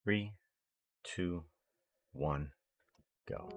3, 2, 1, go.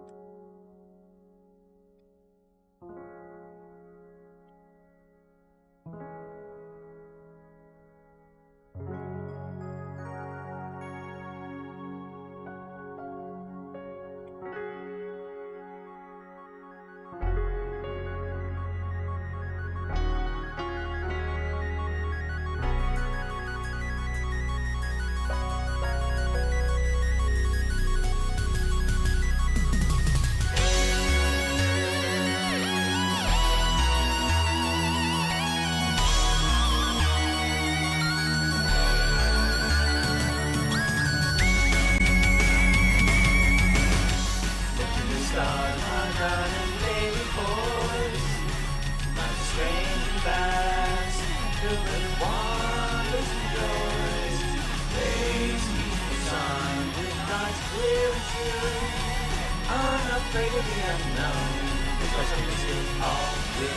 Unafraid of the unknown, because I'm still all with you.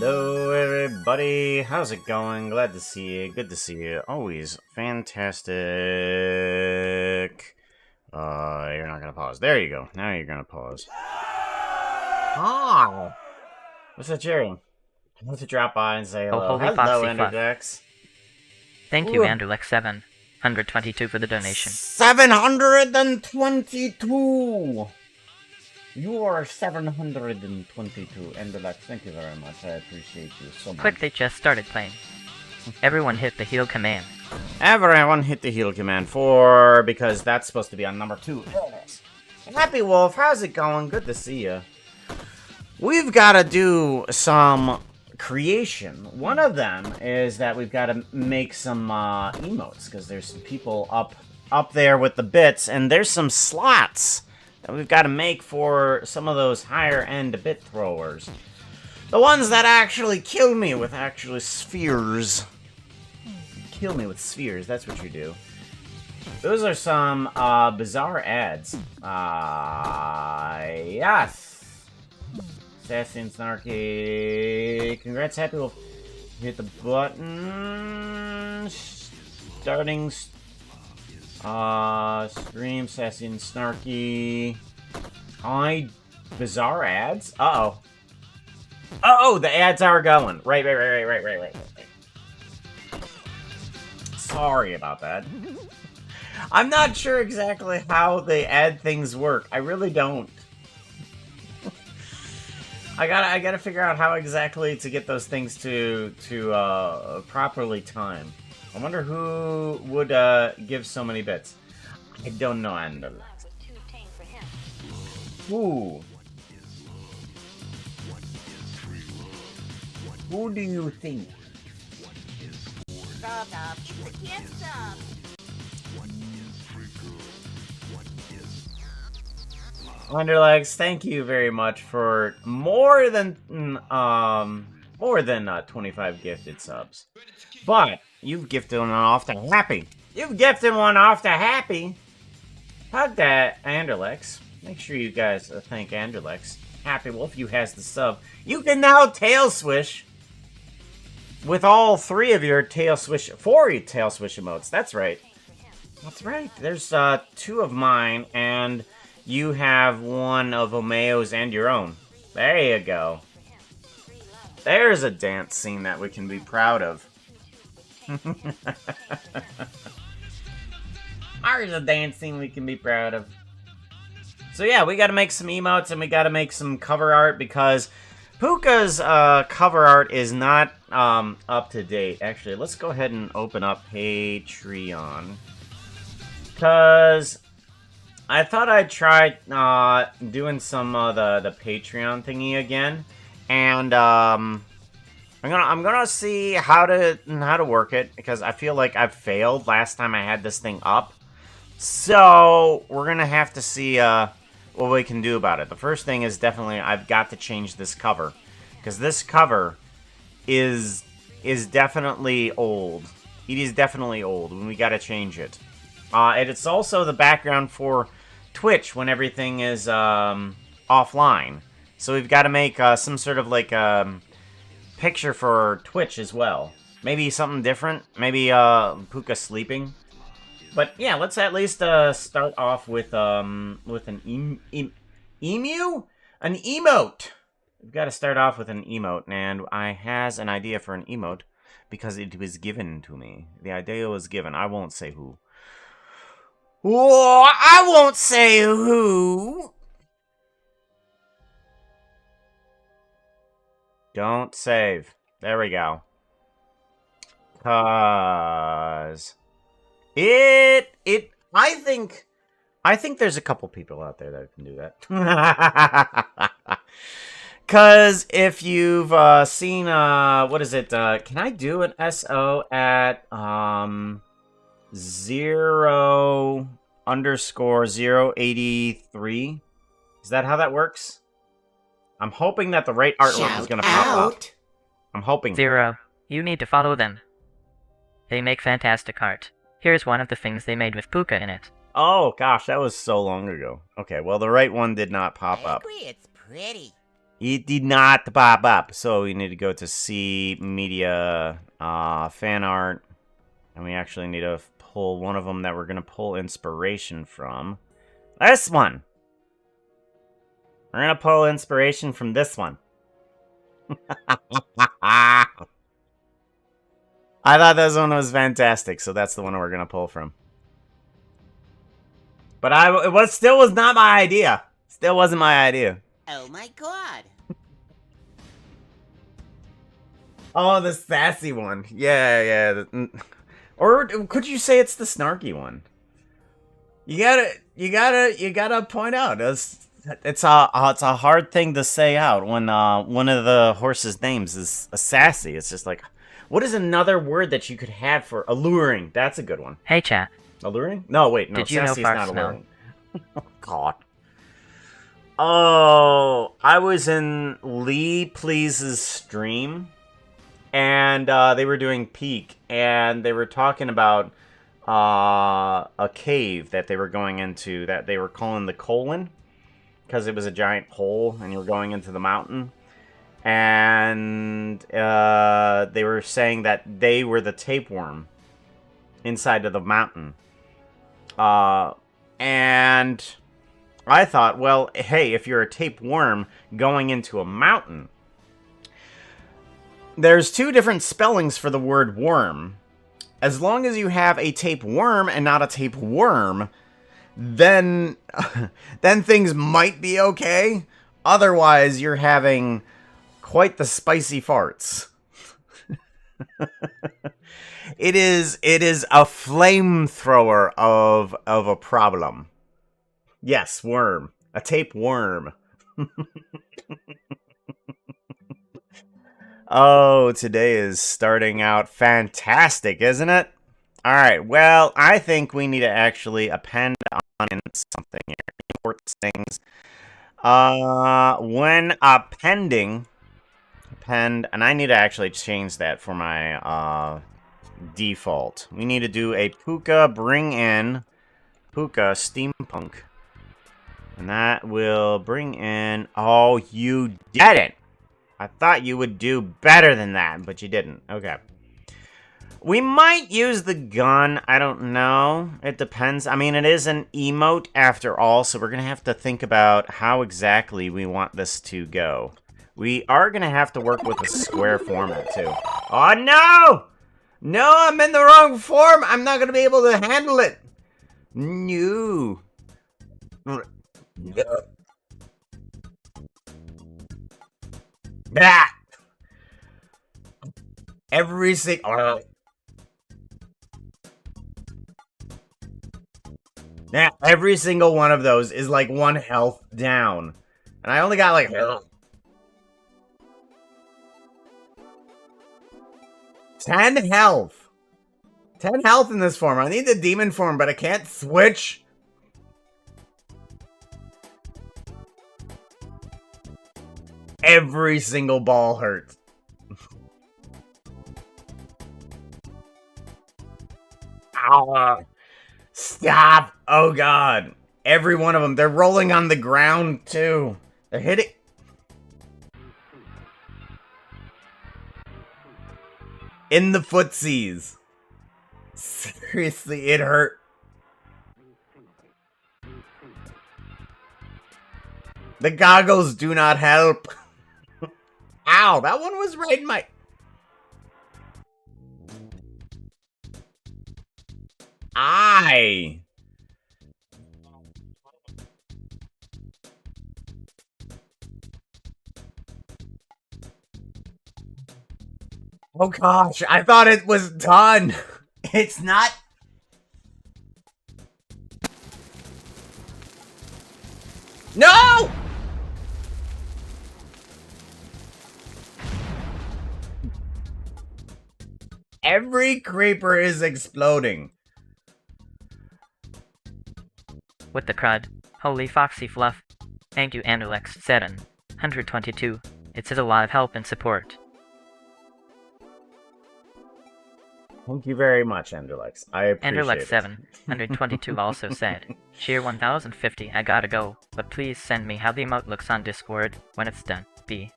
Hello, everybody. How's it going? Glad to see you. Good to see you. Always fantastic. You're not gonna pause. There you go. Now you're gonna pause. Oh, what's that, Jerry? I want to drop by and say hello. holy Hello, foxy Enderdex. Thank you, Andrelex722 for the donation. 722. You are 722, Enderdex. Thank you very much. I appreciate you so much. Quick, they just started playing. Everyone hit the heal command. Everyone hit the heal command because that's supposed to be on number 2. There it is. Happy Wolf, how's it going? Good to see you. We've got to do some creation. One of them is that we've got to make some emotes, because there's some people up there with the bits, and there's some slots that we've got to make for some of those higher-end bit throwers. The ones that actually kill me with actual spheres. kill me with spheres. That's what you do. Those are some bizarre ads. Yes. Sassy and snarky. Congrats, Happy Wolf. Hit the button. Starting. Stream, Sassy and snarky. Bizarre ads? Uh-oh. Uh-oh, the ads are going. Right. Sorry about that. I'm not sure exactly how the ad things work. I really don't. I gotta figure out how exactly to get those things to properly time. I wonder who would give so many bits. I don't know, Andal. Who? Who do you think? Stop. It's the kid stuff. Underlegs, thank you very much for more than 25 gifted subs. But you've gifted one off to Happy. You've gifted one off to Happy. Hug that, Anderlex. Make sure you guys thank Anderlex. Happy Wolf, you has the sub. You can now tail swish with all 3 of your tail swish, 4 tail swish emotes. That's right. That's right. There's 2 of mine, and you have 1 of Omeo's and your own. There you go. There's a dance scene that we can be proud of. There's a dance scene we can be proud of. So yeah, we gotta make some emotes and we gotta make some cover art because Puka's cover art is not up to date. Actually, let's go ahead and open up Patreon. Because I thought I'd try doing some of the Patreon thingy again. And I'm gonna see how to work it because I feel like I failed last time I had this thing up. So we're gonna have to see what we can do about it. The first thing is definitely I've got to change this cover because this cover is definitely old. It is definitely old, and we got to change it. And it's also the background for Twitch when everything is offline. So we've got to make some sort of like picture for Twitch as well. Maybe something different. Maybe Puka sleeping. But yeah, let's at least start off with an emu? An emote! We've got to start off with an emote, and I has an idea for an emote because it was given to me. The idea was given. I won't say who. Whoa, I won't say who! Don't save. There we go. 'Cause I think there's a couple people out there that can do that. 'Cause if you've seen what is it? Can I do an SO at 0_083? Is that how that works? I'm hoping that the right artwork is gonna pop up. I'm hoping. 0. You need to follow them. They make fantastic art. Here's one of the things they made with Puka in it. Oh gosh, that was so long ago. Okay, well the right one did not pop up. It's pretty. It did not pop up, so we need to go to see media, fan art, and we actually need to pull one of them that we're gonna pull inspiration from. This one. We're gonna pull inspiration from this one. I thought this one was fantastic, so that's the one we're gonna pull from. But it still was not my idea. Still wasn't my idea. Oh my god. Oh, the sassy one. Yeah. Or could you say it's the snarky one? You gotta point out. It's a hard thing to say out when one of the horse's names is a sassy. It's just like, what is another word that you could have for alluring? That's a good one. Hey, chat. Alluring? No, wait, no. Did you know Sassy's not Farts now? alluring. Oh, God. Oh, I was in Lee Please's stream, and and they were doing peak, and they were talking about a cave that they were going into that they were calling the colon, because it was a giant hole, and you were going into the mountain. And they were saying that they were the tapeworm inside of the mountain. And I thought, well, hey, if you're a tapeworm going into a mountain, there's two different spellings for the word worm. As long as you have a tapeworm and not a tapeworm, then things might be okay. Otherwise, you're having quite the spicy farts. It is a flamethrower of a problem. Yes, worm. A tapeworm. Oh, today is starting out fantastic, isn't it? Alright, well, I think we need to actually append on something here. Import things. When appending, append, and I need to actually change that for my default. We need to do a Puka bring in Puka steampunk. And that will bring in... Oh, you didn't! I thought you would do better than that, but you didn't. Okay. We might use the gun. I don't know. It depends. I mean, it is an emote after all, so we're going to have to think about how exactly we want this to go. We are going to have to work with a square format, too. Oh, no! No, I'm in the wrong form! I'm not going to be able to handle it! No. No. Bah! Every single... Now, every single one of those is like 1 health down. And I only got like... 10 health. 10 health in this form. I need the demon form, but I can't switch. Every single ball hurts. Ow. Stop. Oh, God. Every one of them. They're rolling on the ground, too. They're hitting... In the footsies. Seriously, it hurt. The goggles do not help. Ow, that one was right in my... Aye. Oh gosh, I thought it was done. It's not. No! Every creeper is exploding. What the crud? Holy foxy fluff. Thank you, Anderlex7. 122. It's a lot of help and support. Thank you very much, Enderlex. I appreciate it. Enderlex7, 122 also said, Cheer 1050, I gotta go, but please send me how the emote looks on Discord when it's done. B.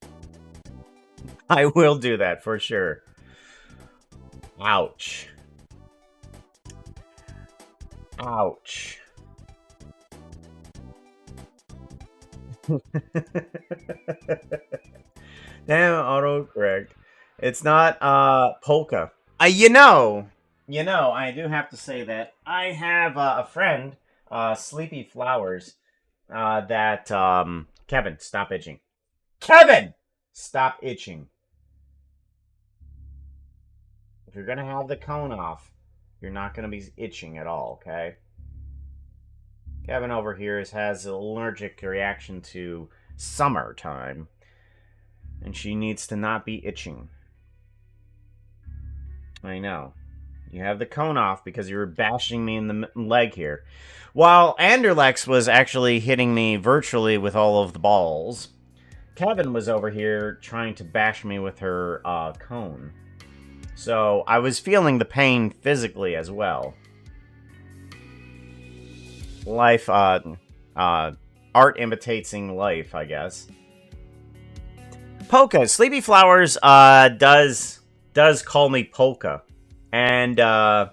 I will do that for sure. Ouch. Ouch. Damn, autocorrect. It's not, polka. You know, I do have to say that I have a friend, Sleepy Flowers, that, Kevin, stop itching. Kevin! Stop itching. If you're gonna have the cone off, you're not gonna be itching at all, okay? Kevin over here has an allergic reaction to summertime, and she needs to not be itching. I know. You have the cone off because you were bashing me in the leg here. While Anderlex was actually hitting me virtually with all of the balls, Kevin was over here trying to bash me with her cone. So I was feeling the pain physically as well. Life, art imitating life, I guess. Polka. Sleepy Flowers, does call me Polka. And, I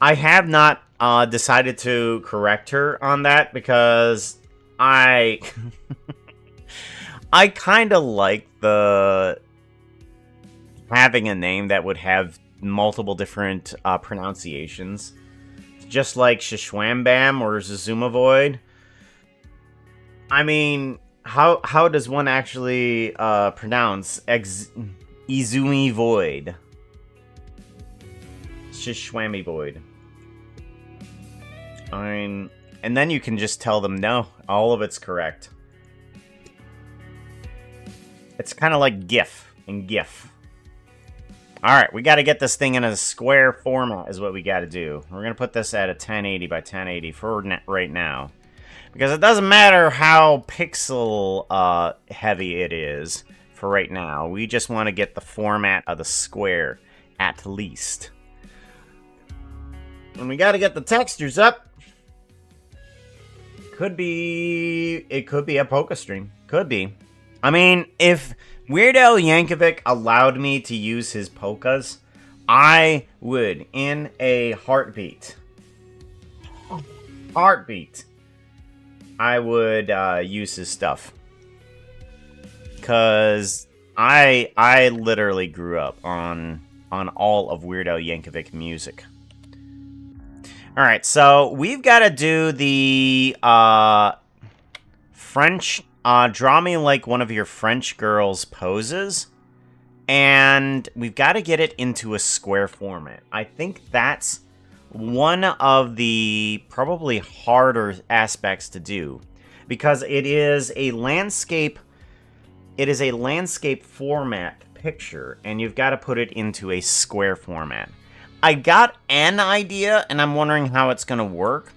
have not, decided to correct her on that because I kind of like the having a name that would have multiple different pronunciations, just like Shishwambam or Zazuma Void. I mean, how does one actually pronounce Izumi Void? Shishwami Void. I mean, and then you can just tell them no, all of it's correct. It's kind of like GIF and GIF. Alright, we got to get this thing in a square format is what we got to do. We're going to put this at a 1080 by 1080 for right now. Because it doesn't matter how pixel heavy it is for right now. We just want to get the format of the square at least. And we got to get the textures up. It could be a Polka stream. Could be. I mean, if Weird Al Yankovic allowed me to use his polkas, I would, in a heartbeat. I would use his stuff. Because I literally grew up on all of Weird Al Yankovic music. Alright, so we've got to do the French, draw me like one of your French girls poses. And we've got to get it into a square format. I think that's one of the probably harder aspects to do. Because it is a landscape format picture. And you've got to put it into a square format. I got an idea, and I'm wondering how it's going to work.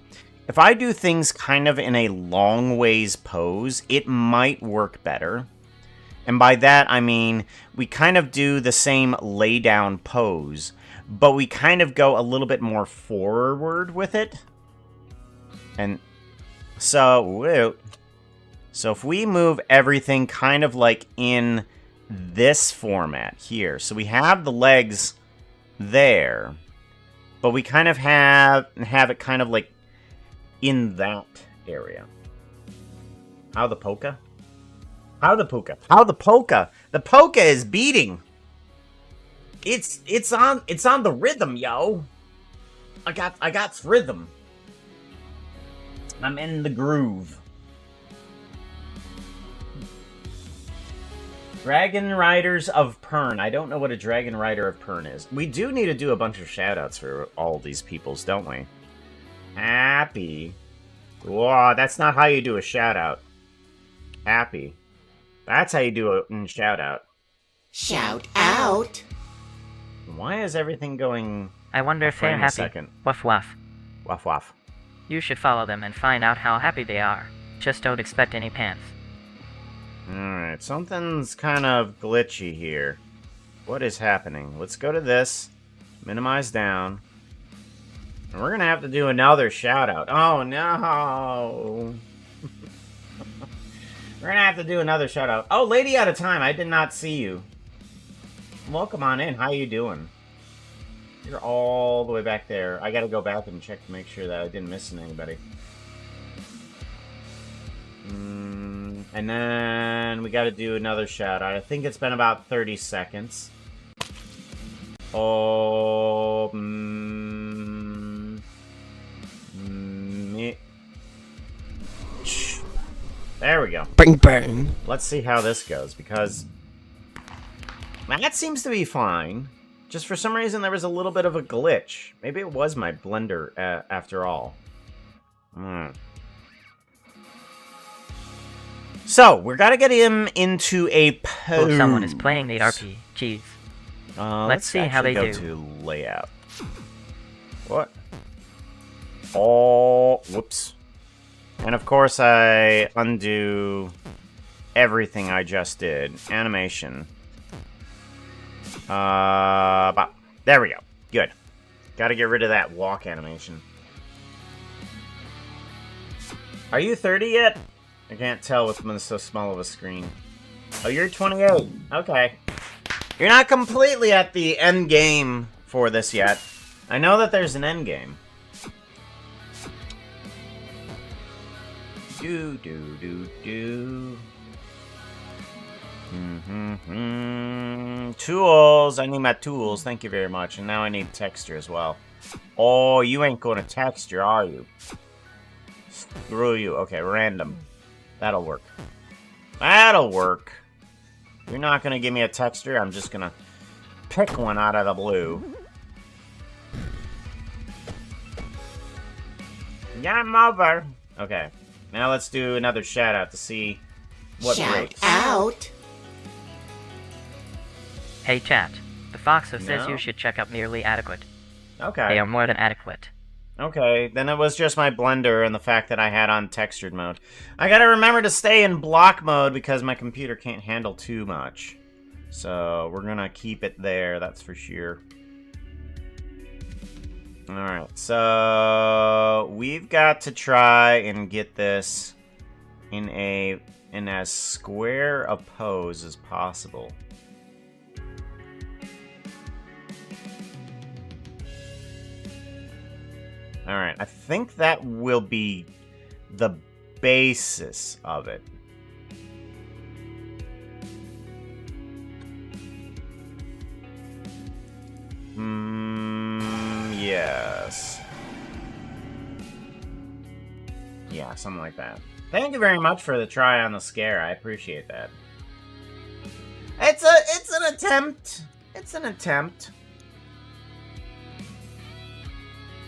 If I do things kind of in a long ways pose, it might work better. And by that, I mean, we kind of do the same lay down pose, but we kind of go a little bit more forward with it. And so if we move everything kind of like in this format here. So we have the legs there, but we kind of have it kind of like in that area. How the polka? How the polka? How the polka? The polka is beating. It's on the rhythm, yo. I got rhythm. I'm in the groove. Dragon Riders of Pern. I don't know what a Dragon Rider of Pern is. We do need to do a bunch of shoutouts for all these peoples, don't we? Happy. Whoa, that's not how you do a shoutout. Happy. That's how you do a shoutout. Shout out. Why is everything going... I wonder if they're Wait a happy. second. Wuff wuff. Waff waff. You should follow them and find out how happy they are. Just don't expect any pants. Alright, something's kind of glitchy here. What is happening? Let's go to this. Minimize down. And we're gonna have to do another shoutout. Oh no! We're gonna have to do another shoutout. Oh, lady out of time, I did not see you. Welcome on in, how you doing? You're all the way back there. I gotta go back and check to make sure that I didn't miss anybody. And then we gotta do another shout out. I think it's been about 30 seconds. Oh, there we go. Bang bang. Let's see how this goes, because that seems to be fine. Just for some reason there was a little bit of a glitch. Maybe it was my blender after all. So, we're gotta get him into a pose. Oh, someone is playing the RPGs. Let's see how they go do. to layout. What? Oh, whoops. And of course I undo everything I just did. Animation. There we go. Good. Gotta get rid of that walk animation. Are you 30 yet? I can't tell with so small of a screen. Oh, you're 28. Okay. You're not completely at the end game for this yet. I know that there's an end game. Tools. I need my tools. Thank you very much. And now I need texture as well. Oh, you ain't going to texture, are you? Screw you. Okay, random. That'll work. That'll work. You're not going to give me a texture. I'm just going to pick one out of the blue. Game over. Okay. Now let's do another shout out to see what Shout breaks. out. Hey chat, the Foxo says No. you should check out Merely Adequate. Okay. They are more than adequate. Okay, then it was just my blender and the fact that I had on textured mode. I gotta remember to stay in block mode because my computer can't handle too much. So, we're gonna keep it there, that's for sure. Alright, so we've got to try and get this in as square a pose as possible. Alright, I think that will be the basis of it. Yes. Yeah, something like that. Thank you very much for the try on the scare. I appreciate that. It's an attempt. It's an attempt.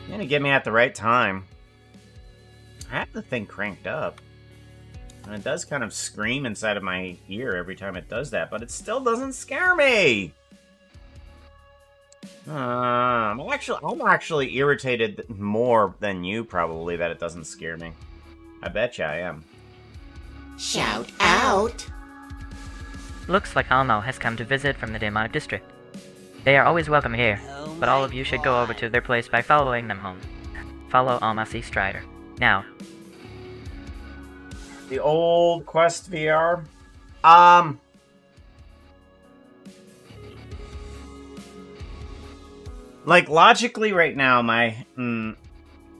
You're gonna get me at the right time. I have the thing cranked up. And it does kind of scream inside of my ear every time it does that, but it still doesn't scare me! I'm actually irritated more than you, probably, that it doesn't scare me. I betcha I am. Shout out. Looks like Almo has come to visit from the Demonic District. They are always welcome here, but all of you should go over to their place by following them home. Follow Almasi Strider. Now. The old Quest VR? Like, logically right now,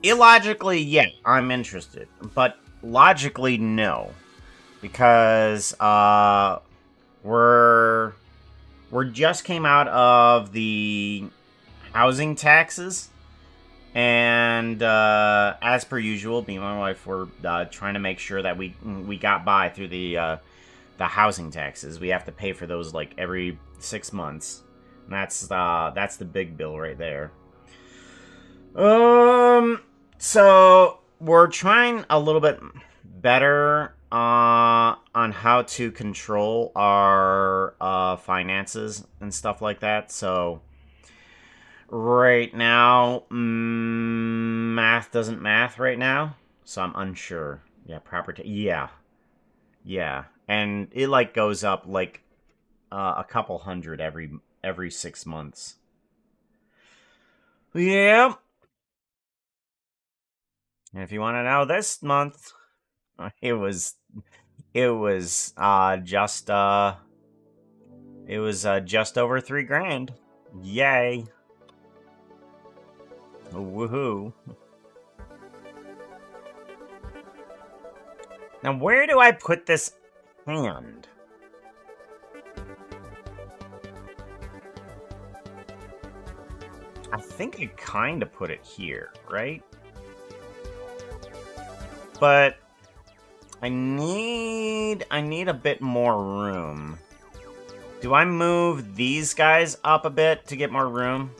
illogically, yeah, I'm interested. But logically, no. Because, we're just came out of the housing taxes. And, as per usual, me and my wife were, trying to make sure that we got by through the housing taxes. We have to pay for those, like, every 6 months. And that's the big bill right there. So we're trying a little bit better on how to control our finances and stuff like that. So right now, math doesn't math right now, so I'm unsure. Yeah, yeah, and it like goes up like a couple hundred every 6 months. Yeah. And if you want to know, this month it was just over $3,000. Yay. Woohoo. Now where do I put this hand? I think I kind of put it here, right? But I need a bit more room. Do I move these guys up a bit to get more room?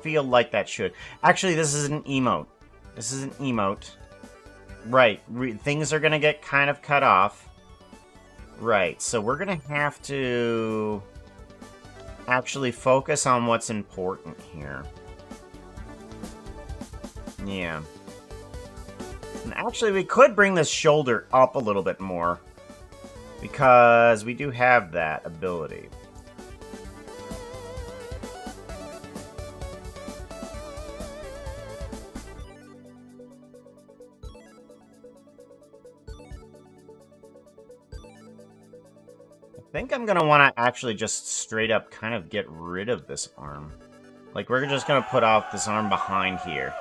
Feel like that should. Actually, this is an emote. This is an emote. Right. Things are gonna get kind of cut off. Right. So we're gonna have to actually focus on what's important here. Yeah. And actually, we could bring this shoulder up a little bit more. Because we do have that ability. think I'm gonna want to actually just straight up kind of get rid of this arm. Like, we're just gonna put off this arm behind here.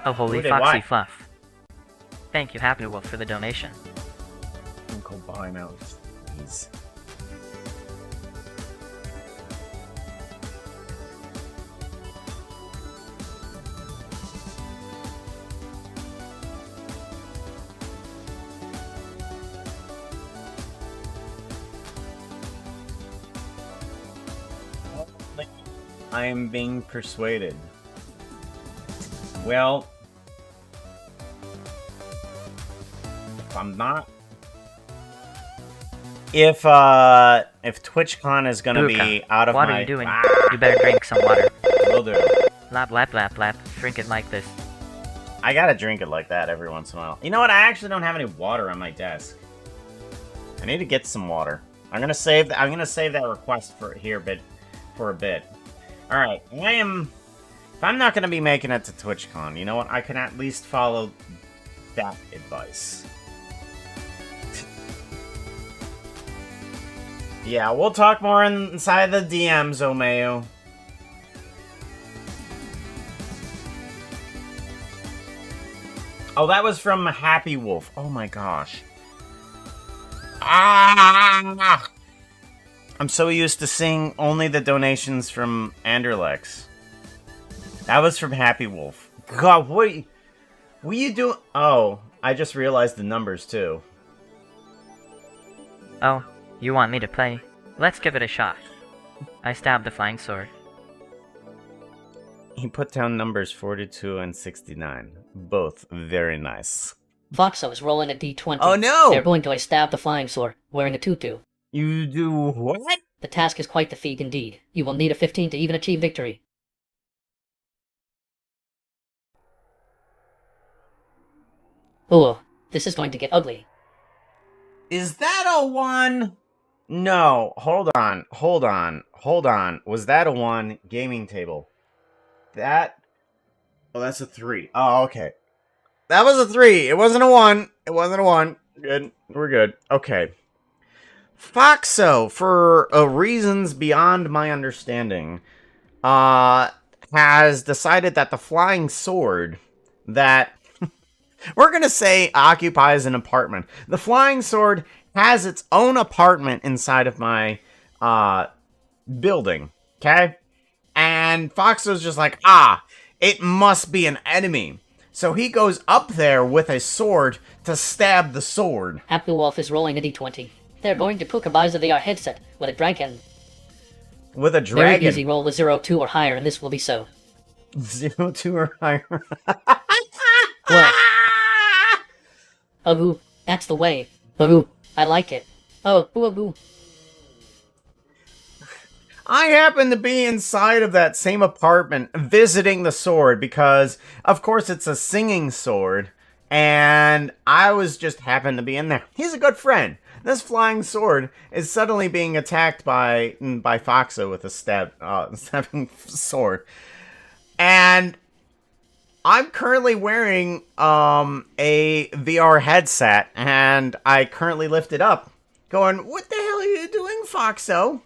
Oh, holy Who did foxy what? fluff. Thank you, Happy Wolf, for the donation. Go buy now, please. I am being persuaded. Well, if I'm not, if TwitchCon is gonna be out of what my, are you doing? You better drink some water. Will do. Lap, lap, lap, lap. Drink it like this. I gotta drink it like that every once in a while. You know what? I actually don't have any water on my desk. I need to get some water. I'm gonna save that request for a bit. All right, if I'm not gonna be making it to TwitchCon, you know what? I can at least follow that advice. Yeah, we'll talk more inside the DMs, Omeo. Oh, that was from Happy Wolf. Oh my gosh. Ah! I'm so used to seeing only the donations from Anderlex. That was from Happy Wolf. God, what you doing? Oh, I just realized the numbers too. Oh, you want me to play? Let's give it a shot. I stabbed the flying sword. He put down numbers 42 and 69. Both very nice. Foxo is rolling a d20. Oh no! They're going to stab the flying sword, wearing a tutu. You do what? The task is quite the feat indeed. You will need a 15 to even achieve victory. Ooh, this is going to get ugly. Is that a 1? No, hold on. Was that a 1? Gaming table. Oh, that's a 3. Oh, okay. That was a 3. It wasn't a 1. Good. We're good. Okay. Foxo, for reasons beyond my understanding, has decided that the flying sword that we're gonna say occupies an apartment. The flying sword has its own apartment inside of my building. Okay, and Foxo's just like, it must be an enemy. So he goes up there with a sword to stab the sword. Happy Wolf is rolling a d20. They're going to Pukabiza VR headset with a dragon. With a Very dragon. easy, roll with 0, 2 or higher, and this will be so. 0, 2 or higher. What? Ooh, that's the way. Ooh, I like it. Oh, ooh. I happen to be inside of that same apartment visiting the sword because, of course, it's a singing sword. And I was just happened to be in there. He's a good friend. This flying sword is suddenly being attacked by Foxo with a stabbing sword. And I'm currently wearing a VR headset, and I currently lift it up, going, "What the hell are you doing, Foxo?"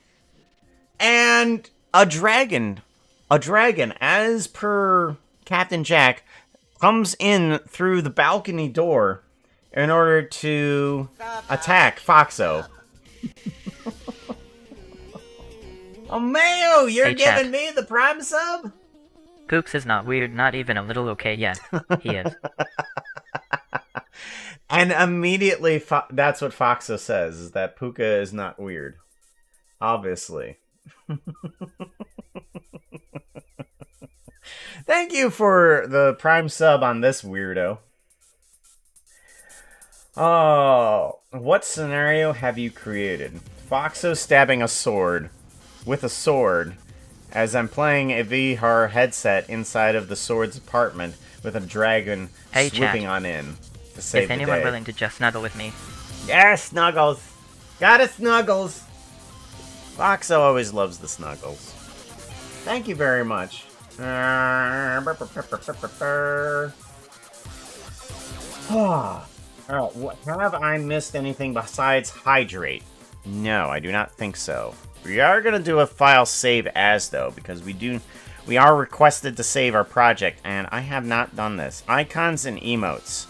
And a dragon, as per Captain Jack, comes in through the balcony door in order to attack Foxo. Oh, Mayo, you're Hey, chat. giving me the prime sub? Poops is not weird, not even a little okay yet. He is. And immediately, that's what Foxo says, is that Puka is not weird. Obviously. Thank you for the prime sub on this weirdo. Oh, what scenario have you created? Foxo stabbing a sword with a sword as I'm playing a VR headset inside of the sword's apartment with a dragon Hey, swooping chat. on in to save Is the anyone day. willing to just snuggle with me? Yeah, Snuggles. Got it, Snuggles. Foxo always loves the Snuggles. Thank you very much. Alright, have I missed anything besides hydrate? No, I do not think so. We are going to do a file save as, though, because we are requested to save our project, and I have not done this. Icons and emotes.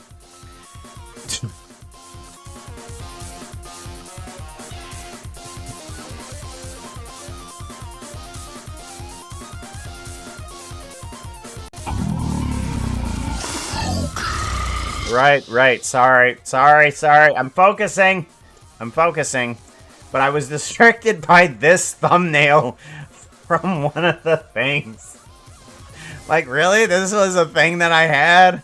Right. Sorry. I'm focusing. But I was distracted by this thumbnail from one of the things. Like, really? This was a thing that I had?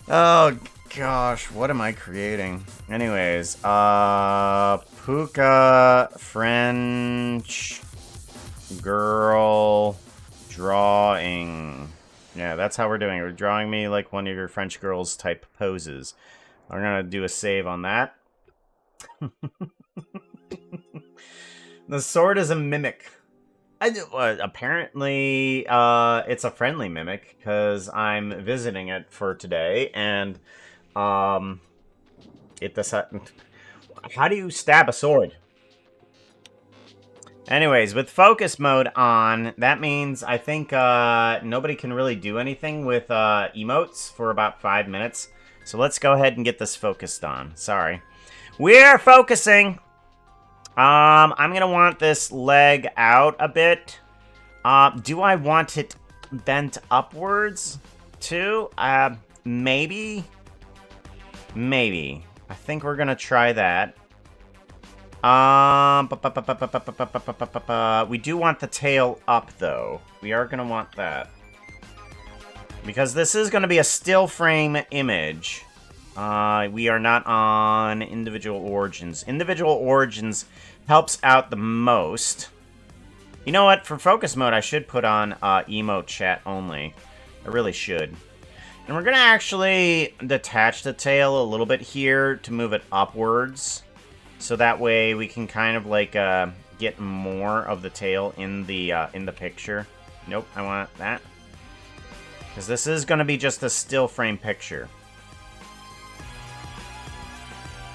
Oh, gosh. What am I creating? Anyways, Puka French girl drawing. Yeah, that's how we're doing it. We're drawing me like one of your French girls type poses. I'm gonna do a save on that. The sword is a mimic. Apparently, it's a friendly mimic, because I'm visiting it for today, and, it does. How do you stab a sword? Anyways, with focus mode on, that means I think nobody can really do anything with emotes for about 5 minutes. So let's go ahead and get this focused on. Sorry. We're focusing. I'm going to want this leg out a bit. Do I want it bent upwards too? Maybe. Maybe. I think we're going to try that. We do want the tail up, though. We are going to want that. Because this is going to be a still frame image. We are not on individual origins. Individual origins helps out the most. You know what? For focus mode, I should put on emote chat only. I really should. And we're going to actually detach the tail a little bit here to move it upwards. So that way we can kind of like get more of the tail in the picture. Nope, I want that. Because this is going to be just a still frame picture.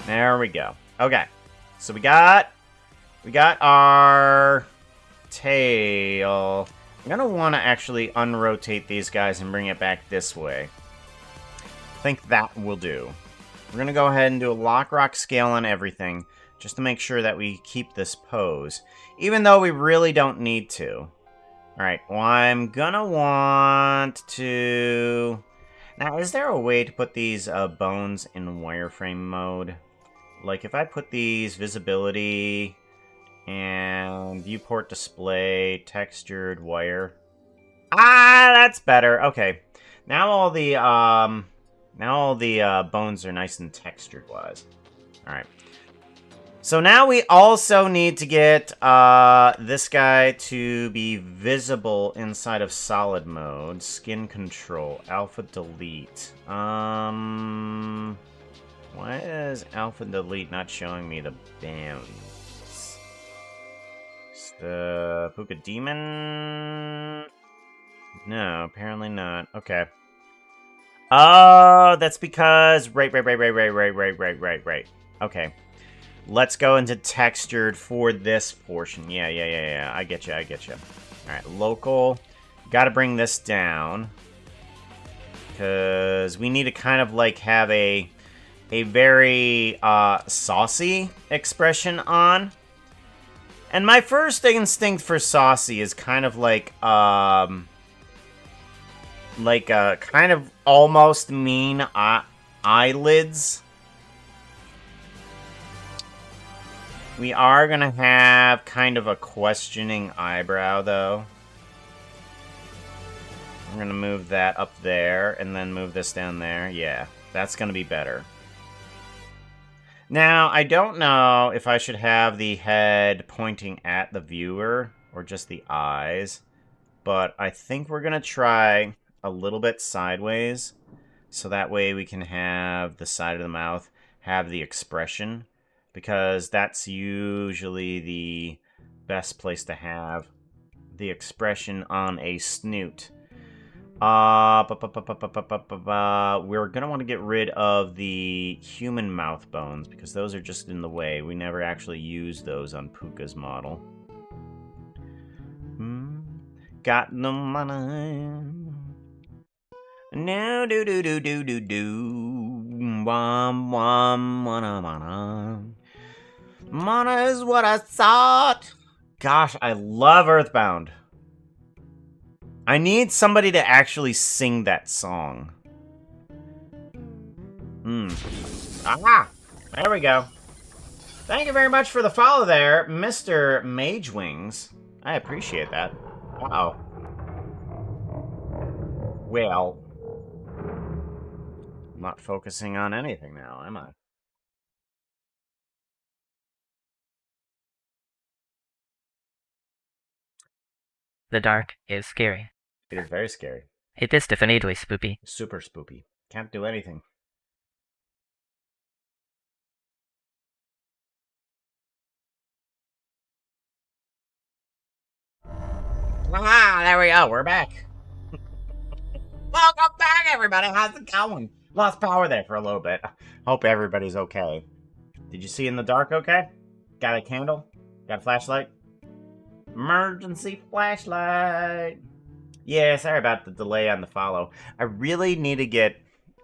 There we go. Okay. So we got our tail. I'm going to want to actually unrotate these guys and bring it back this way. I think that will do. We're going to go ahead and do a lock rock scale on everything, just to make sure that we keep this pose, even though we really don't need to. Alright, well, I'm gonna want to... Now, is there a way to put these bones in wireframe mode? Like, if I put these visibility and viewport display, textured wire... Ah, that's better. Okay. Now all the bones are nice and textured-wise. Alright. So now we also need to get this guy to be visible inside of solid mode. Skin control. Alpha delete. Why is alpha delete not showing me the bounds? The Puka Demon? No, apparently not. Okay. Oh, that's because... Right. Okay. Let's go into textured for this portion. Yeah. I get you. Alright, local. Gotta bring this down. Because we need to kind of like have a very saucy expression on. And my first instinct for saucy is kind of like kind of almost mean eyelids. We are gonna have kind of a questioning eyebrow, though. I'm gonna move that up there, and then move this down there. Yeah, that's gonna be better. Now, I don't know if I should have the head pointing at the viewer, or just the eyes. But I think we're gonna try a little bit sideways, so that way we can have the side of the mouth have the expression. Because that's usually the best place to have the expression on a snoot. We're gonna want to get rid of the human mouth bones because those are just in the way. We never actually use those on Puka's model. Got no money. No do do do do do do. Wom wom mana mana. Mana is what I thought. Gosh, I love Earthbound. I need somebody to actually sing that song. Ah, there we go. Thank you very much for the follow there, Mr. Mage Wings. I appreciate that. Uh-oh. Well, I'm not focusing on anything now, am I? The dark is scary. It is very scary. It is definitely spoopy. Super spoopy. Can't do anything. Ah, there we go. We're back. Welcome back, everybody. How's it going? Lost power there for a little bit. Hope everybody's okay. Did you see in the dark okay? Got a candle? Got a flashlight? Emergency flashlight. Yeah, sorry about the delay on the follow. I really need to get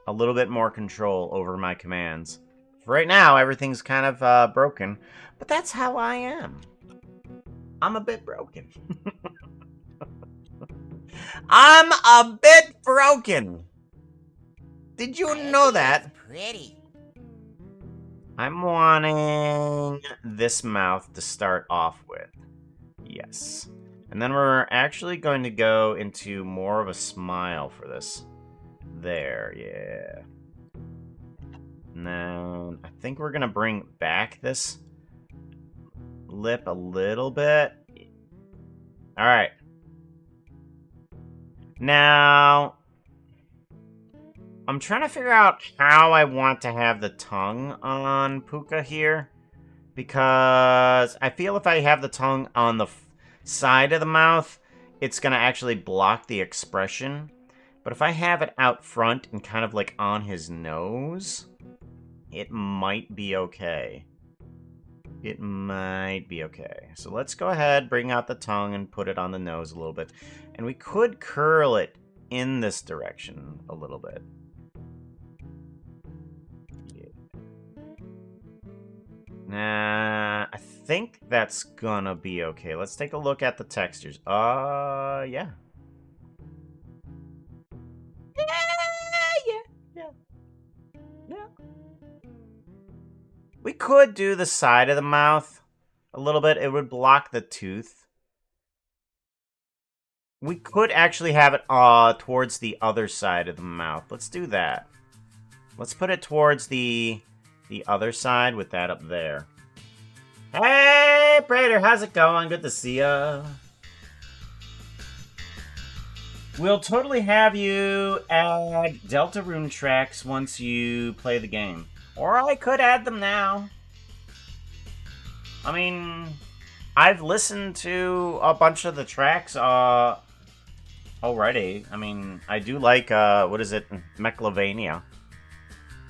a little bit more control over my commands. For right now, everything's kind of broken, but that's how I am. I'm a bit broken. I'm a bit broken. Did you know that? Pretty. I'm wanting this mouth to start off with. Yes. And then we're actually going to go into more of a smile for this. There, yeah. And then I think we're going to bring back this lip a little bit. Alright. Now, I'm trying to figure out how I want to have the tongue on Puka here. Because I feel if I have the tongue on the side of the mouth, it's going to actually block the expression. But if I have it out front and kind of like on his nose, it might be okay. It might be okay. So let's go ahead, bring out the tongue and put it on the nose a little bit. And we could curl it in this direction a little bit. Nah, I think that's gonna be okay. Let's take a look at the textures. Yeah. Yeah. We could do the side of the mouth a little bit. It would block the tooth. We could actually have it towards the other side of the mouth. Let's do that. Let's put it towards the other side with that up there. Hey, Prater, how's it going? Good to see ya. We'll totally have you add Deltarune tracks once you play the game. Or I could add them now. I mean, I've listened to a bunch of the tracks already. I mean, I do like, what is it? Mechalovania.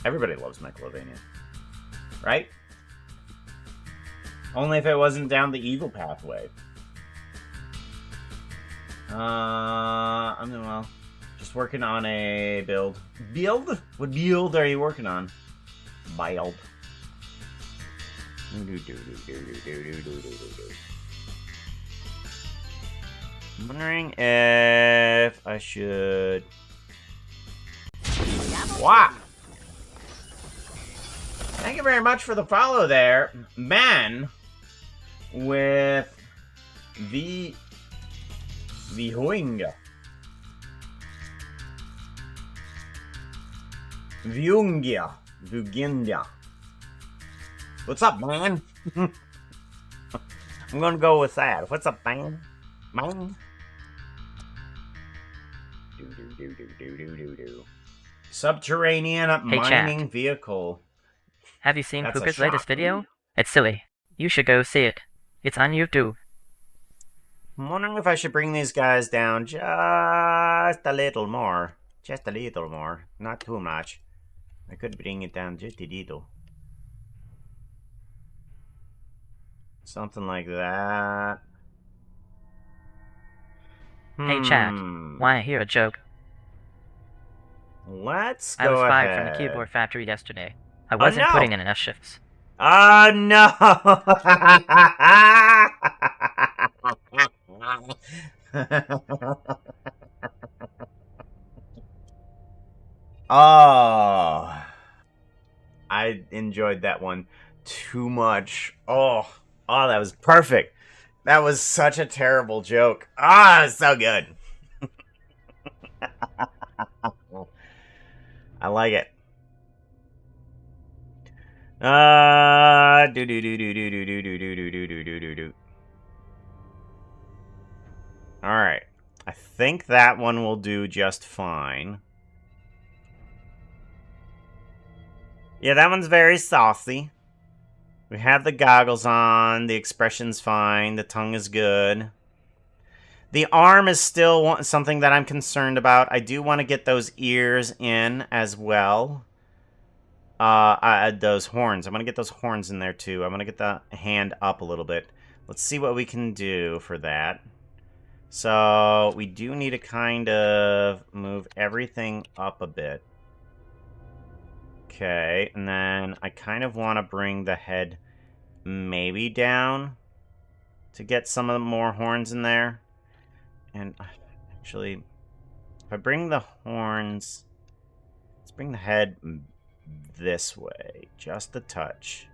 Everybody loves Mechalovania. Right? Only if it wasn't down the evil pathway. Well, just working on a build. Build? What build are you working on? Build. I'm wondering if I should... Wow! Thank you very much for the follow there, man. With the Viewinga. Vugindia. What's up, man? I'm gonna go with that. What's up, man? Man? Subterranean mining chat. vehicle. Have you seen That's a Puka's latest shock. video? It's silly. You should go see it. It's on YouTube. I'm wondering if I should bring these guys down just Just a little more. Just a little more. Not too much. I could bring it down just a little. Something like that. Hey, Chad. Wanna hear a joke? Let's go I was fired ahead. from the keyboard factory yesterday. I Oh, wasn't no. putting in enough shifts. Oh, no! Oh, I enjoyed that one too much. Oh, that was perfect. That was such a terrible joke. Ah, it's so good. I like it. Do do do do do do do do do do do do do do. All right, I think that one will do just fine. Yeah, that one's very saucy. We have the goggles on. The expression's fine. The tongue is good. The arm is still something that I'm concerned about. I do want to get those ears in as well. Those horns. I'm going to get those horns in there too. I'm going to get the hand up a little bit. Let's see what we can do for that. So we do need to kind of move everything up a bit. Okay, and then I kind of want to bring the head maybe down to get some of the more horns in there. And actually, if I bring the horns, let's bring the head this way, just a touch.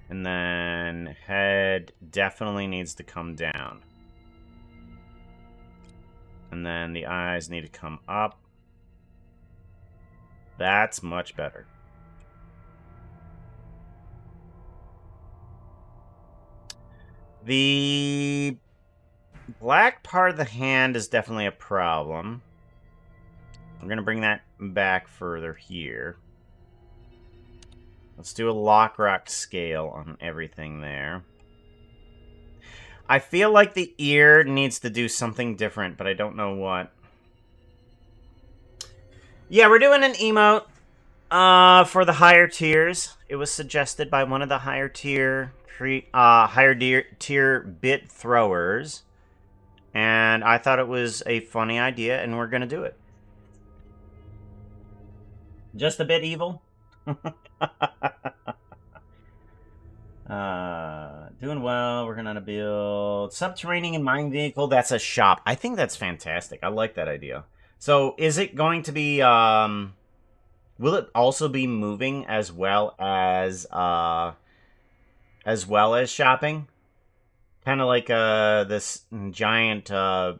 And then head definitely needs to come down. And then the eyes need to come up. That's much better. The black part of the hand is definitely a problem. I'm going to bring that back further here. Let's do a lock-rock scale on everything there. I feel like the ear needs to do something different, but I don't know what. Yeah, we're doing an emote for the higher tiers. It was suggested by one of the higher tier bit throwers, and I thought it was a funny idea, and we're gonna do it. Just a bit evil. Doing well, working on a build. Subterranean and mine vehicle, that's a shop. I think that's fantastic. I like that idea. So, is it going to be, will it also be moving as well as shopping? Kind of like, this giant, the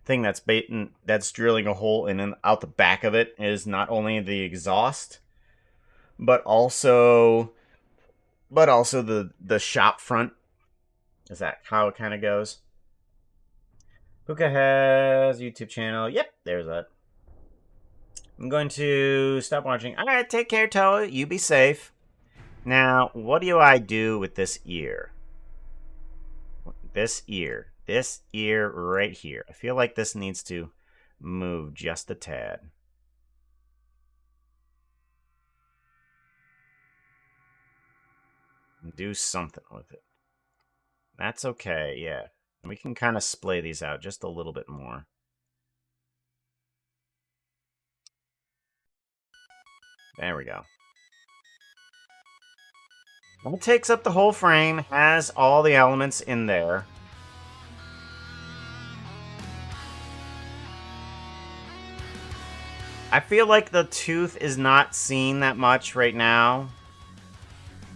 thing that's drilling a hole in and out the back of it is not only the exhaust, but also the shop front. Is that how it kind of goes? Puka has YouTube channel. Yep, there's that. I'm going to stop watching. All right, take care, Toa. You be safe. Now, what do I do with this ear? This ear right here. I feel like this needs to move just a tad. Do something with it. That's okay, yeah. We can kind of splay these out just a little bit more. There we go. It takes up the whole frame, has all the elements in there. I feel like the tooth is not seen that much right now.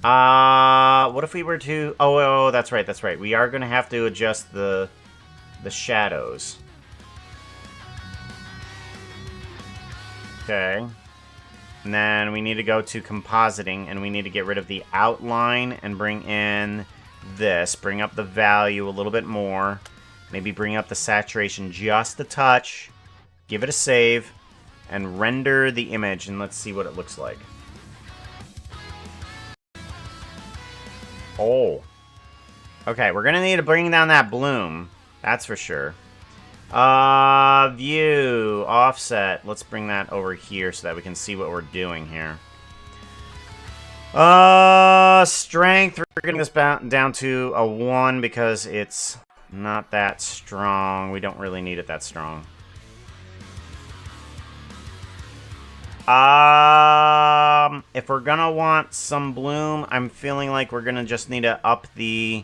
What if we were to... Oh, that's right, that's right. We are going to have to adjust the shadows. Okay. And then we need to go to compositing, and we need to get rid of the outline and bring in this. Bring up the value a little bit more. Maybe bring up the saturation just a touch. Give it a save. And render the image, and let's see what it looks like. Oh. Okay, we're gonna need to bring down that bloom. That's for sure. View, offset. Let's bring that over here so that we can see what we're doing here. Strength. We're getting this down to a 1 because it's not that strong. We don't really need it that strong. If we're gonna want some bloom, I'm feeling like we're gonna just need to up the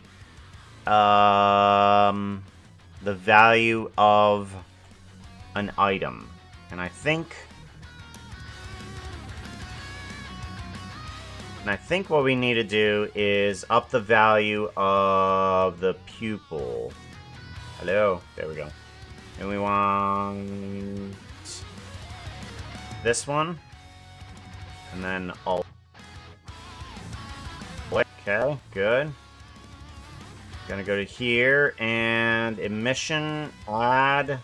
value of an item. And I think what we need to do is up the value of the pupil. Hello. There we go. And we want this one. And then all. Okay, good. Gonna go to here and emission, add,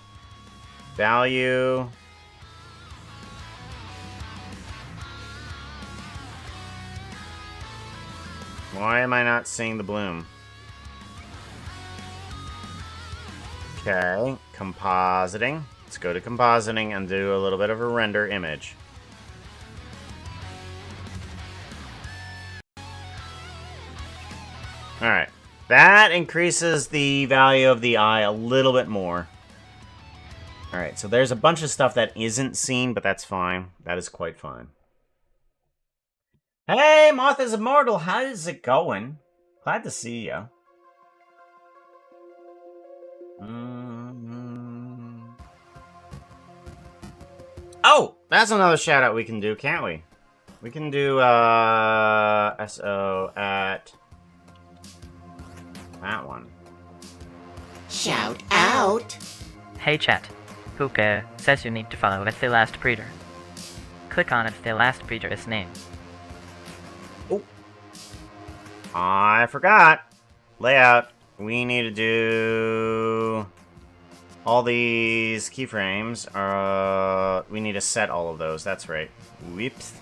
value. Why am I not seeing the bloom? Okay, compositing. Let's go to compositing and do a little bit of a render image. Alright. That increases the value of the eye a little bit more. Alright, so there's a bunch of stuff that isn't seen, but that's fine. That is quite fine. Hey, Moth is Immortal, how's it going? Glad to see you. Oh, that's another shout out we can do, can't we? We can do SO at that one. Shout out. Hey chat, Puka says you need to follow with the last breeder. Click on it if the last breeder is named. Oh, I forgot. Layout. We need to do all these keyframes. We need to set all of those. That's right. Whoops.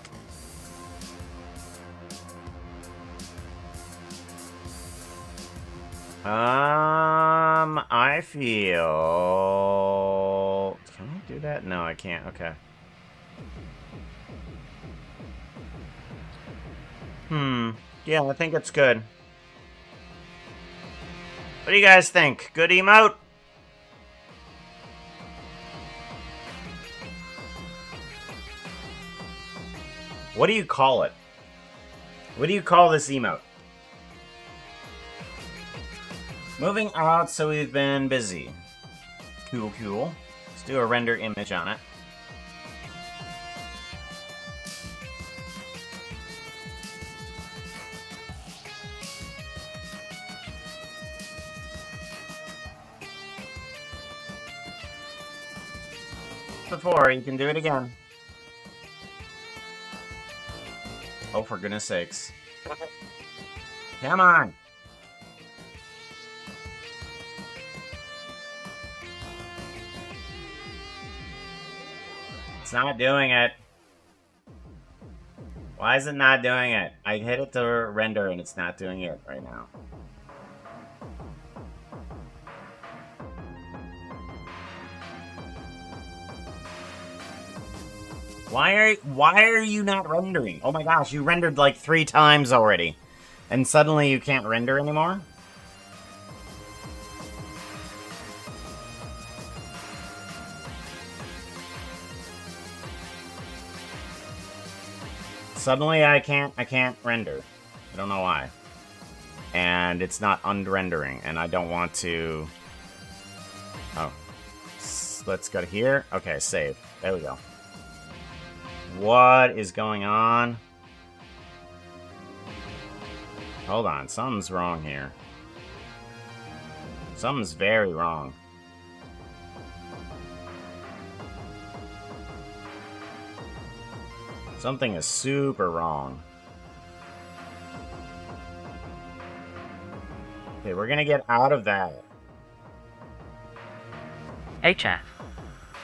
I feel... Can I do that? No, I can't. Okay. Yeah, I think it's good. What do you guys think? Good emote? What do you call it? What do you call this emote? Moving out, so we've been busy. Cool, cool. Let's do a render image on it. Before, you can do it again. Oh, for goodness sakes. Come on! It's not doing it. Why is it not doing it? I hit it to render and it's not doing it right now. Why are you not rendering? Oh my gosh, you rendered like 3 times already. And suddenly you can't render anymore? Suddenly I can't render. I don't know why. And it's not unrendering, and I don't want to... Oh. Let's go to here. Okay, save. There we go. What is going on? Hold on, something's wrong here. Something's very wrong. Something is super wrong. Okay, we're gonna get out of that. Hey chat.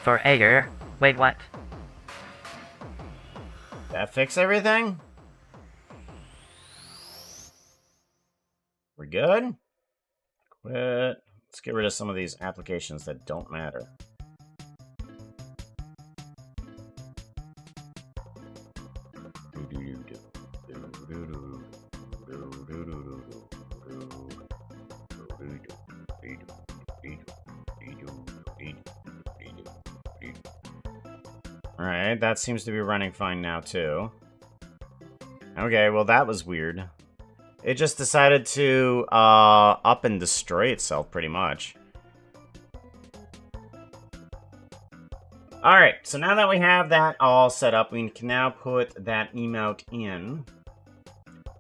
For Ayer, wait what? That fix everything? We're good? Quit. Let's get rid of some of these applications that don't matter. Alright, that seems to be running fine now, too. Okay, well that was weird. It just decided to, up and destroy itself, pretty much. Alright, so now that we have that all set up, we can now put that emote in.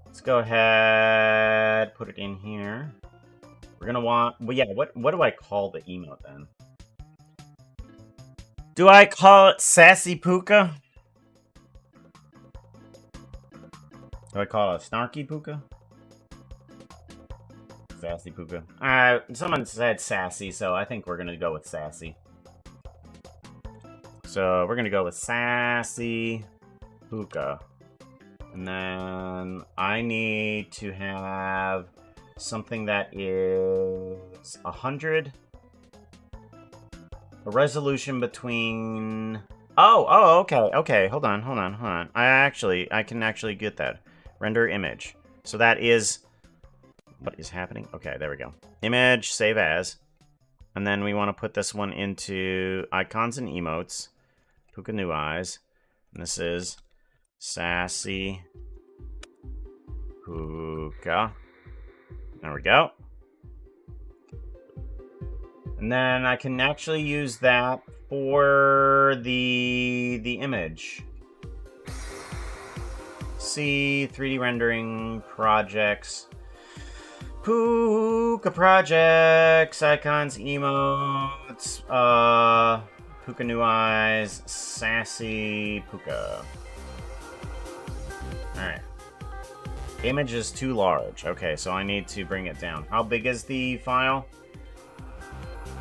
Let's go ahead, put it in here. We're gonna want... Well, yeah, what do I call the emote, then? Do I call it Sassy Puka? Do I call it Snarky Puka? Sassy Puka. Someone said Sassy, so I think we're gonna go with Sassy. So we're gonna go with Sassy Puka. And then I need to have something that is 100. A resolution between... Oh, okay, hold on. I can actually get that. Render image. So that is... What is happening? Okay, there we go. Image, save as. And then we want to put this one into icons and emotes. Puka New Eyes. And this is Sassy Puka. There we go. And then I can actually use that for the image. See 3D rendering projects. Puka projects, icons, emotes, Puka New Eyes, Sassy Puka. Alright. Image is too large. Okay, so I need to bring it down. How big is the file?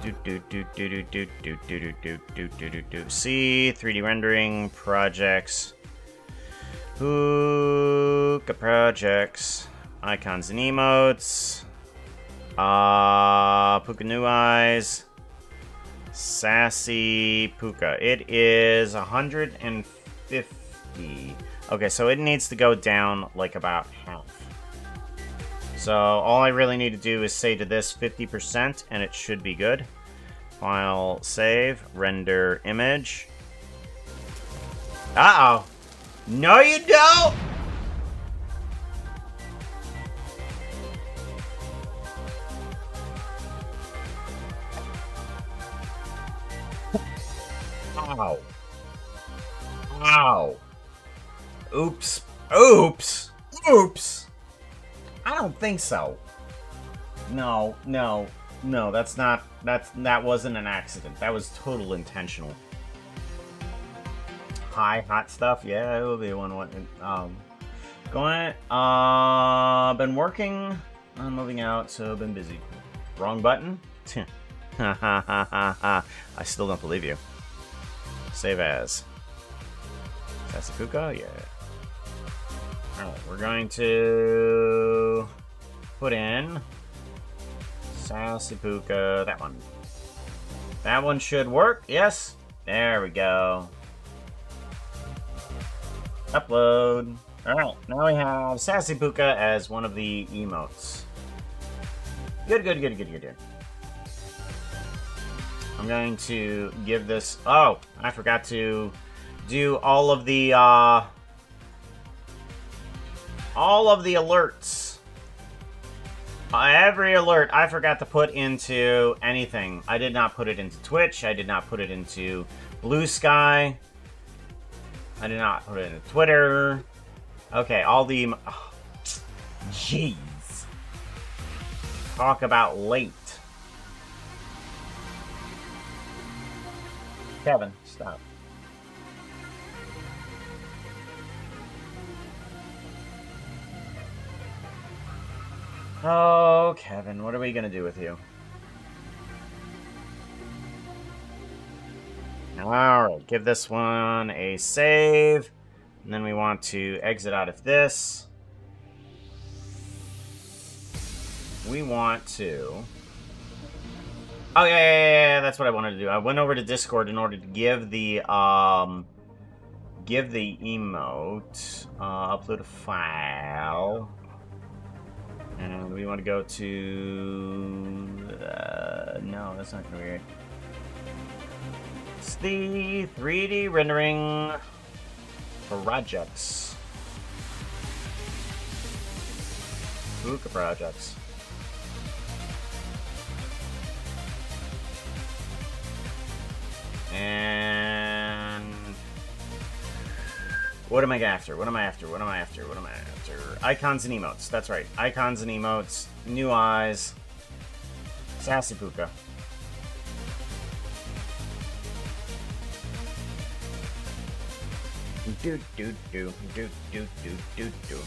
See 3D rendering projects. Puka projects. Icons and emotes. Puka New Eyes. Sassy Puka. It is 150. Okay, so it needs to go down like about half. So all I really need to do is say to this 50% and it should be good. File, save, render image. Uh-oh. No, you don't! Ow. Ow. Oops. Oops. Oops. I don't think so. No, that wasn't an accident. That was total intentional. Hi, hot stuff. Yeah, it will be one. Been working on moving out, so been busy. Wrong button? I still don't believe you. Save as. Sassy Puka? Yeah. Alright, we're going to put in Sassy Puka, that one. That one should work, yes. There we go. Upload. Alright, now we have Sassy Puka as one of the emotes. Good. I'm going to give this... Oh, I forgot to do all of the alerts. Every alert I forgot to put into anything. I did not put it into Twitch. I did not put it into Blue Sky. I did not put it into Twitter. Okay, all the... Oh, jeez. Talk about late. Kevin, stop. Oh, Kevin, what are we gonna do with you? Alright, give this one a save. And then we want to exit out of this. we want to... Oh, yeah, that's what I wanted to do. I went over to Discord in order to give the emote, upload a file. And we want to go to... no, that's not going to be right. It's the 3D rendering projects. Puka projects. And what am I after? What am I after? What am I after? What am I after? Icons and emotes. That's right. Icons and emotes. New eyes. Sassy Puka. Do do do do do do do do.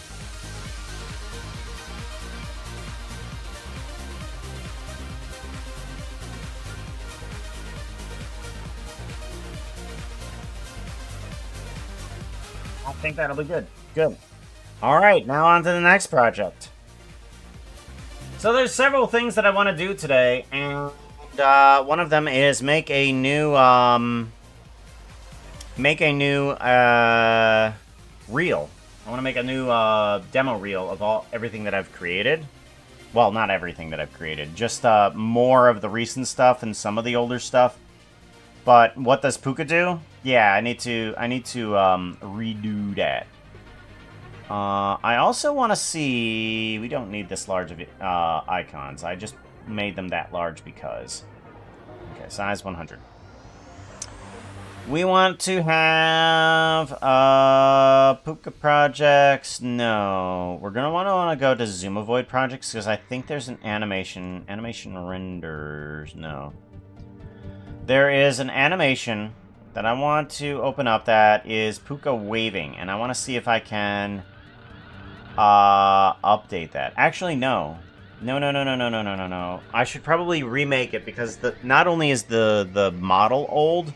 I think that'll be good. Good. Alright, now on to the next project. So there's several things that I want to do today, and one of them is make a new reel. I want to make a new demo reel of everything that I've created. Well, not everything that I've created, just more of the recent stuff and some of the older stuff. But what does Puka do? Yeah, I need to redo that. I also want to see... We don't need this large of icons. I just made them that large because... Okay, size 100. We want to have Puka projects. No, we're gonna want to go to Zoom Avoid projects because I think there's an animation renders. No, there is an animation that I want to open up that is Puka waving, and I want to see if I can update that. Actually, no. I should probably remake it because not only is the model old,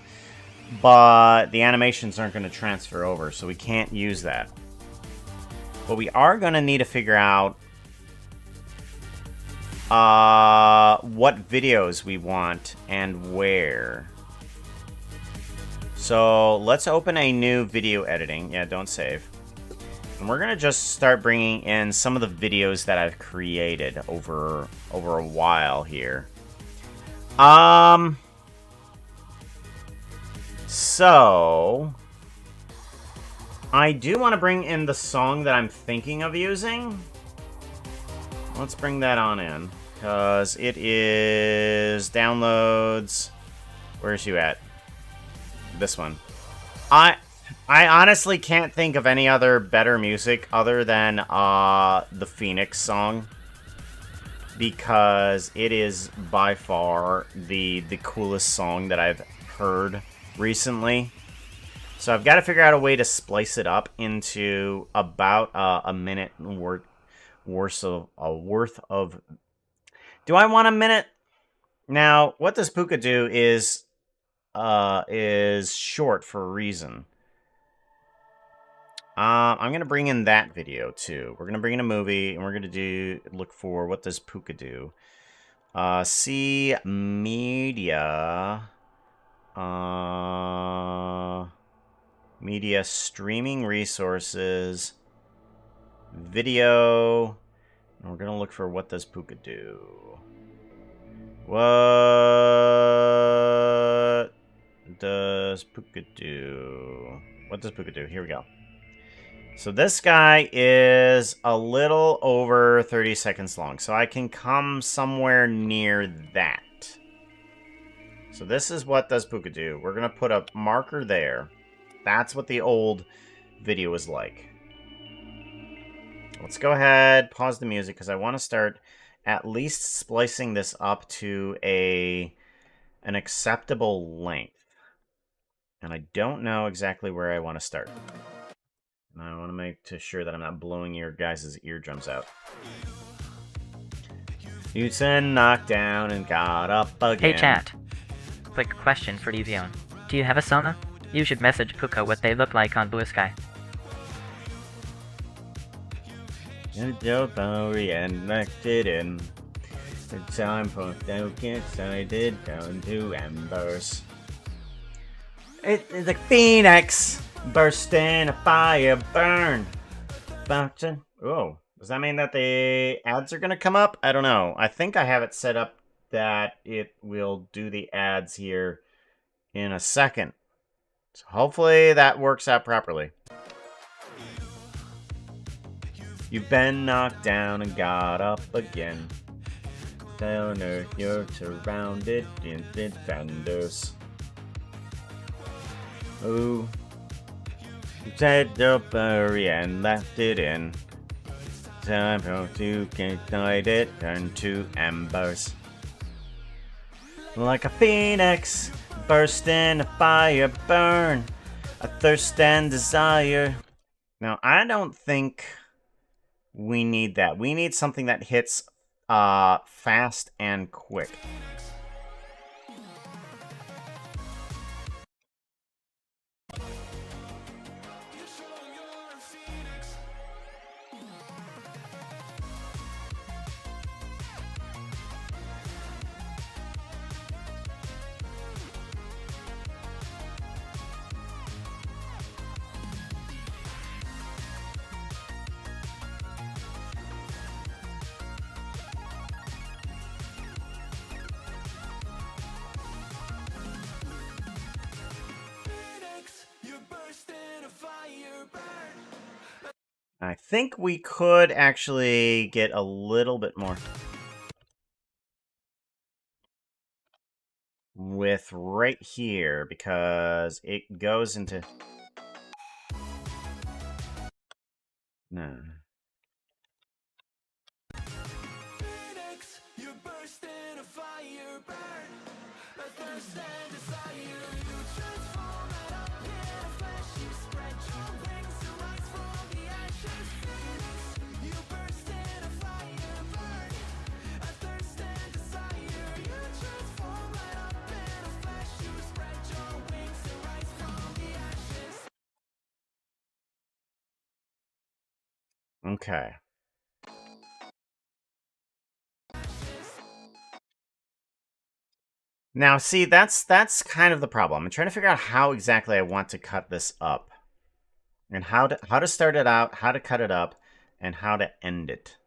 but the animations aren't going to transfer over, so we can't use that. But we are going to need to figure out what videos we want and where. So let's open a new video editing. Yeah, don't save. And we're going to just start bringing in some of the videos that I've created over a while here. So, I do want to bring in the song that I'm thinking of using. Let's bring that on in, because it is downloads. Where's you at? This one. I honestly can't think of any other better music other than the Phoenix song, because it is by far the coolest song that I've heard recently. So I've got to figure out a way to splice it up into about a minute worth of... Do I want a minute? Now, what does Puka do is short for a reason. I'm going to bring in that video too. We're going to bring in a movie, and we're going to look for what does Puka do. See media... media streaming resources, video, and we're gonna look for what does Puka do. What does Puka do? What does Puka do? Here we go. So this guy is a little over 30 seconds long, so I can come somewhere near that. So this is what does Puka do. We're going to put a marker there. That's what the old video was like. Let's go ahead, pause the music, because I want to start at least splicing this up to an acceptable length. And I don't know exactly where I want to start. And I want to make sure that I'm not blowing your guys' eardrums out. Houston knocked down and got up again. Hey chat. Quick question for Devion. Do you have a Sona? You should message Puka what they look like on Blue Sky. Reenacted in. The time for don't get excited down to embers. The phoenix burst in a fire burn. Bouncing. Oh, does that mean that the ads are gonna come up? I don't know. I think I have it set up that it will do the ads here in a second. So hopefully that works out properly. You've been knocked down and got up again. Down earth, you're surrounded in defenders. Ooh. Set the bury and left it in. Time to ignite it, turn to embers. Like a phoenix, burst in a fire, burn. A thirst and desire. Now, I don't think we need that. We need something that hits fast and quick. I think we could actually get a little bit more with right here because it goes into... No. Okay. Now, see, that's kind of the problem. I'm trying to figure out how exactly I want to cut this up. And how to start it out, how to cut it up, and how to end it.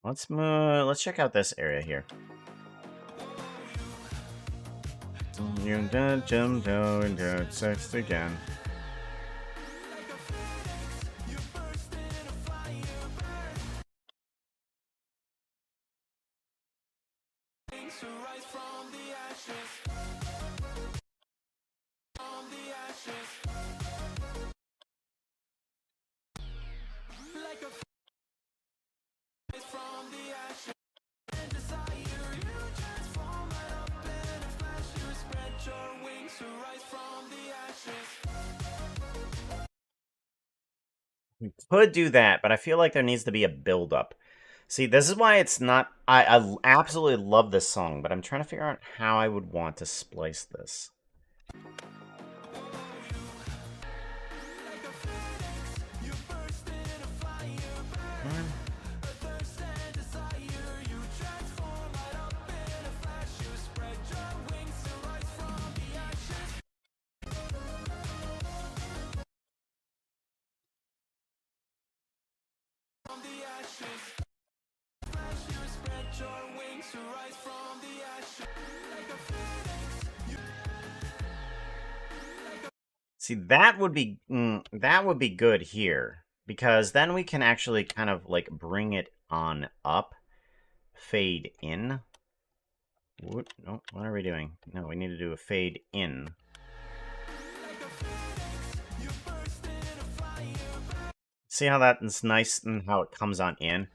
Let's move. Let's check out this area here. You're done, jump down into sex again. We could do that, but I feel like there needs to be a build-up. See, this is why it's not... I absolutely love this song, but I'm trying to figure out how I would want to splice this. See, that would be good here, because then we can actually kind of like bring it on up, fade in. No, what are we doing? No, we need to do a fade in. See how that is nice and how it comes on in?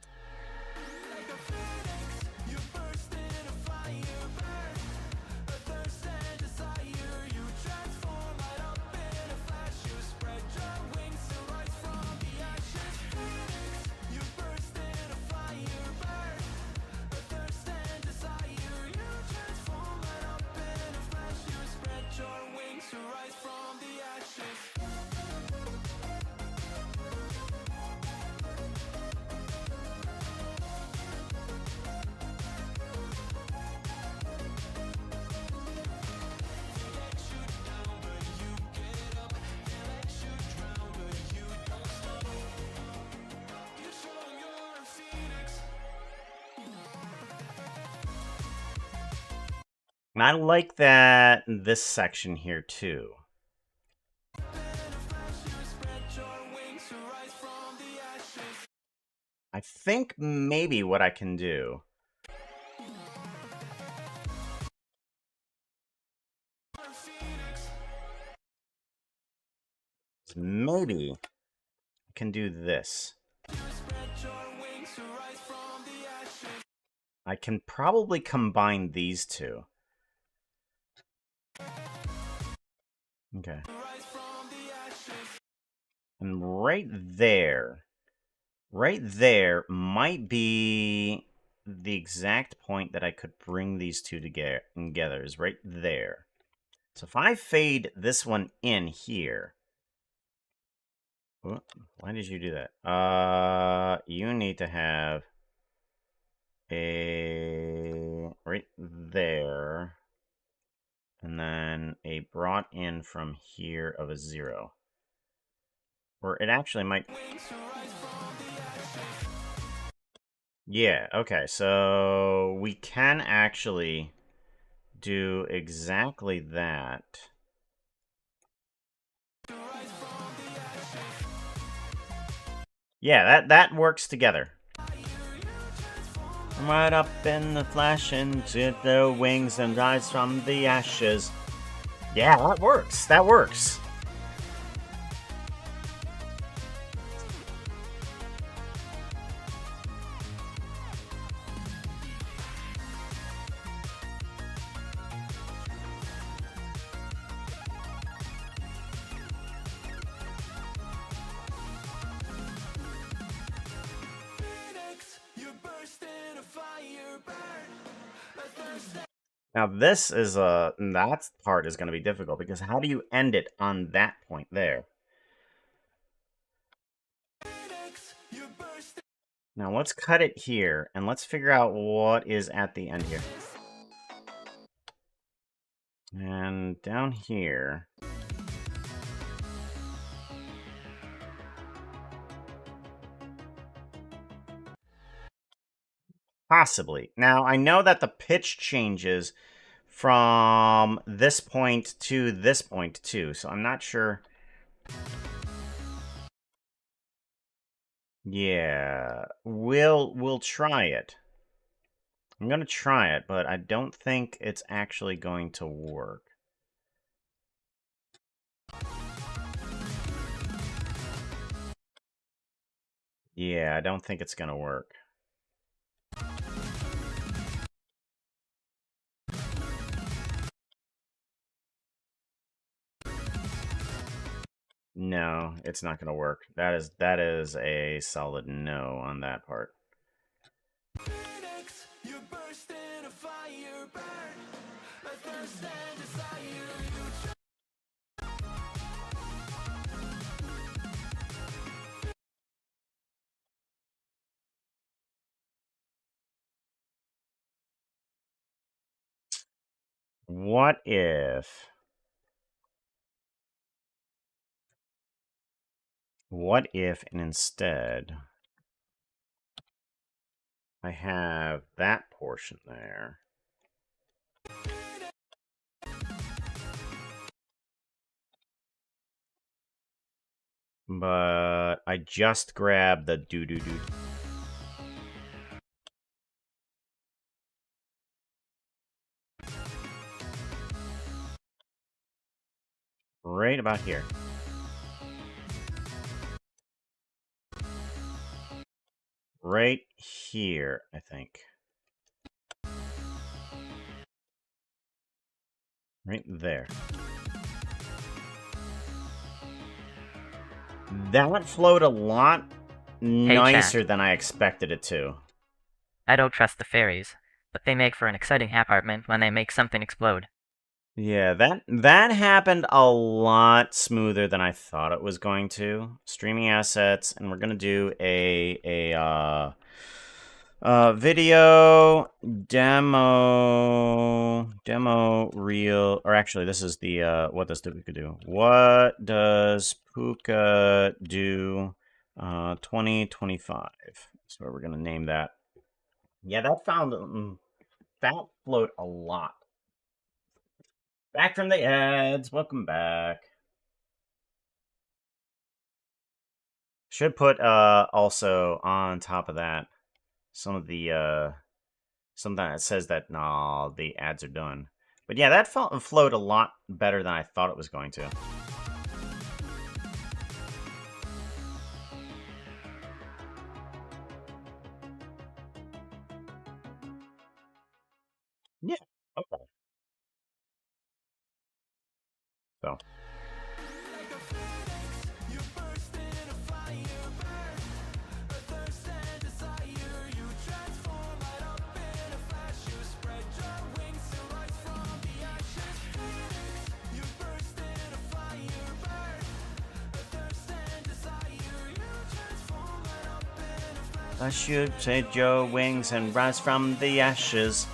And I like that this section here, too. I think maybe what I can do is maybe I can do this. I can probably combine these two. Okay. And right there might be the exact point that I could bring these two together, is right there. So if I fade this one in here... Why did you do that? You need to have a... right there. And then a brought in from here of a 0. Or it actually might... Yeah, okay, so we can actually do exactly that. Yeah, that works together. Right up in the flash into the wings and rise from the ashes. Yeah, that works. That works. Now this is that part is going to be difficult because how do you end it on that point there? Now let's cut it here and let's figure out what is at the end here. And down here. Possibly. Now I know that the pitch changes from this point to this point too, so I'm not sure. Yeah, we'll try it. I'm gonna try it, but I don't think it's actually going to work. Yeah, I don't think it's gonna work. No, it's not gonna work. That is a solid no on that part. What if... and instead I have that portion there. But I just grabbed the do-do-do. Right about here. Right here, I think. Right there. That flowed a lot nicer than I expected it to. I don't trust the fairies, but they make for an exciting apartment when they make something explode. Yeah, that happened a lot smoother than I thought it was going to. Streaming assets, and we're gonna do a video demo reel, or actually this is the what does Puka do? What does Puka do 2025? So we're gonna name that. Yeah, that flowed a lot. Back from the ads. Welcome back. Should put also on top of that some of the something that says that nah, the ads are done. But yeah, that flowed a lot better than I thought it was going to. Yeah. Okay. So. I should take your wings and rise from the ashes.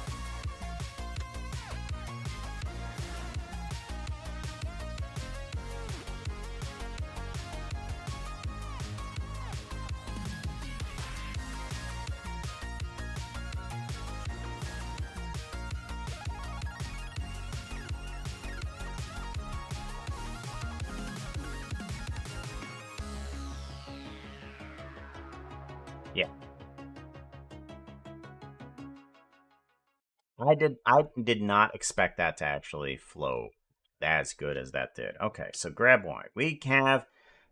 Yeah. I did not expect that to actually flow as good as that did. Okay, so grab wine. We have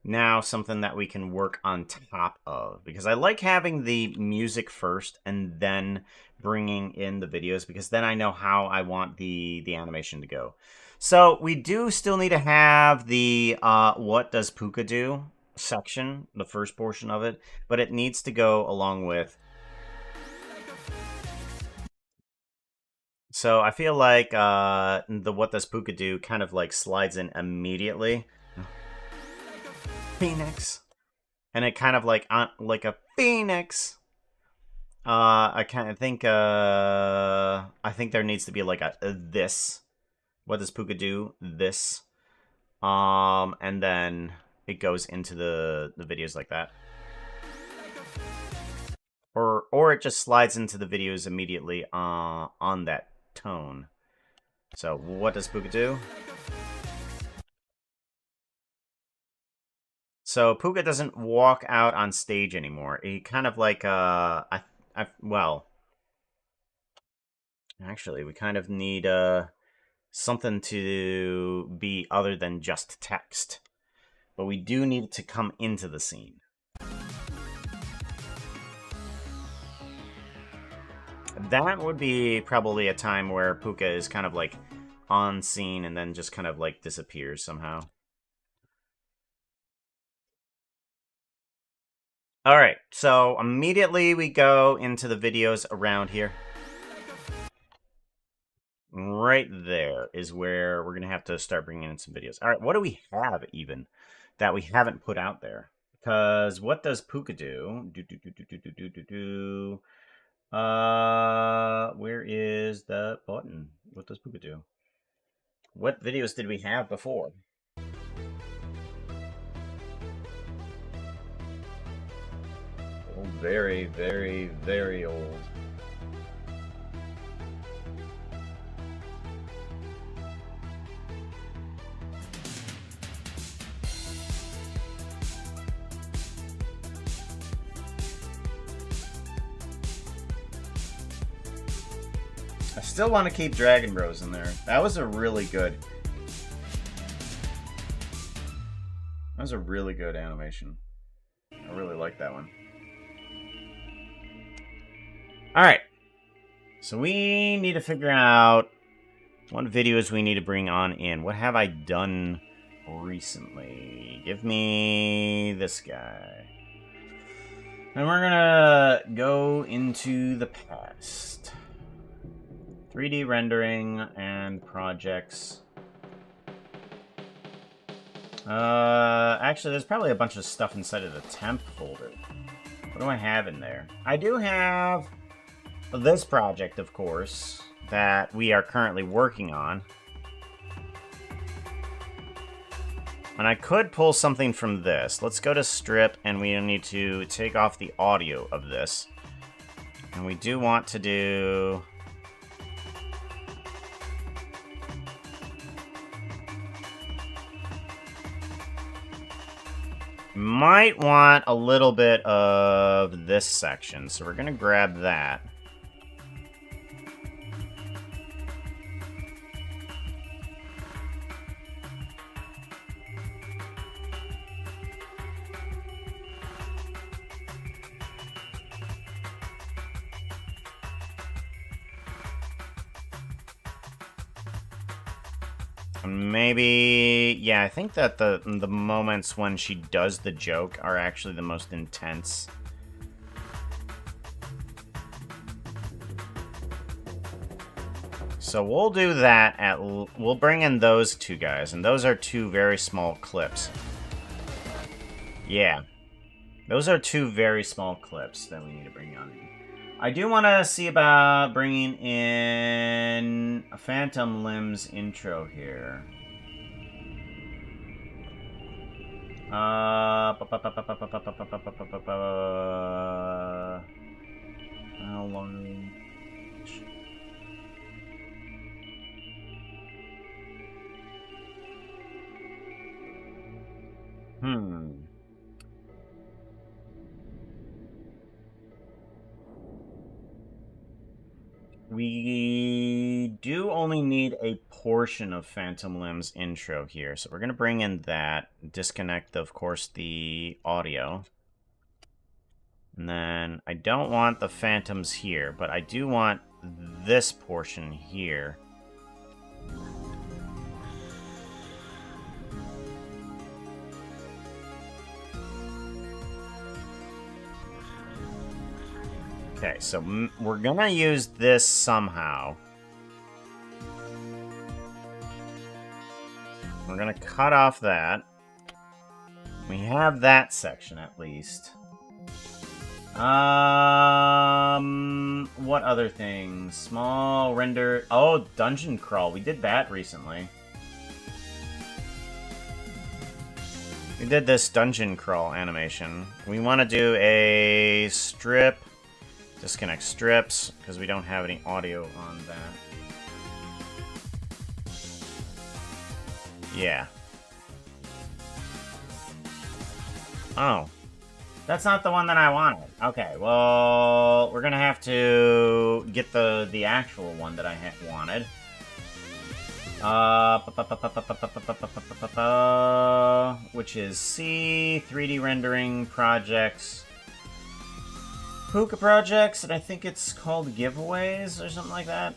now something that we can work on top of, because I like having the music first and then bringing in the videos, because then I know how I want the animation to go. So we do still need to have the what does Puka do section, the first portion of it, but it needs to go along with. So I feel like the what does Puka do kind of like slides in immediately. Phoenix. And it kind of like like a phoenix. I think there needs to be like a this. What does Puka do? This. And then it goes into the videos like that. Or it just slides into the videos immediately on that tone. So what does Puka do? So Puka doesn't walk out on stage anymore. He kind of like well, actually we kind of need something to be other than just text. But we do need it to come into the scene. That would be probably a time where Puka is kind of like on scene and then just kind of like disappears somehow. Alright, so immediately we go into the videos around here. Right there is where we're going to have to start bringing in some videos. Alright, what do we have even that we haven't put out there? Because what does Puka do? Where is the button? What does Puka do? What videos did we have before? Oh, very, very, very old. I still want to keep Dragon Bros in there. That was a really good... That was a really good animation. I really like that one. Alright. So we need to figure out what videos we need to bring on in. What have I done recently? Give me this guy. And we're gonna go into the past. 3D rendering and projects. Actually, there's probably a bunch of stuff inside of the temp folder. What do I have in there? I do have this project, of course, that we are currently working on. And I could pull something from this. Let's go to strip, and we need to take off the audio of this. And we do want to do... Might want a little bit of this section, so we're gonna grab that. Maybe, yeah, I think that the moments when she does the joke are actually the most intense. So we'll do that we'll bring in those two guys, and those are two very small clips. Yeah. Those are two very small clips that we need to bring on in. I do want to see about bringing in a Phantom Limbs intro here. How long? We do only need a portion of Phantom Limbs intro here, so we're going to bring in that, disconnect, of course, the audio. And then I don't want the phantoms here, but I do want this portion here. Okay, so we're gonna use this somehow. We're gonna cut off that. We have that section at least. What other things? Small render. Oh, dungeon crawl. We did that recently. We did this dungeon crawl animation. We want to do a strip. Disconnect strips, because we don't have any audio on that. Yeah. Oh. That's not the one that I wanted. Okay, well, we're gonna have to get the actual one that I wanted. Which is C, 3D rendering projects. Puka projects, and I think it's called giveaways or something like that.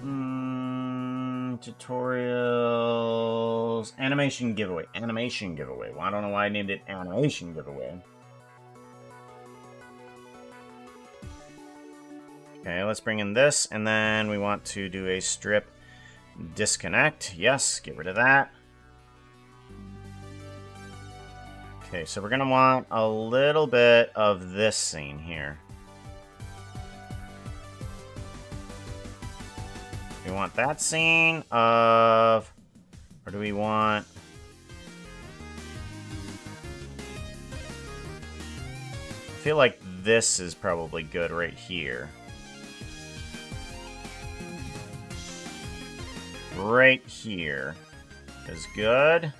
Tutorials. Animation giveaway. Animation giveaway. Well, I don't know why I named it animation giveaway. Okay, let's bring in this, and then we want to do a strip disconnect. Yes, get rid of that. Okay, so we're gonna want a little bit of this scene here. We want that scene of... Or do we want... I feel like this is probably good right here. Right here is good.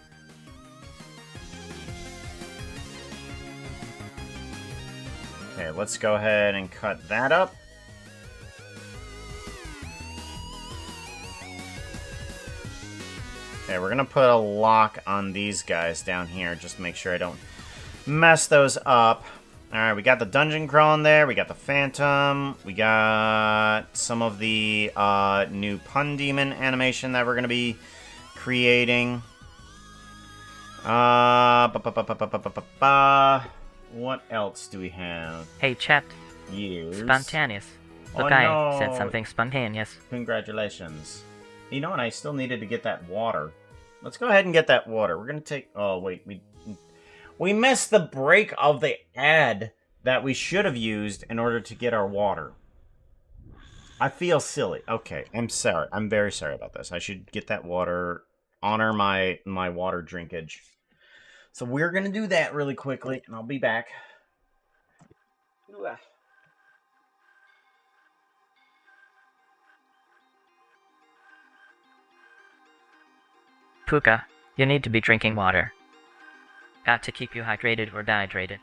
Okay, let's go ahead and cut that up. Okay, we're gonna put a lock on these guys down here, just to make sure I don't mess those up. Alright, we got the dungeon crawl in there, we got the phantom, we got some of the new pun demon animation that we're gonna be creating. What else do we have? Hey, chat. Years. Spontaneous. Look, Oh, I no. said something spontaneous. Congratulations. You know what? I still needed to get that water. Let's go ahead and get that water. We're gonna take... Oh, wait. We missed the break of the ad that we should have used in order to get our water. I feel silly. Okay, I'm sorry. I'm very sorry about this. I should get that water. Honor my water drinkage. So we're gonna do that really quickly, and I'll be back. Puka, you need to be drinking water. Got to keep you hydrated or dehydrated.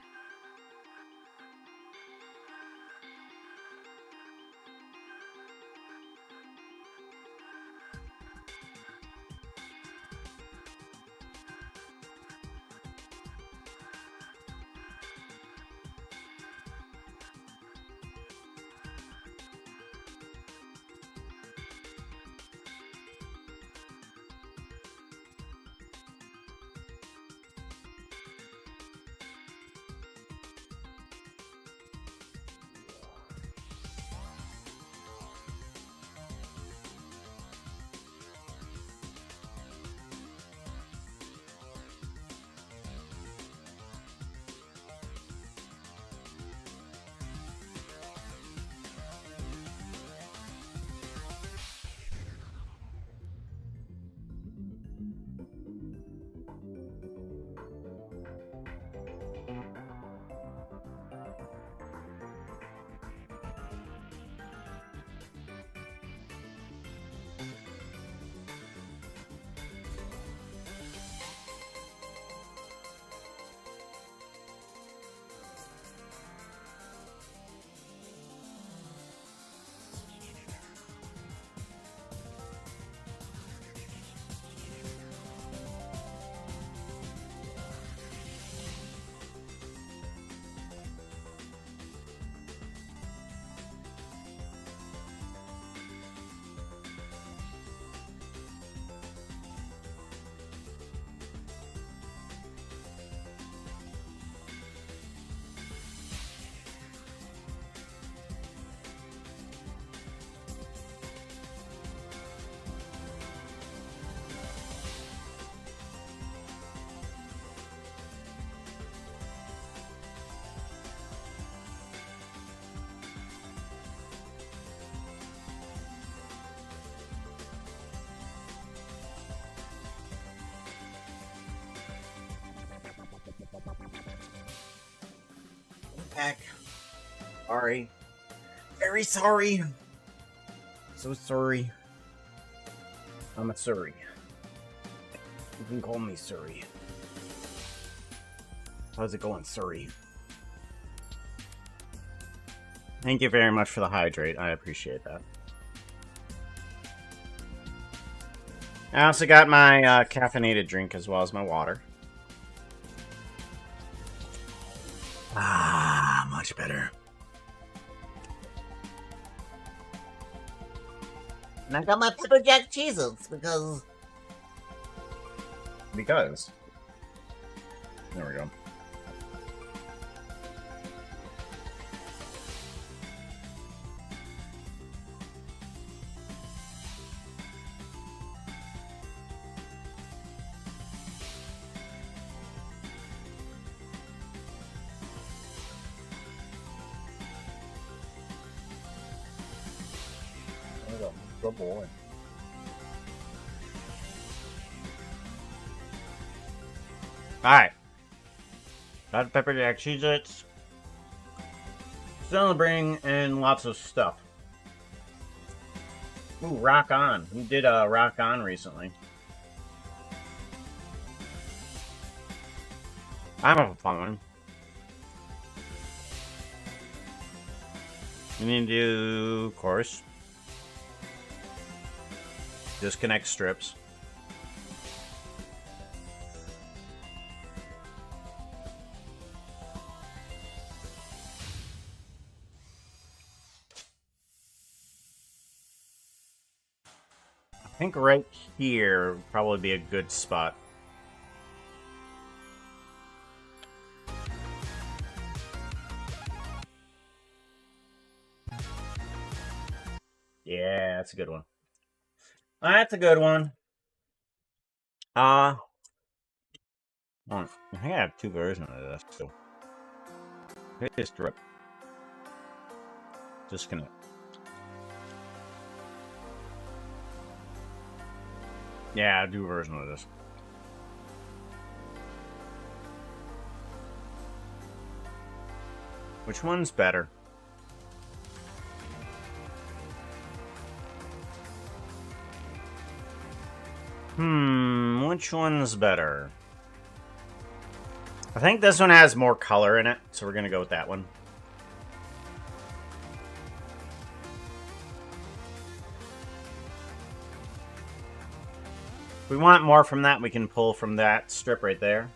Back. Sorry. Very sorry. So sorry. I'm a Surrey. You can call me Surrey. How's it going, Surrey? Thank you very much for the hydrate. I appreciate that. I also got my caffeinated drink as well as my water. Ah, much better. And I got my pepper jack cheeses because There we go. Good boy. Alright. Got pepper jack Cheez-Its. Celebrating and lots of stuff. Ooh, Rock On. We did Rock On recently. I'm having fun one. We need to do, of course, disconnect strips. I think right here would probably be a good spot. Yeah, that's a good one. That's a good one. I think I have two versions of this, so hit this strip. Disconnect. Yeah, I'll do a version of this. Which one's better? Which one's better? I think this one has more color in it, so we're gonna go with that one. If we want more from that, we can pull from that strip right there.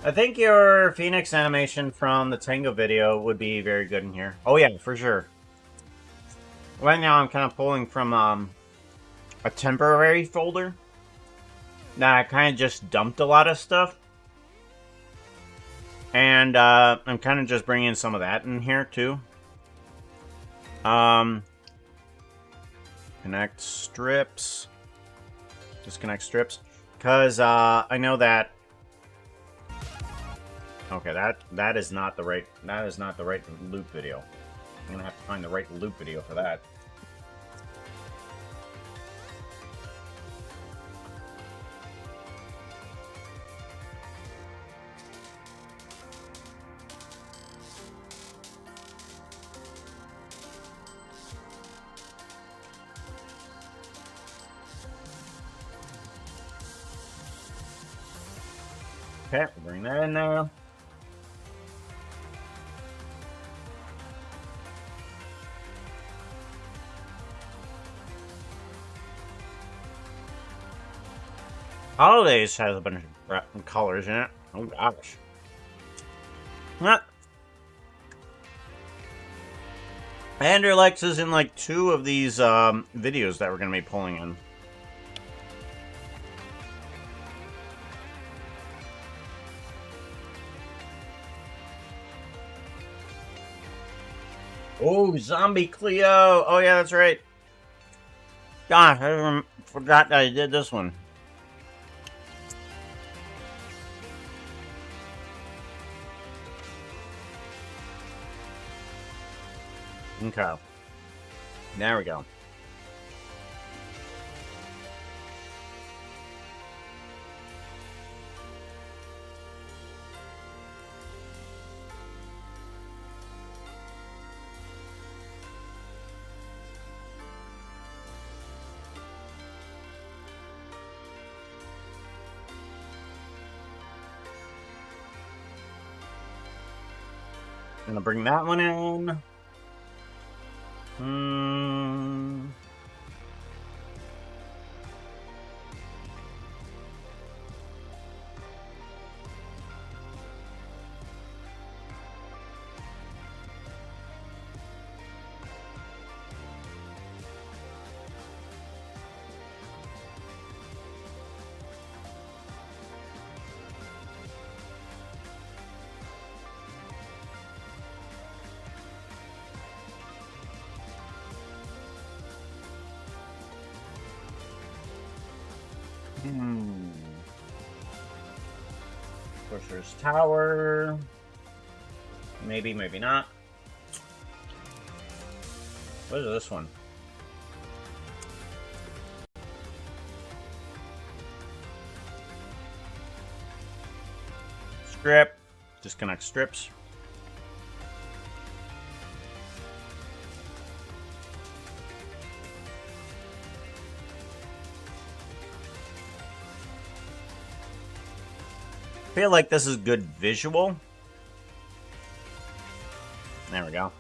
I think your Phoenix animation from the Tango video would be very good in here. Oh yeah, for sure. Right now I'm kind of pulling from a temporary folder. Now I kind of just dumped a lot of stuff. And I'm kind of just bringing some of that in here too. Connect strips. Disconnect strips. Because I know that... Okay, that is not the right loop video. I'm gonna have to find the right loop video for that. Okay, bring that in now. Holidays has a bunch of colors in it. Oh gosh. Andrew Lex is in like 2 of these videos that we're going to be pulling in. Oh, Zombie Cleo! Oh yeah, that's right. Gosh, I forgot that I did this one. Okay. There we go. Gonna bring that one in. Pusher's Tower. Maybe, maybe not. What is this one? Strip. Disconnect strips. I feel like this is good visual. There we go.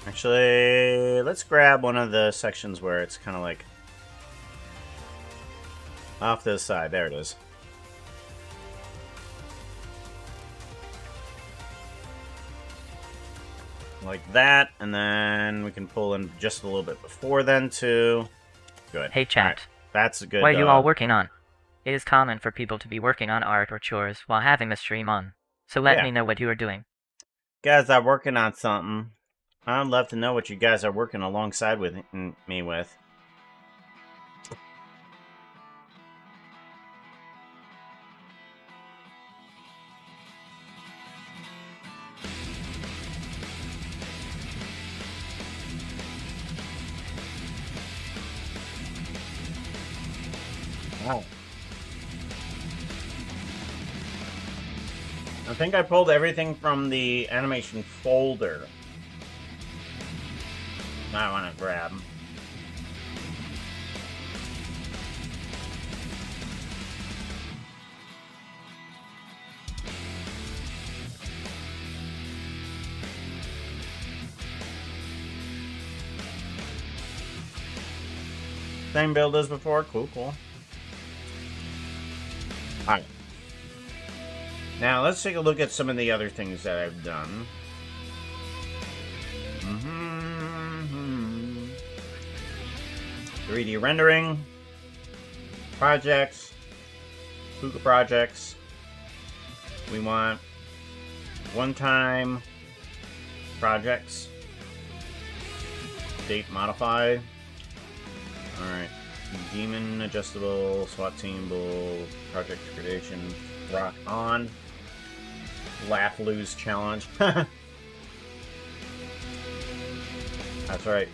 Actually, let's grab one of the sections where it's kind of like off to the side. There it is. Like that, and then we can pull in just a little bit before then too. Good. Hey chat. Right. That's a good. What are you all working on? It is common for people to be working on art or chores while having the stream on, so let me know what you are doing. Guys are working on something. I'd love to know what you guys are working alongside with me with. Wow. I think I pulled everything from the animation folder. I want to grab. Same build as before. Cool, cool. Alright. Now, let's take a look at some of the other things that I've done. 3D rendering. Projects. Puka projects. We want one-time projects. Date modify. Alright. Demon adjustable, SWAT team bull, project creation, rock on. Laugh lose challenge. That's right.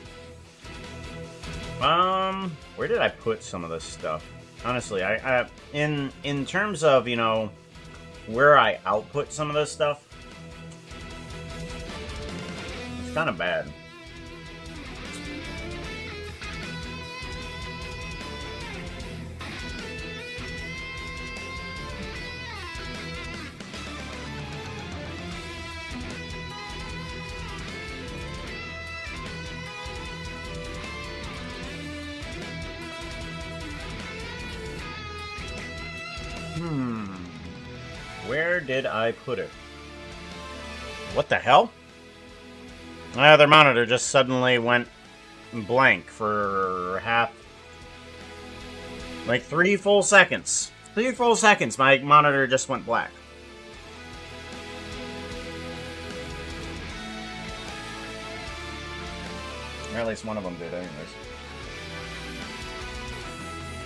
Where did I put some of this stuff? Honestly, I in terms of, you know, where I output some of this stuff, it's kind of bad. Where did I put it? What the hell? My other monitor just suddenly went blank for like 3 full seconds. 3 full seconds, my monitor just went black. Or at least one of them did, anyways.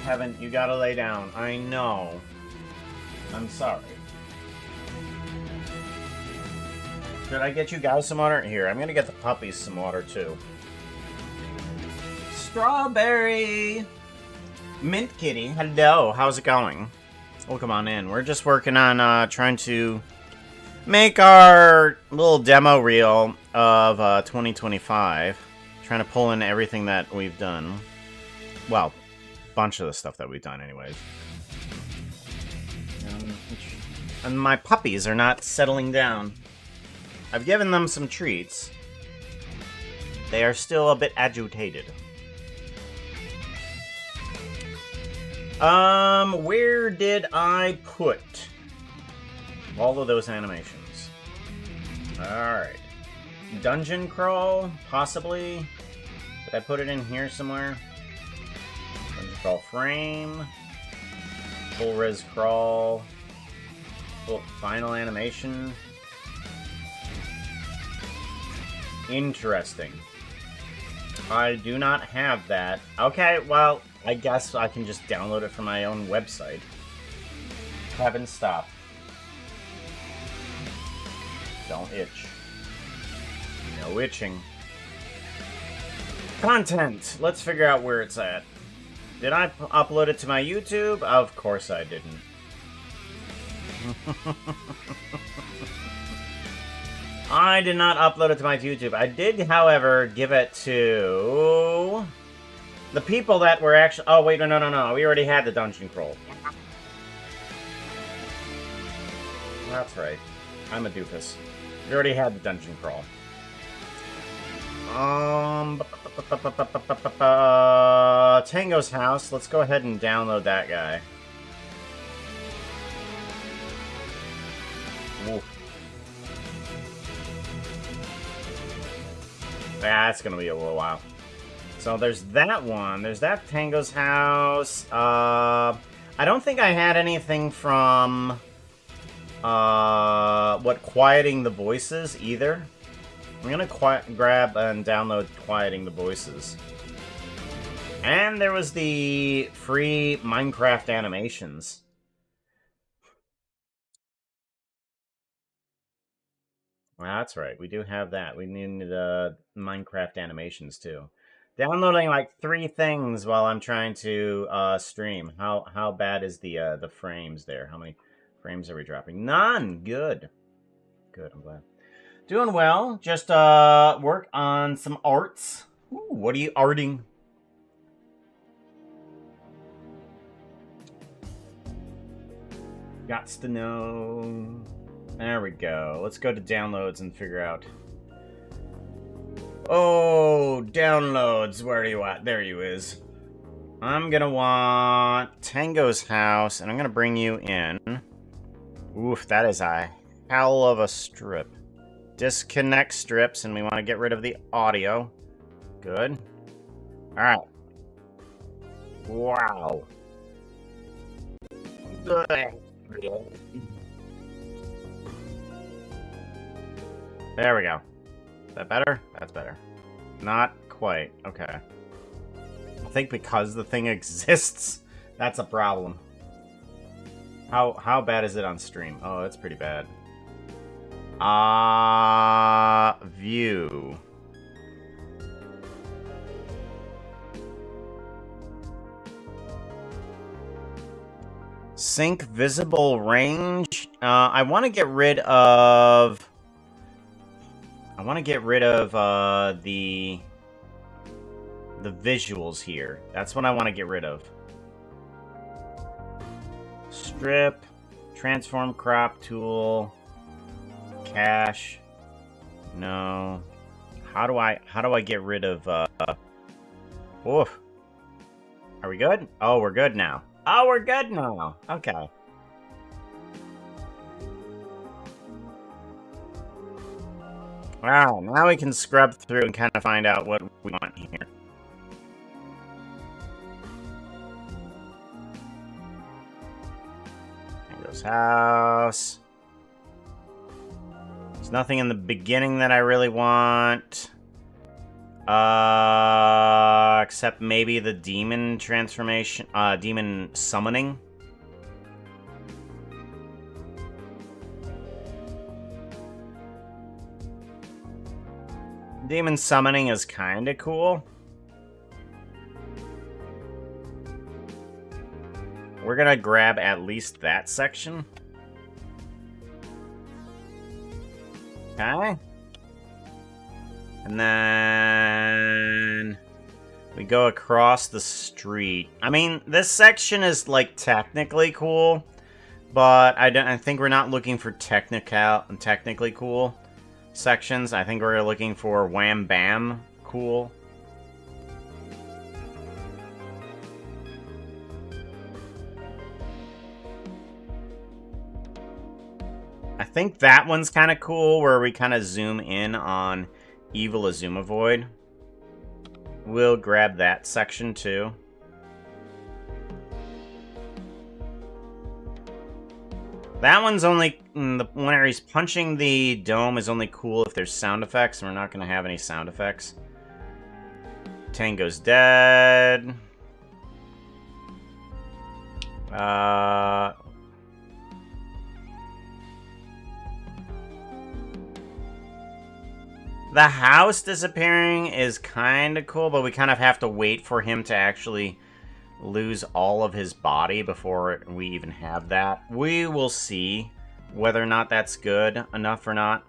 Heaven, you gotta lay down. I know. I'm sorry. Should I get you guys some water? Here, I'm gonna get the puppies some water, too. Strawberry! Mint Kitty, hello, how's it going? Welcome on in. We're just working on trying to make our little demo reel of 2025. Trying to pull in everything that we've done. Well, a bunch of the stuff that we've done anyways. And my puppies are not settling down. I've given them some treats. They are still a bit agitated. Where did I put all of those animations? Alright. Dungeon crawl, possibly. Did I put it in here somewhere? Dungeon crawl frame. Full res crawl. Full final animation. Interesting. I do not have that. Okay, well, I guess I can just download it from my own website. Heaven, stop. Don't itch. No itching. Content! Let's figure out where it's at. Did I upload it to my YouTube? Of course I didn't. I did not upload it to my YouTube. I did, however, give it to the people that were actually... Oh, wait, no. We already had the dungeon crawl. That's right. I'm a doofus. We already had the dungeon crawl. Tango's house. Let's go ahead and download that guy. Oof. Yeah, it's gonna be a little while. So there's that one. There's that Tango's house. I don't think I had anything from Quieting the Voices either. I'm gonna grab and download Quieting the Voices. And there was the free Minecraft animations. Well, that's right. We do have that. We need the Minecraft animations too. Downloading like 3 things while I'm trying to stream. How bad is the frames there? How many frames are we dropping? None. Good. Good. I'm glad. Doing well. Just work on some arts Ooh, what are you arting? Gots to know. There we go. Let's go to downloads and figure out. Oh, downloads. Where are you at? There you is. I'm gonna want Tango's house, and I'm gonna bring you in. Oof, that is a hell of a strip. Disconnect strips, and we want to get rid of the audio. Good. Alright. Wow. There we go. Is that better? That's better. Not quite. Okay. I think because the thing exists, that's a problem. How bad is it on stream? Oh, it's pretty bad. View. Sync visible range. I want to get rid of. The visuals here. That's what I want to get rid of. Strip, transform crop tool, cache. No. How do I get rid of oof. Are we good? Oh, we're good now. Oh, we're good now. Okay. Wow, now we can scrub through and kind of find out what we want here. Tango's house. There's nothing in the beginning that I really want. Except maybe the demon transformation, demon summoning. Demon summoning is kind of cool. We're gonna grab at least that section. Okay. And then we go across the street. I mean, this section is like technically cool, but I think we're not looking for technically cool sections. I think we're looking for wham bam cool. I think that one's kind of cool, where we kind of zoom in on Evil Azumavoid. We'll grab that section too. That one's only, whenever he's punching the dome is only cool if there's sound effects, and we're not going to have any sound effects. Tango's dead. The house disappearing is kind of cool, but we kind of have to wait for him to actually lose all of his body before we even have that. We will see whether or not that's good enough or not.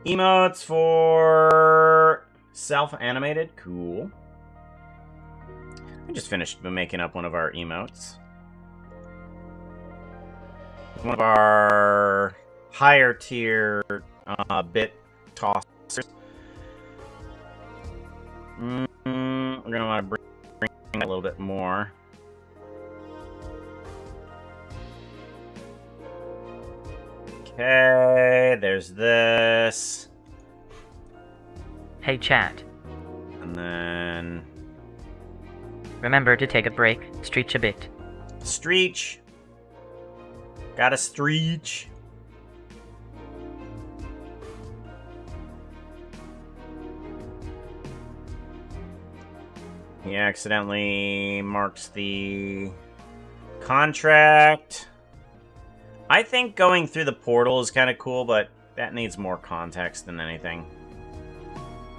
Emotes for self-animated. Cool. I just finished making up one of our emotes. One of our higher tier bit tossers. We're gonna want to bring a little bit more. Okay, there's this. Hey chat, And then remember to take a break, stretch a bit. Streech. Got a Streech. He accidentally marks the contract. I think going through the portal is kind of cool, but that needs more context than anything.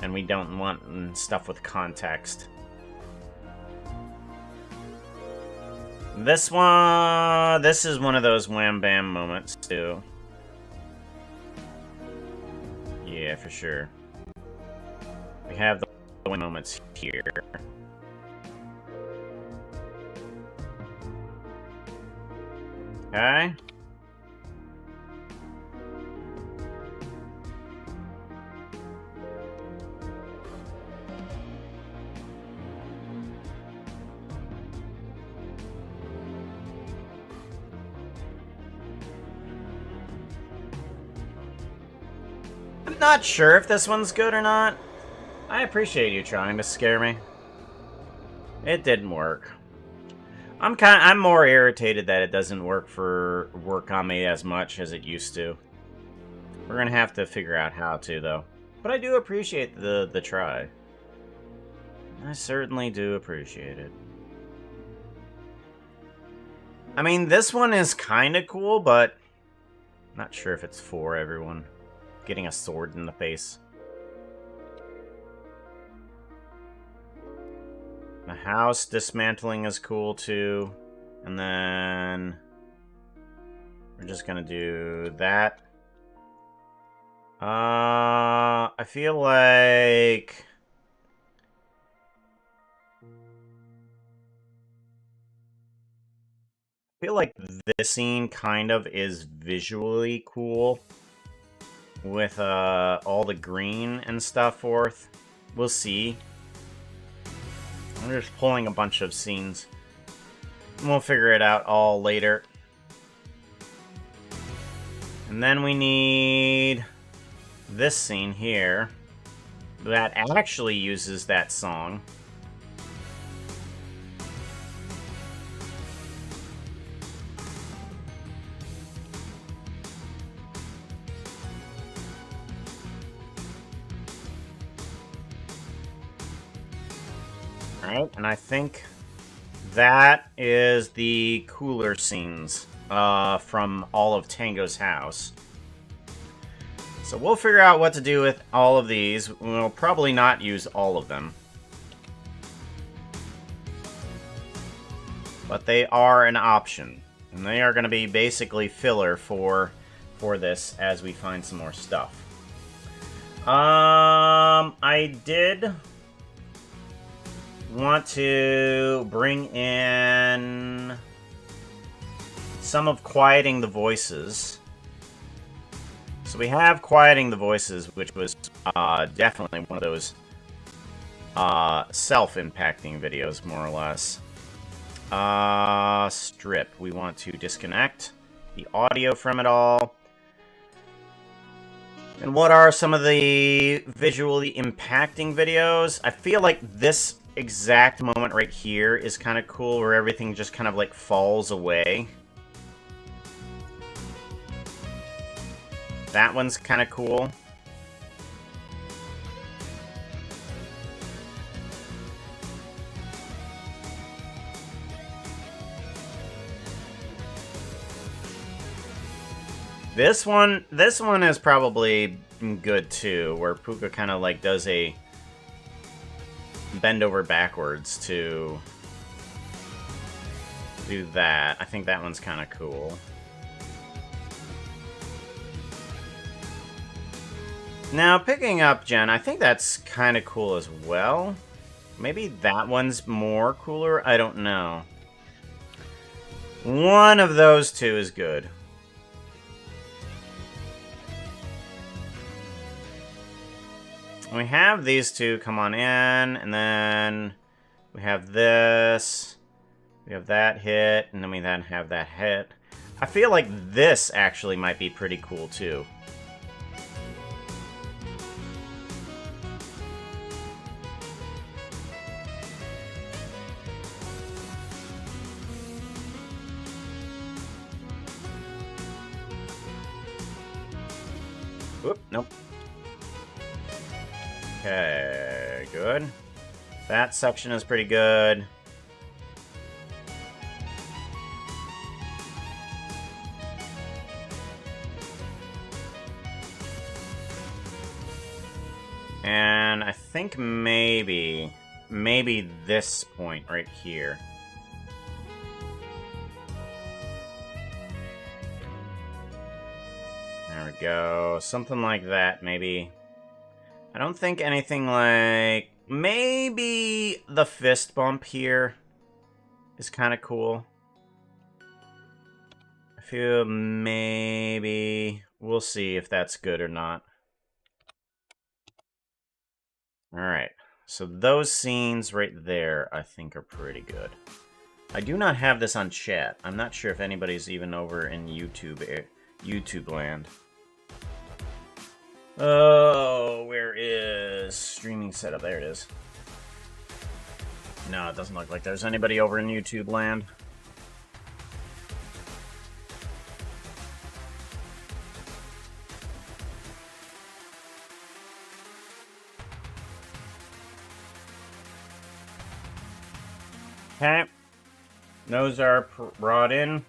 And we don't want stuff with context. This is one of those wham bam moments too. Yeah, for sure. We have the moments here. Okay. I'm not sure if this one's good or not. I appreciate you trying to scare me. It didn't work. I'm more irritated that it doesn't work on me as much as it used to. We're gonna have to figure out how to though. But I do appreciate the try. I certainly do appreciate it. I mean, this one is kind of cool, but not sure if it's for everyone. Getting a sword in the face. The house dismantling is cool too. And then we're just gonna do that. I feel like this scene kind of is visually cool with all the green and stuff forth. We'll see. I'm just pulling a bunch of scenes. We'll figure it out all later. And then we need this scene here that actually uses that song. Right, and I think that is the cooler scenes from all of Tango's house. So we'll figure out what to do with all of these. We'll probably not use all of them. But they are an option. And they are going to be basically filler for this as we find some more stuff. I did want to bring in some of Quieting the Voices. So we have Quieting the Voices, which was definitely one of those self-impacting videos, more or less. Strip. We want to disconnect the audio from it all. And what are some of the visually impacting videos? I feel like this exact moment right here is kind of cool, where everything just kind of like falls away. That one's kind of cool. This one is probably good too, where Puka kind of like does a bend over backwards to do that. I think that one's kind of cool. Now, picking up Jen, I think that's kind of cool as well. Maybe that one's more cooler? I don't know. One of those two is good. We have these two come on in, and then we have this. We have that hit, and then we then have that hit. I feel like this actually might be pretty cool too. Oop, nope. Okay, good. That section is pretty good. And I think maybe this point right here. There we go. Something like that, maybe. I don't think anything like... Maybe the fist bump here is kind of cool. I feel maybe... We'll see if that's good or not. Alright. So those scenes right there, I think, are pretty good. I do not have this on chat. I'm not sure if anybody's even over in YouTube land. Oh, where is streaming setup? There it is. No, it doesn't look like there's anybody over in YouTube land. Okay. Those are brought in.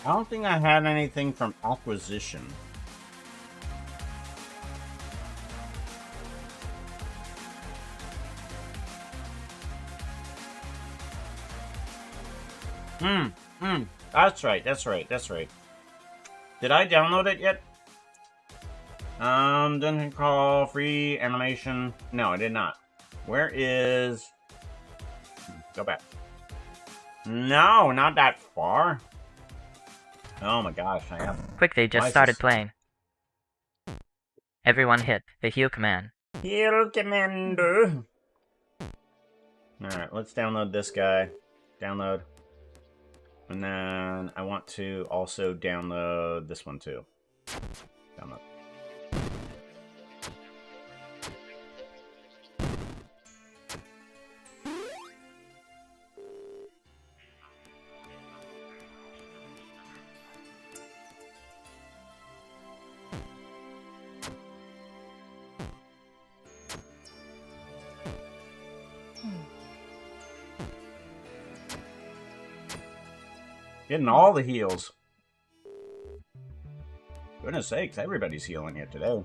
I don't think I had anything from Acquisition. That's right. Did I download it yet? Dungeon Crawl, free animation. No, I did not. Where is... Go back. No, not that far. Oh my gosh, I am. Quick, they just started playing. Everyone hit the heal command. Heal commander. Alright, let's download this guy. Download. And then I want to also download this one too. Download. Getting all the heals. Goodness sakes, everybody's healing here today.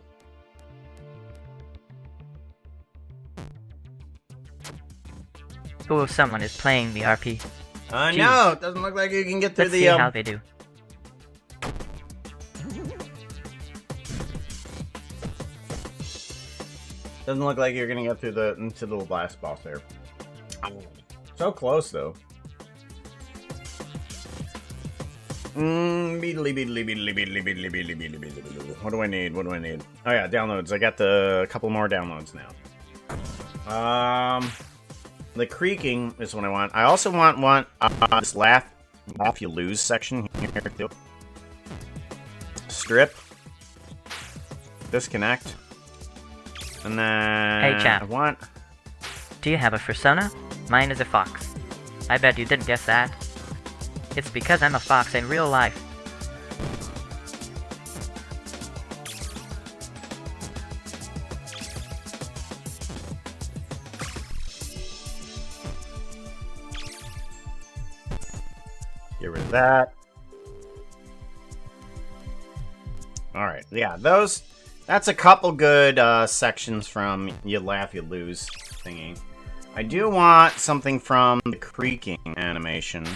Ooh, someone is playing the RP. No, it doesn't look like you can get through Let's the see how they do. Doesn't look like you're gonna get through the into the last boss there. So close though. Beedly. What do I need? What do I need? Oh yeah, downloads. I got a couple more downloads now. The creaking is what I want. I also want this laugh you lose section here too. Strip. Disconnect. And then Hey chap. I want... Do you have a persona? Mine is a fox. I bet you didn't guess that. It's because I'm a fox in real life. Get rid of that. Alright, yeah, that's a couple good sections from You Laugh, You Lose thingy. I do want something from the creaking animation.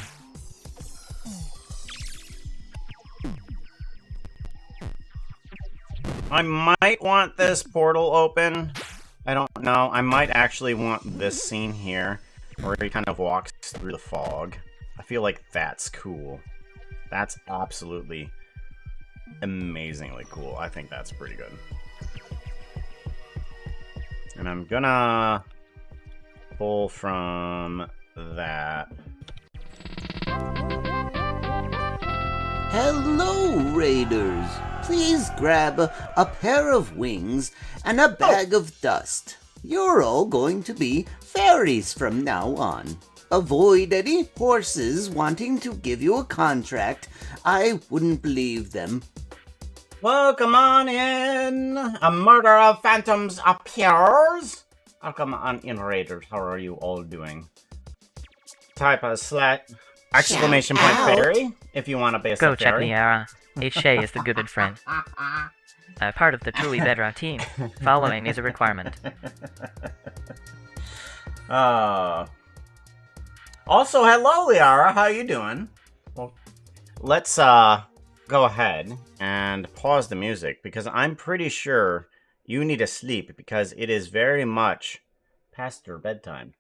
I might want this portal open. I don't know. I might actually want this scene here, where he kind of walks through the fog. I feel like that's cool. That's absolutely amazingly cool. I think that's pretty good. And I'm gonna pull from that. Hello, Raiders. Please grab a pair of wings and a bag of dust. You're all going to be fairies from now on. Avoid any horses wanting to give you a contract. I wouldn't believe them. Welcome on in. A murder of phantoms appears. Welcome on in, Raiders. How are you all doing? Type a exclamation point fairy if you want to base Go a check fairy. the era. Shay is the good friend. Part of the truly Bedra team. Following is a requirement. Also, hello, Liara. How you doing? Well, let's go ahead and pause the music because I'm pretty sure you need to sleep because it is very much past your bedtime.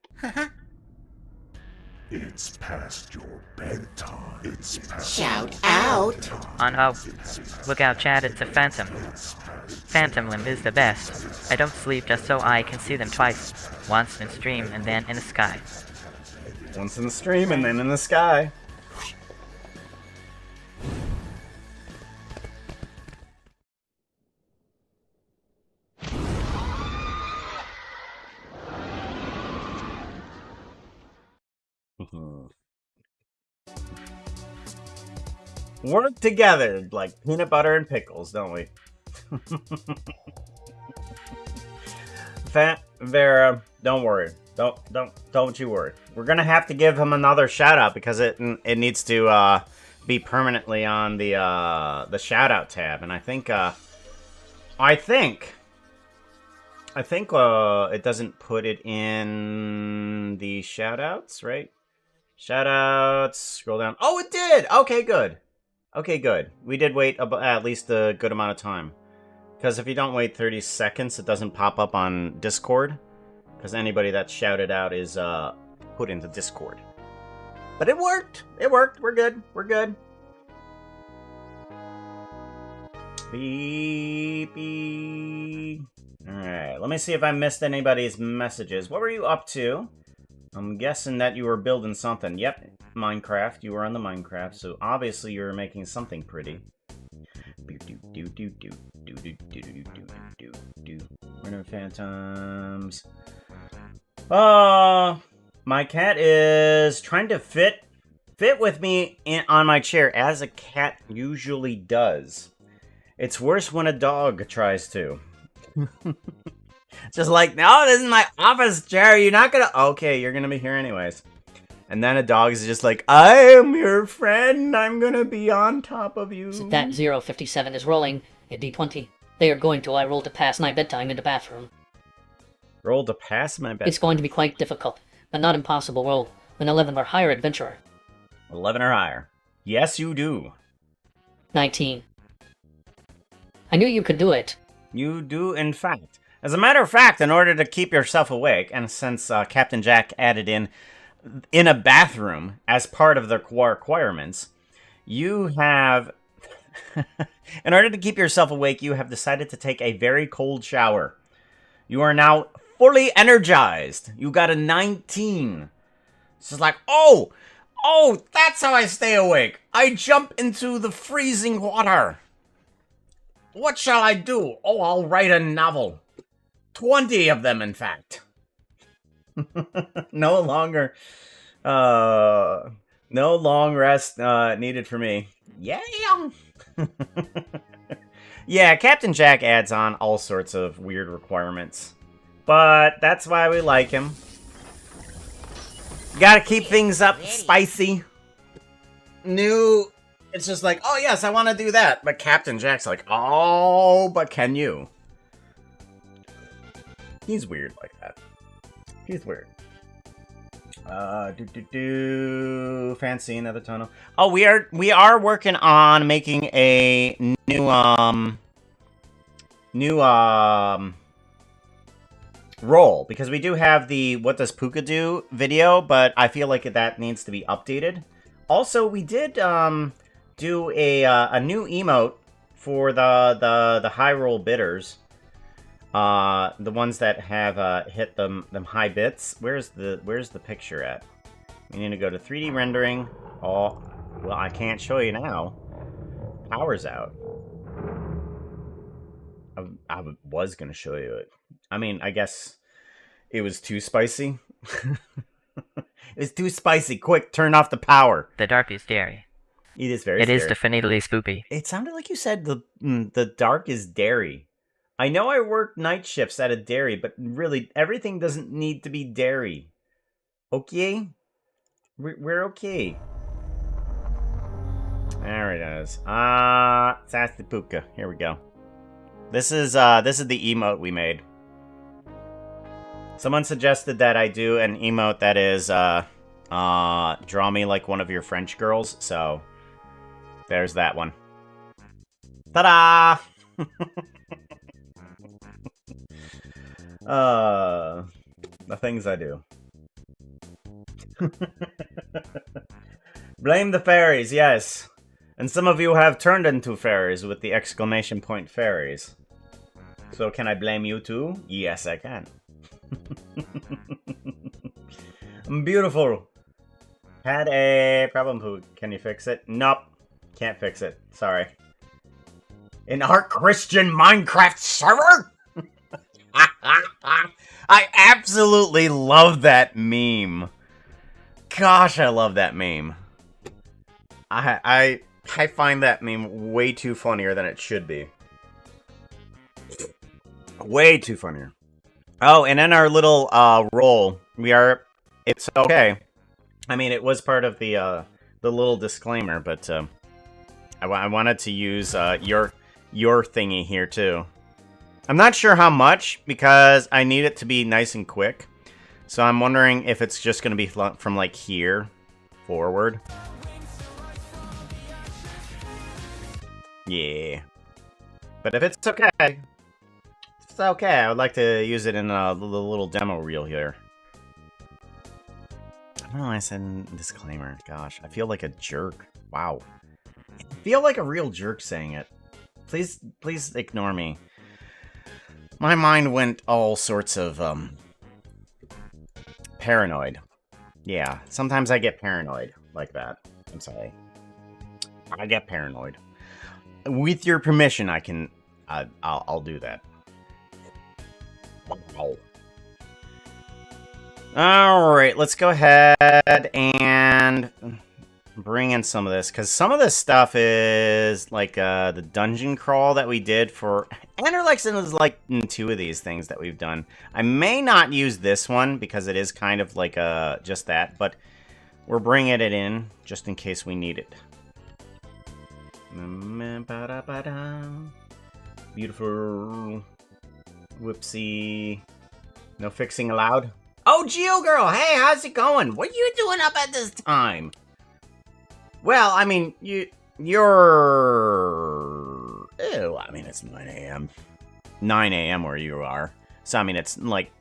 It's past your bedtime. It's past Shout out. On ho. Look out, Chad, it's a phantom. Phantom limb is the best. I don't sleep just so I can see them twice. Once in stream and then in the sky. Once in the stream and then in the sky. Work together like peanut butter and pickles, don't we? Vera, don't worry. Don't you worry. We're gonna have to give him another shout out because it needs to be permanently on the shout out tab, and I think it doesn't put it in the shout outs, right? Shout outs, scroll down. Oh, it did! Okay, good. Okay, good. We did wait at least a good amount of time. Because if you don't wait 30 seconds, it doesn't pop up on Discord. Because anybody that's shouted out is put into Discord. But it worked! It worked! We're good. We're good. Beep, beep. Alright, let me see if I missed anybody's messages. What were you up to? I'm guessing that you were building something. Yep, Minecraft. You were on the Minecraft, so obviously you were making something pretty. Winter Phantoms. My cat is trying to fit with me on my chair, as a cat usually does. It's worse when a dog tries to. Just like, no, this is my office chair. You're not gonna... Okay, you're gonna be here anyways. And then a dog is just like, I am your friend. I'm gonna be on top of you. That 057 is rolling at D20. They are going to roll to pass my bedtime in the bathroom. Roll to pass my bedtime. It's going to be quite difficult, but not impossible roll. An 11 or higher adventurer. 11 or higher. Yes, you do. 19. I knew you could do it. You do, in fact. As a matter of fact, in order to keep yourself awake, and since Captain Jack added in a bathroom as part of the requirements, you have... in order to keep yourself awake, you have decided to take a very cold shower. You are now fully energized. You got a 19. It's just like, oh, that's how I stay awake. I jump into the freezing water. What shall I do? Oh, I'll write a novel. 20 of them, in fact. No long rest needed for me. Yeah. Yeah, Captain Jack adds on all sorts of weird requirements. But that's why we like him. Gotta keep things up spicy. It's just like, oh yes, I want to do that. But Captain Jack's like, oh, but can you? He's weird like that. He's weird. Fancy another tunnel. Oh, we are working on making a new role, because we do have the What Does Puka Do video, but I feel like that needs to be updated. Also, we did do a new emote for the high roll bidders. The ones that have hit them high bits. Where's the picture at? We need to go to 3D rendering. Oh, well, I can't show you now. Power's out. I was gonna show you it. I mean, I guess it was too spicy. It's too spicy. Quick, turn off the power. The dark is scary. It is very It scary. is definitely spoopy. It sounded like you said the dark is dairy. I know I work night shifts at a dairy, but really, everything doesn't need to be dairy. Okay? We're okay. There it is. Sassy Puka. Here we go. This is the emote we made. Someone suggested that I do an emote that is, draw me like one of your French girls, so there's that one. Ta-da! The things I do. Blame the fairies, yes. And some of you have turned into fairies with the exclamation point fairies. So can I blame you too? Yes, I can. Beautiful. Had a problem. Who can you fix it? Nope. Can't fix it. Sorry. An art Christian Minecraft server? I absolutely love that meme. Gosh, I love that meme. I find that meme way too funnier than it should be. Way too funnier. Oh, and in our little roll, it's okay. I mean, it was part of the little disclaimer, but I wanted to use your thingy here too. I'm not sure how much, because I need it to be nice and quick. So I'm wondering if it's just going to be from like here forward. Yeah. But if it's okay, it's okay. I would like to use it in a little demo reel here. I don't know why I said disclaimer. Gosh, I feel like a jerk. Wow. I feel like a real jerk saying it. Please ignore me. My mind went all sorts of, paranoid. Yeah, sometimes I get paranoid like that. I'm sorry. I get paranoid. With your permission, I'll do that. Wow. Alright, let's go ahead and bring in some of this, because some of this stuff is like the dungeon crawl that we did for Anderlecht's is like 2 of these things that we've done. I may not use this one because it is kind of like just that, but we're bringing it in just in case we need it. Beautiful. Whoopsie. No fixing allowed. Oh, Geo Girl, hey, how's it going? What are you doing up at this time? Well, I mean, you're... Ew, I mean, it's 9 a.m. 9 a.m. where you are. So, I mean, it's like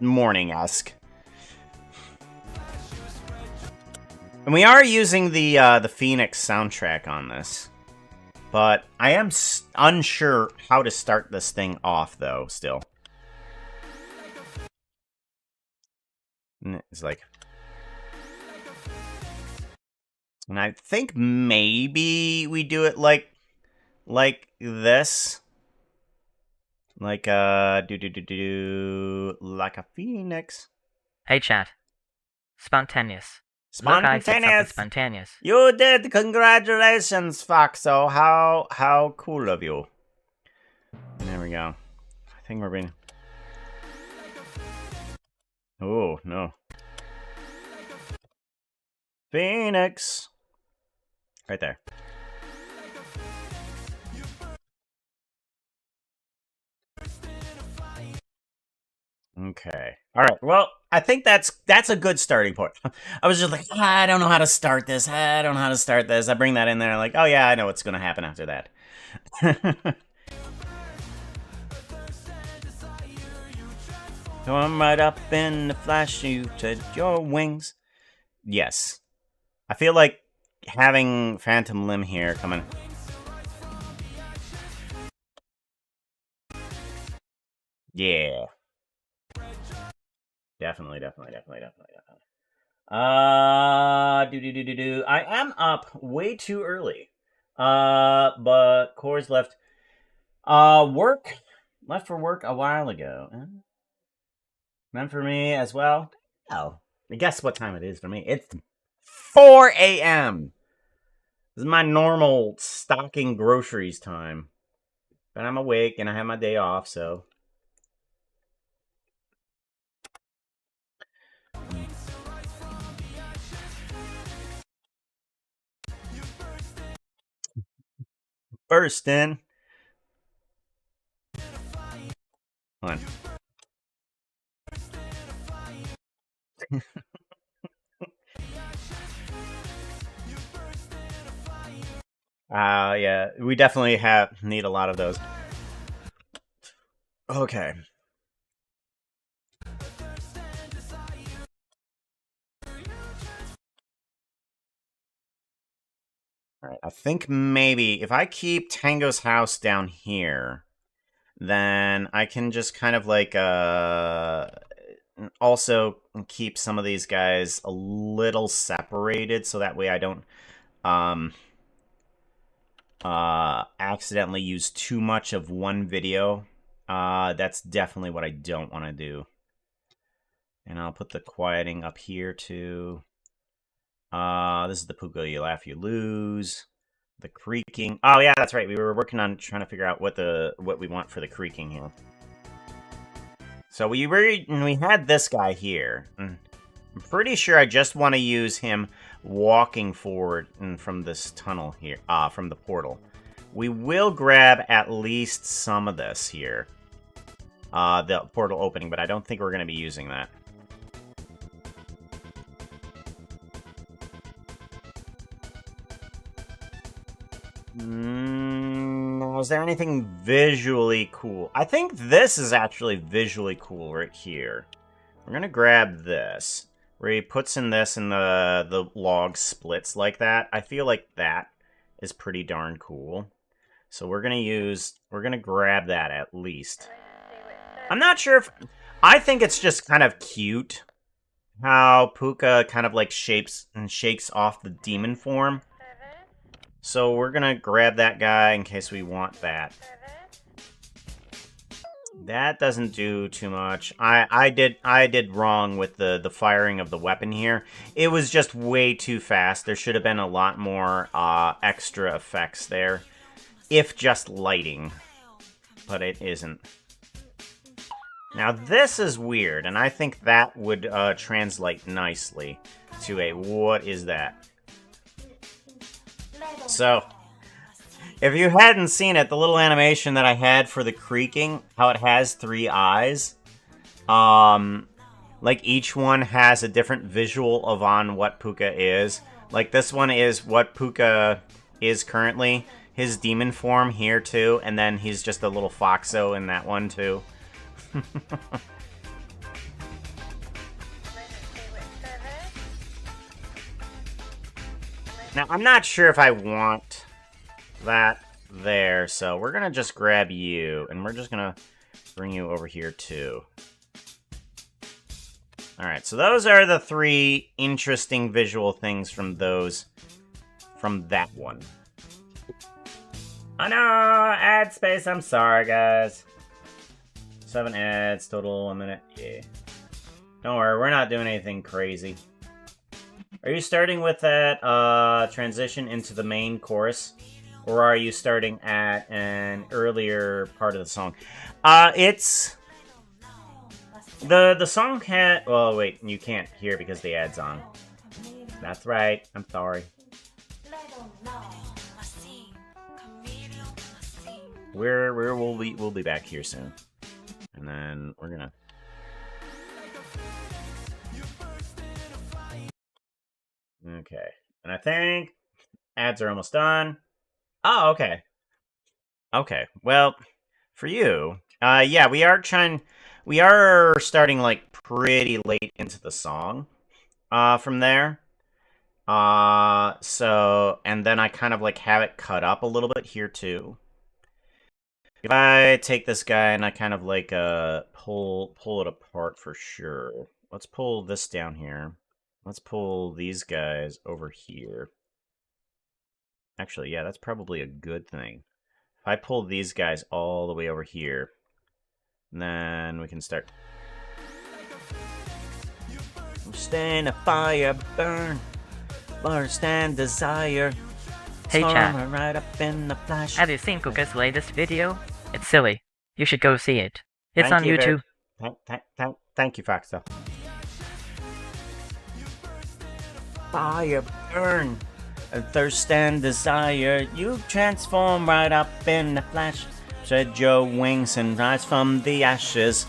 morning-esque. And we are using the Phoenix soundtrack on this. But I am unsure how to start this thing off, though, still. And it's like... And I think maybe we do it like this. Like like a phoenix. Hey chat. Spontaneous. Look, I said something spontaneous. You did. Congratulations, Foxo. How cool of you. There we go. I think we're being... Oh, no. Phoenix. Right there. Okay. All right. Well, I think that's a good starting point. I was just like, I don't know how to start this. I don't know how to start this. I bring that in there like, oh yeah, I know what's going to happen after that. Come right up in the flash, you said your wings. Yes. I feel like having Phantom Limb here coming. Yeah. Definitely. I am up way too early. But Core's left. Work. Left for work a while ago. Meant for me as well. Oh, guess what time it is for me? It's 4 a.m. This is my normal stocking groceries time. But I'm awake and I have my day off, so. First in. Hold on. Yeah, we definitely need a lot of those. Okay. Alright, I think maybe if I keep Tango's house down here, then I can just kind of like, also keep some of these guys a little separated so that way I don't, accidentally use too much of one video. That's definitely what I don't want to do. And I'll put the quieting up here too. This is the Puka You Laugh You Lose. The creaking. Oh yeah, that's right. We were working on trying to figure out what we want for the creaking here. So we had this guy here. I'm pretty sure I just want to use him walking forward from this tunnel here, from the portal. We will grab at least some of this here. The portal opening, but I don't think we're going to be using that. Is there anything visually cool? I think this is actually visually cool right here. We're gonna grab this, where he puts in this and the log splits like that. I feel like that is pretty darn cool. So we're gonna grab that at least. I'm not sure if... I think it's just kind of cute how Puka kind of like shakes off the demon form. So we're gonna grab that guy in case we want that. That doesn't do too much. I did wrong with the firing of the weapon here. It was just way too fast. There should have been a lot more extra effects there. If just lighting. But it isn't. Now this is weird, and I think that would translate nicely to a what is that? So, if you hadn't seen it, the little animation that I had for the creaking, how it has 3 eyes, like each one has a different visual of on what Puka is. Like this one is what Puka is currently, his demon form here too, and then he's just a little foxo in that one too. Now, I'm not sure if I want that there, so we're gonna just grab you, and we're just gonna bring you over here too. Alright, so those are the 3 interesting visual things from that one. Oh no, ad space, I'm sorry guys. 7 ads, total a minute, yeah. Don't worry, we're not doing anything crazy. Are you starting with that transition into the main chorus? Or are you starting at an earlier part of the song? It's... The song can't... Well, wait, you can't hear because the ad's on. That's right, I'm sorry. We'll be back here soon. And then we're gonna... Okay. And I think ads are almost done. Oh, okay. Okay. Well, for you, yeah, we are trying... we are starting like pretty late into the song from there. So, and then I kind of like have it cut up a little bit here too. If I take this guy and I kind of like pull it apart for sure. Let's pull this down here. Let's pull these guys over here. Actually, yeah, that's probably a good thing. If I pull these guys all the way over here, then we can start. Stand a fire, burn, stand desire. Hey chat, Right up in the flash. have you seen Kuka's latest video? It's silly. You should go see it. It's Thank on you, YouTube. Thank you, Foxtel. Fire, burn, a thirst and desire. You transform right up in the flash. Spread your wings and rise from the ashes.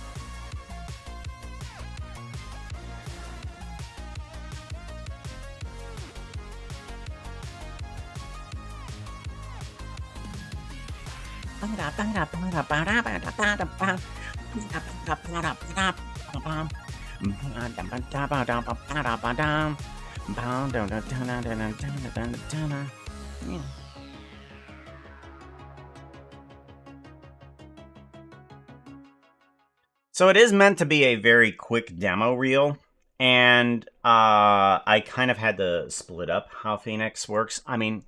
So it is meant to be a very quick demo reel, and I kind of had to split up how Phoenix works. I mean,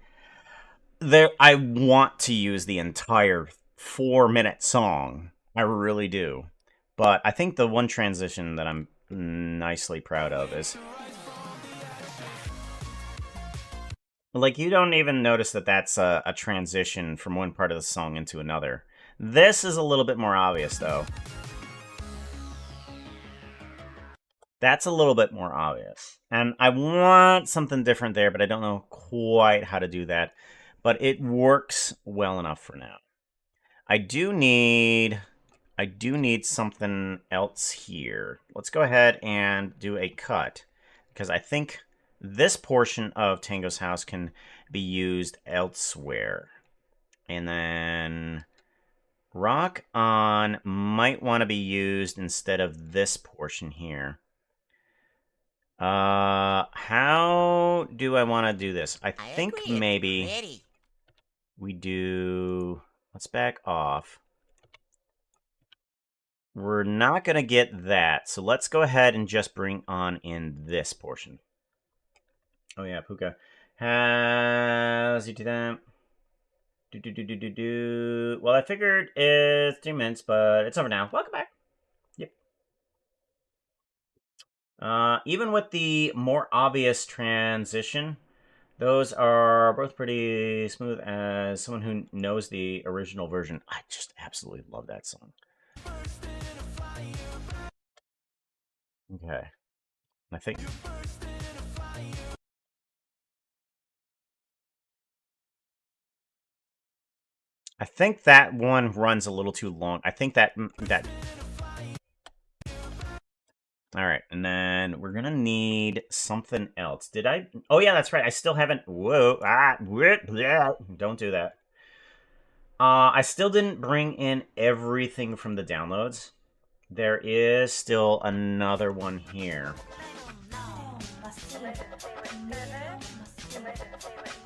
I want to use the entire 4-minute song. I really do. But I think the one transition that I'm nicely proud of is... like, you don't even notice that that's a transition from one part of the song into another. This is a little bit more obvious, though. That's a little bit more obvious. And I want something different there, but I don't know quite how to do that. But it works well enough for now. I do need something else here. Let's go ahead and do a cut, because I think this portion of Tango's house can be used elsewhere. And then Rock On might want to be used instead of this portion here. How do I want to do this? I think agree, maybe pretty. we do... Let's back off. We're not going to get that, so let's go ahead and just bring on in this portion. Oh yeah, Puka. How's you do that? Well, I figured it's 3 minutes, but it's over now. Welcome back. Yep. Even with the more obvious transition, those are both pretty smooth. As someone who knows the original version, I just absolutely love that song. Okay. I think that one runs a little too long. I think that... Alright, and then we're gonna need something else. Did I... Oh yeah, that's right. I still haven't... Whoa. Don't do that. I still didn't bring in everything from the downloads. There is still another one here.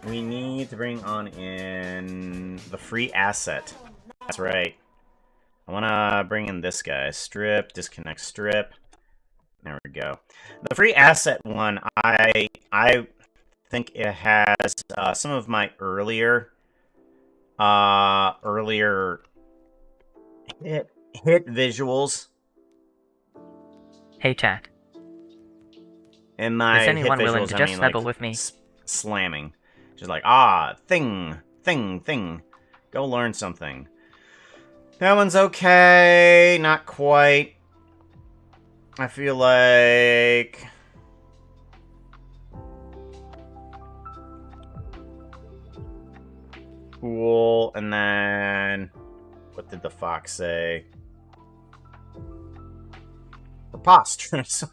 We need to bring on in the free asset. That's right. I want to bring in this guy. Strip, disconnect strip. There we go. The free asset one, I think it has some of my earlier hit visuals. Hey chat, In my is anyone hit willing visuals, to I just mean, settle like, with me? slamming. Just like, thing. Go learn something. That one's okay. Not quite. I feel like... Cool, and then... What did the fox say? Preposterous.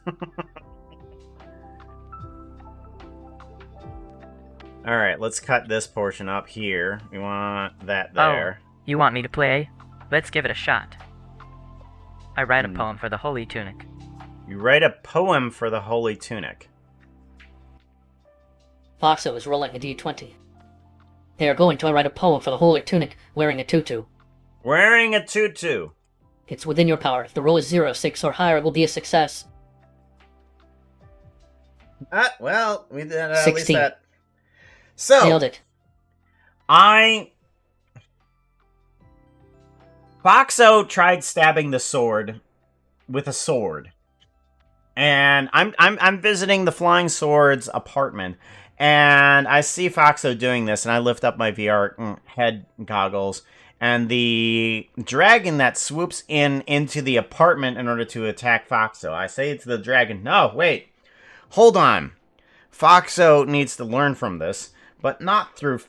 Alright, let's cut this portion up here. We want that there. Oh, you want me to play? Let's give it a shot. I write a poem for the Holy Tunic. You write a poem for the Holy Tunic. Foxo is rolling a d20. They are going to write a poem for the Holy Tunic wearing a tutu. Wearing a tutu. It's within your power. If the roll is 0, 6, or higher, it will be a success. Well, we did at least 16. that. So, Nailed it. Foxo tried stabbing the sword with a sword. And I'm visiting the Flying Sword's apartment, and I see Foxo doing this, and I lift up my VR head goggles, and the dragon that swoops into the apartment in order to attack Foxo. I say to the dragon, no, wait, hold on. Foxo needs to learn from this, but not through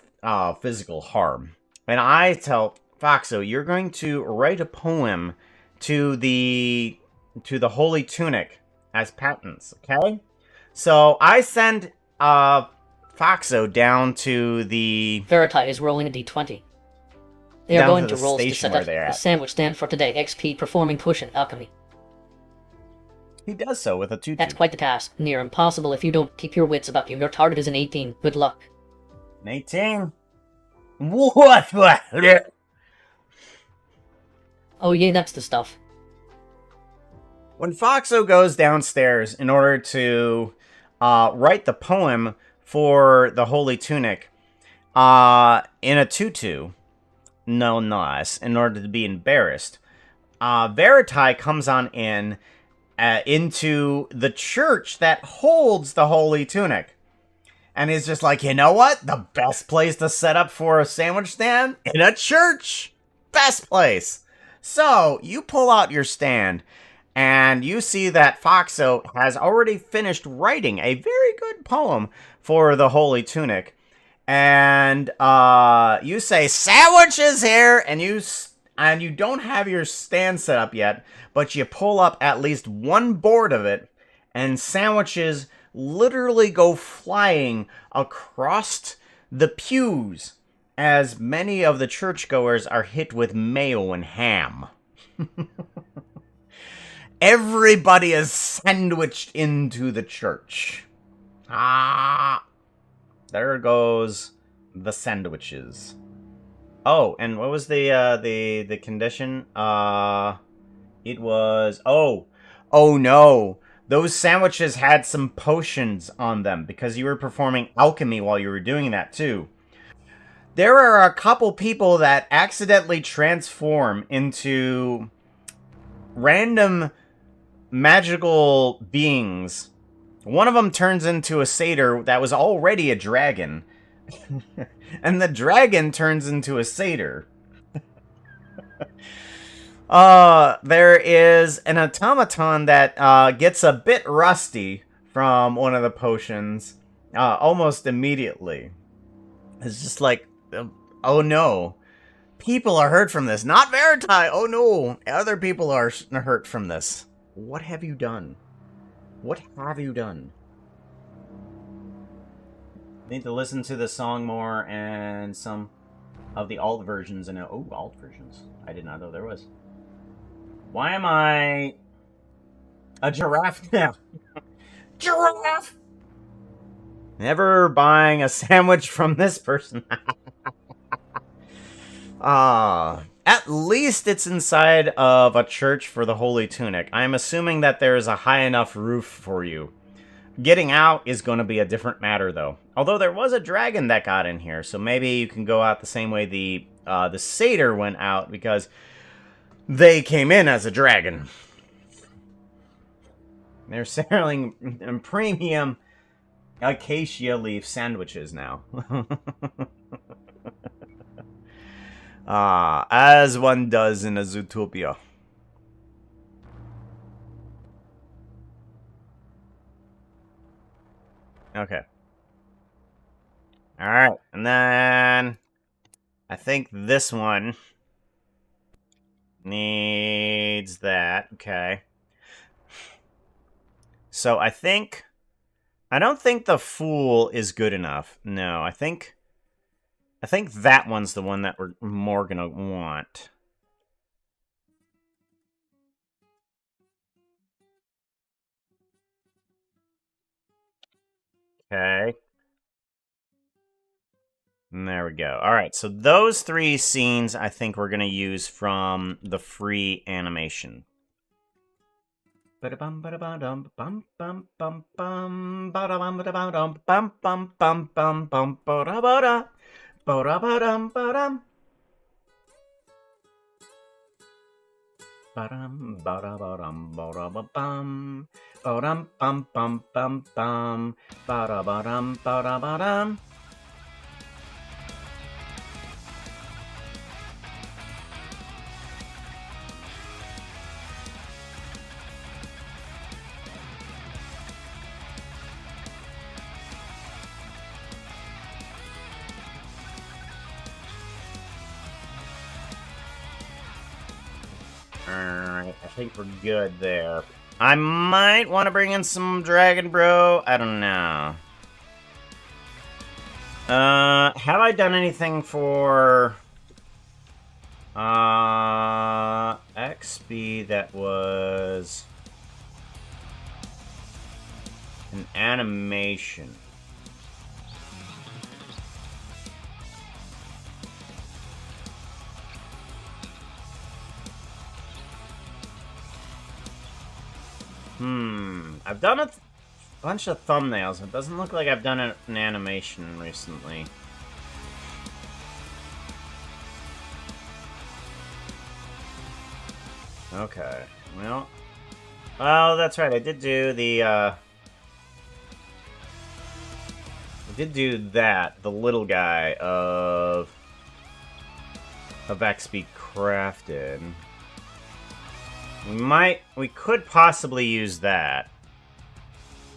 physical harm. And I tell Foxo, you're going to write a poem to the Holy Tunic as patents, okay? So I send Foxo down to the... Veritai is rolling a d20. They are Down going to to the roll to station set where up they're the at. sandwich stand for today. XP performing potion alchemy. He does so with a tutu. That's quite the task. Near impossible if you don't keep your wits about you. Your target is an 18. Good luck. An 18? What? Oh yeah, that's the stuff. When Foxo goes downstairs in order to write the poem for the Holy Tunic in a tutu, no nice, in order to be embarrassed, Veritai comes on into the church that holds the Holy Tunic. And he's just like, you know what? The best place to set up for a sandwich stand? In a church! Best place! So, you pull out your stand, and you see that Foxo has already finished writing a very good poem for the Holy Tunic. And you say, sandwich is here! And you don't have your stand set up yet, but you pull up at least one board of it, and sandwiches literally go flying across the pews as many of the churchgoers are hit with mayo and ham. Everybody is sandwiched into the church. There goes the sandwiches. Oh, and what was the condition? It was oh no. Those sandwiches had some potions on them because you were performing alchemy while you were doing that too. There are a couple people that accidentally transform into random magical beings. One of them turns into a satyr that was already a dragon. And the dragon turns into a satyr. There is an automaton that gets a bit rusty from one of the potions almost immediately. It's just like, oh no. People are hurt from this. Not Veritai! Oh no! Other people are hurt from this. What have you done? What have you done? Need to listen to the song more and some of the alt versions. And alt versions. I did not know there was. Why am I a giraffe now? Giraffe! Never buying a sandwich from this person. At least it's inside of a church for the Holy Tunic. I'm assuming that there is a high enough roof for you. Getting out is going to be a different matter, though. Although there was a dragon that got in here, so maybe you can go out the same way the satyr went out, because they came in as a dragon. They're selling premium acacia leaf sandwiches now. As one does in a Zootopia. Okay. Alright, and then I think this one needs that. Okay. So I don't think the Fool is good enough. No, I think that one's the one that we're more gonna want. Okay. And there we go. All right, so those 3 scenes I think we're going to use from the free animation. Ba-da-bum, ba-da-ba-dum, bum, bum, bum, bum, ba-da-bum, ba-da-ba-dum, bum, bum, bum, bum, bum, ba-da-ba-da, ba-da-ba-dum, ba-dum. Ba-dum, ba-da-ba-dum, ba-da-ba-bum, ba-dum, bum, bum, bum, bum, ba-da-ba-dum, ba-da-ba-dum. Alright, I think we're good there. I might want to bring in some Dragon Bro. I don't know. Have I done anything for XB that was an animation? I've done a bunch of thumbnails. It doesn't look like I've done an animation recently. Okay, well... Oh, that's right, I did do the, I did do that, the little guy of XB Crafted. We could possibly use that.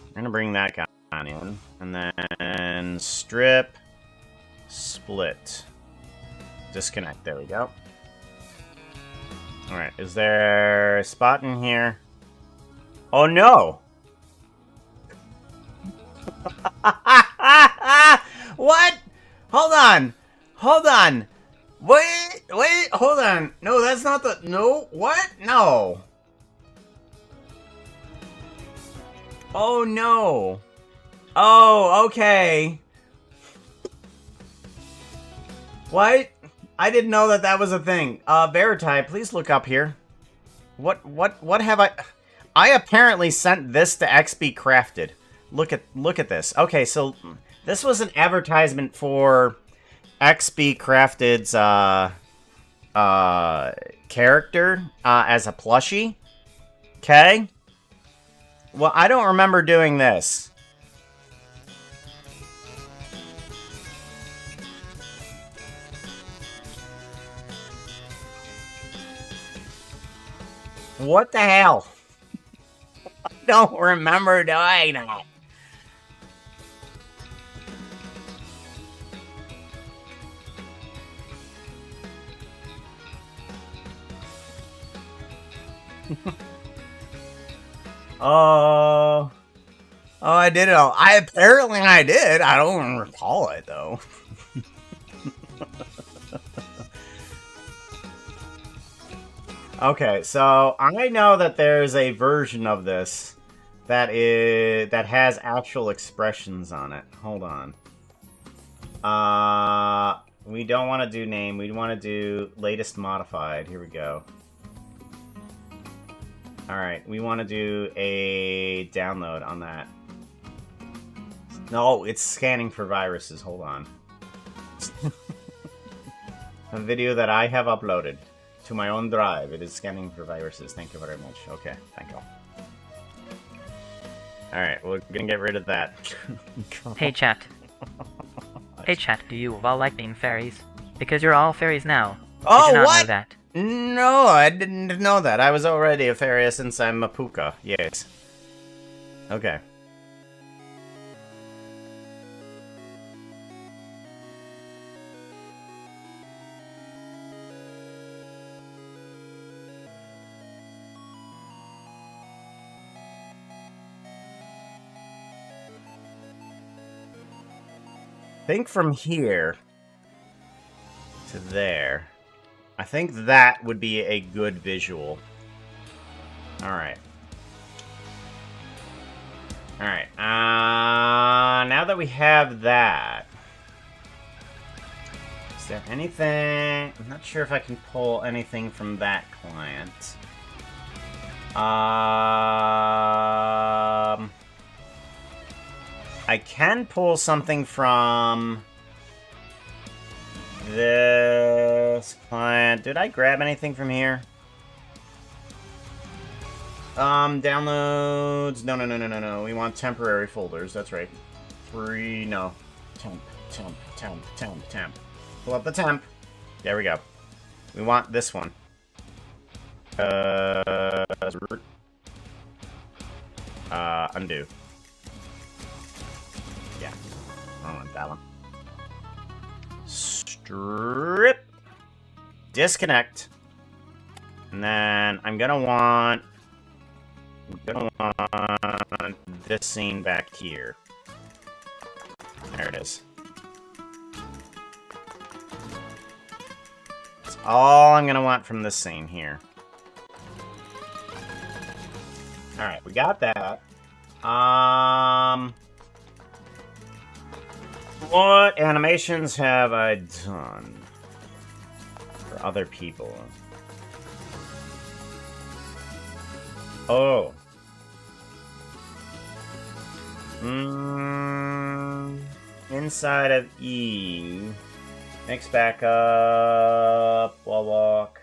We're gonna bring that guy in. And then strip, split, disconnect. There we go. Alright, is there a spot in here? Oh no! What? Hold on! Hold on! Wait, hold on. No, that's not the... No, what? No. Oh, no. Oh, okay. What? I didn't know that that was a thing. Veritai, please look up here. What have I... I apparently sent this to XB Crafted. Look at this. Okay, so this was an advertisement for XB Crafted's character as a plushie. Okay. Well, I don't remember doing this. What the hell? I don't remember doing that. Oh, I did it all. Apparently I did. I don't recall it though. Okay, so I know that there's a version of this that has actual expressions on it. Hold on. We don't want to do name. We want to do latest modified. Here we go. Alright, we want to do a download on that. No, it's scanning for viruses. Hold on. A video that I have uploaded to my own drive. It is scanning for viruses. Thank you very much. Okay, thank you. Alright, we're gonna get rid of that. Hey chat. Hey chat, do you all like being fairies? Because you're all fairies now. Oh, Did you not what? know that? No, I didn't know that. I was already a fairy since I'm a puka. Yes. Okay. Think from here to there. I think that would be a good visual. Alright. Alright. Now that we have that, is there anything? I'm not sure if I can pull anything from that client. I can pull something from this client. Did I grab anything from here? Downloads. No. We want temporary folders. That's right. No. Temp. Pull up the temp. There we go. We want this one. Undo. Yeah. I don't want that one. Strip. Disconnect. And then I'm gonna want this scene back here. There it is. That's all I'm gonna want from this scene here. Alright, we got that. What animations have I done for other people? Oh. Inside of E. Next back up. Wall walk.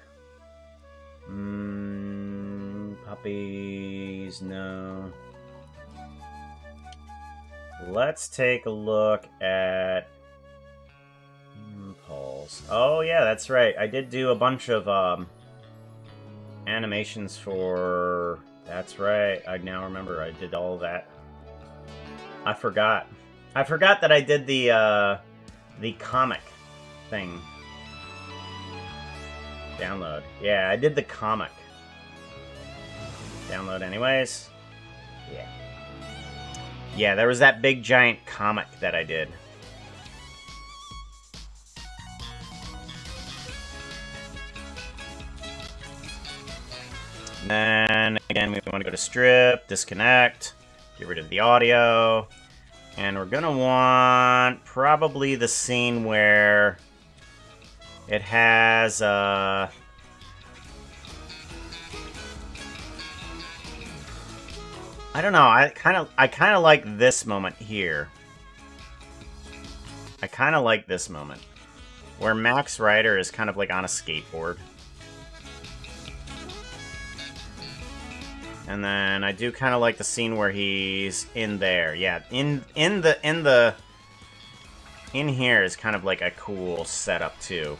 Puppies. No. Let's take a look at impulse. Oh yeah, that's right. I did do a bunch of animations for. That's right. I now remember. I did all of that. I forgot. I forgot that I did the comic thing. Download. Yeah, I did the comic. Download anyways. Yeah. Yeah, there was that big giant comic that I did. And then, again, we want to go to strip, disconnect, get rid of the audio. And we're going to want probably the scene where it has, I don't know. I kind of like this moment here. I kind of like this moment where Max Rider is kind of like on a skateboard. And then I do kind of like the scene where he's in there. Yeah, in here is kind of like a cool setup too.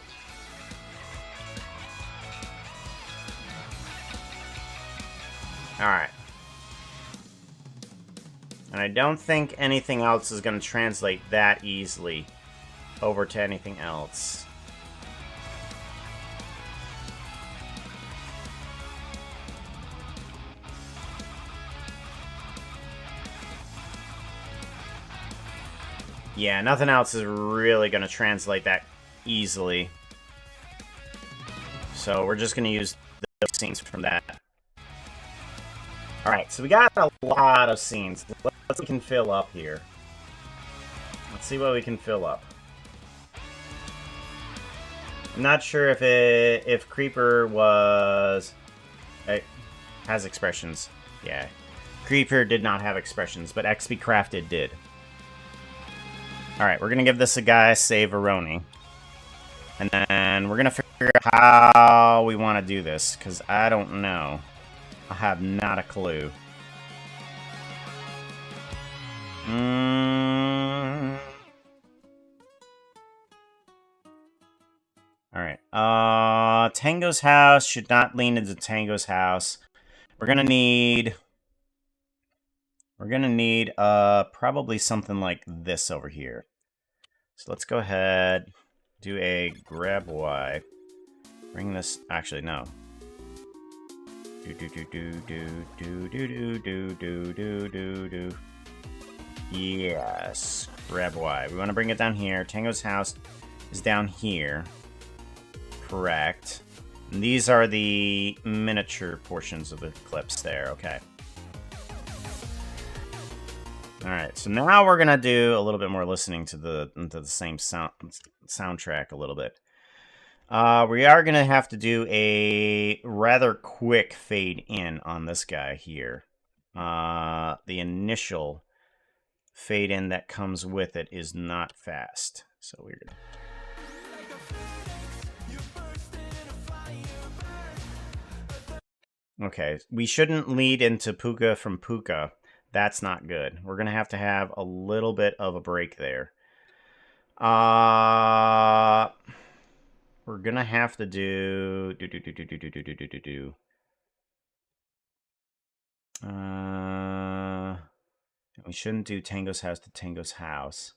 All right. And I don't think anything else is going to translate that easily over to anything else. Yeah, nothing else is really going to translate that easily. So we're just going to use the scenes from that. Alright, so we got a lot of scenes. Let's see what we can fill up here. Let's see what we can fill up. I'm not sure if Creeper was... has expressions. Yeah. Creeper did not have expressions, but XP Crafted did. Alright, we're gonna give this a guy, save Aroni. And then we're gonna figure out how we want to do this, because I don't know. I have not a clue. Alright, Tango's house should not lean into Tango's house. We're gonna need probably something like this over here. So let's go ahead, do a grab Y. Bring this, actually no. Yes, grab Y. We want to bring it down here. Tango's house is down here. Correct. And these are the miniature portions of the clips there, okay. Alright, so now we're gonna do a little bit more listening to the same soundtrack a little bit. We are gonna have to do a rather quick fade in on this guy here. The initial fade in that comes with it is not fast. So we're gonna... Okay, we shouldn't lead into Puka from Puka. That's not good. We're gonna have to have a little bit of a break there. We're gonna have to do we shouldn't do Tango's house to Tango's house.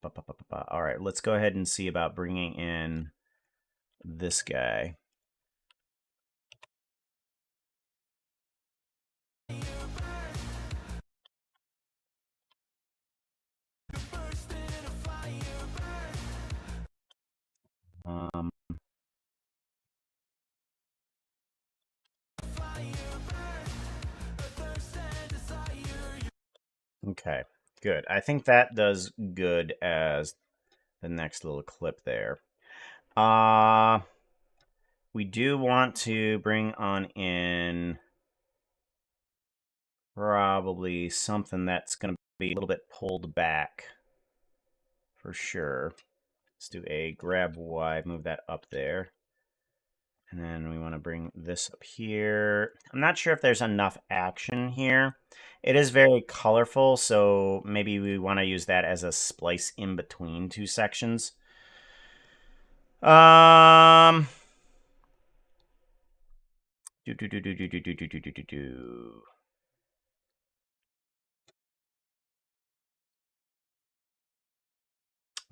All right, let's go ahead and see about bringing in this guy. Okay, good. I think that does good as the next little clip there. We do want to bring on in probably something that's going to be a little bit pulled back for sure. Let's do a grab Y, move that up there. And then we want to bring this up here. I'm not sure if there's enough action here. It is very colorful, so maybe we want to use that as a splice in between two sections.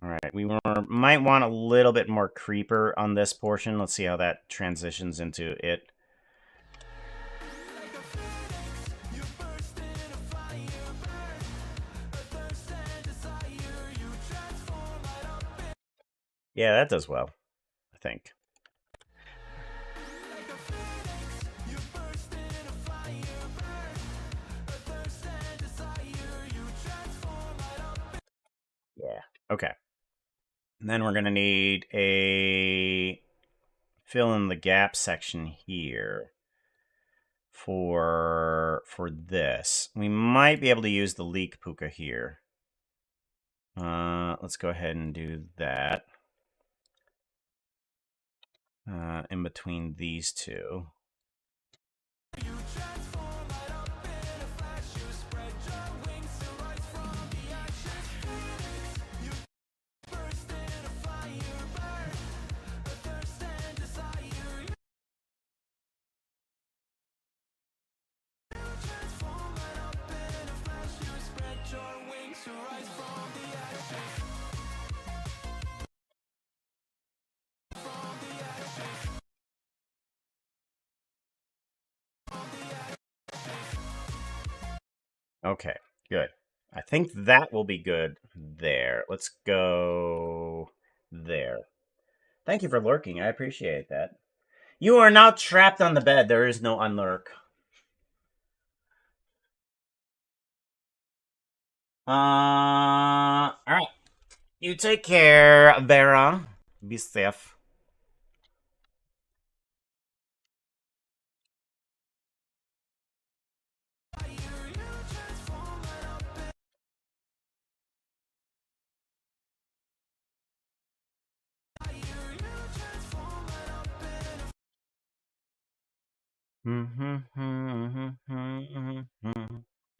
All right, we might want a little bit more creeper on this portion. Let's see how that transitions into it. Yeah, that does well, I think. Yeah, okay. And then we're going to need a fill in the gap section here for this. We might be able to use the leak puka here. Let's go ahead and do that. In between these two. Okay, good. I think that will be good there. Let's go there. Thank you for lurking. I appreciate that. You are now trapped on the bed. There is no unlurk. All right. You take care, Vera. Be safe.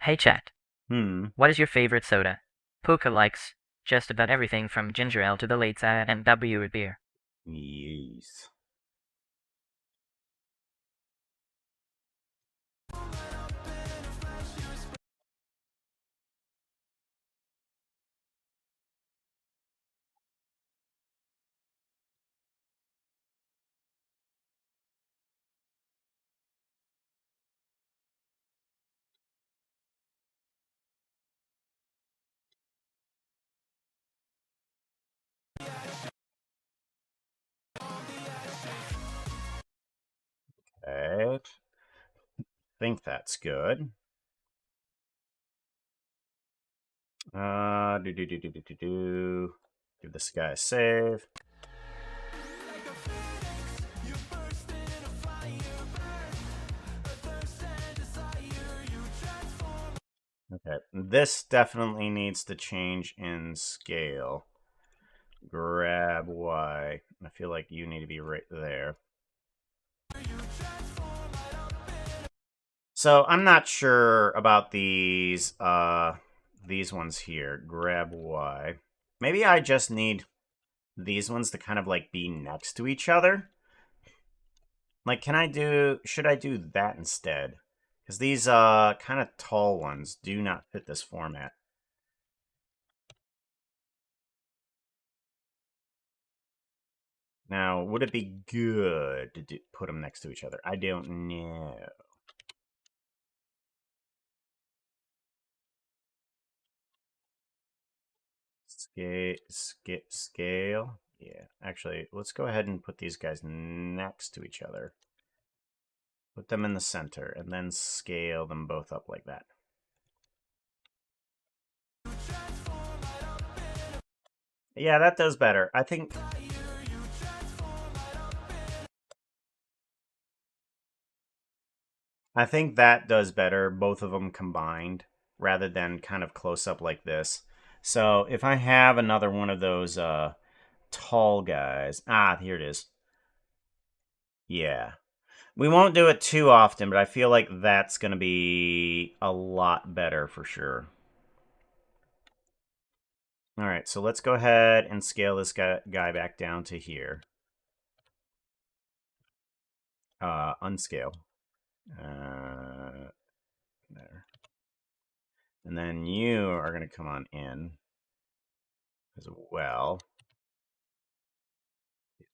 Hey chat, Hmm. what is your favorite soda? Puka likes just about everything from ginger ale to the late side and W root beer. Yes. Okay. Think that's good. Give this guy a save. Okay, this definitely needs to change in scale. Grab Y. I feel like you need to be right there. So I'm not sure about these ones here. Grab Y. Maybe I just need these ones to kind of like be next to each other. Like, should I do that instead? Because these kind of tall ones do not fit this format. Now, would it be good to put them next to each other? I don't know. Scale. Yeah, actually, let's go ahead and put these guys next to each other. Put them in the center, and then scale them both up like that. Yeah, that does better. I think that does better, both of them combined, rather than kind of close up like this. So if I have another one of those tall guys... here it is. Yeah. We won't do it too often, but I feel like that's going to be a lot better for sure. All right, so let's go ahead and scale this guy back down to here. Unscale. There. And then you are going to come on in as well.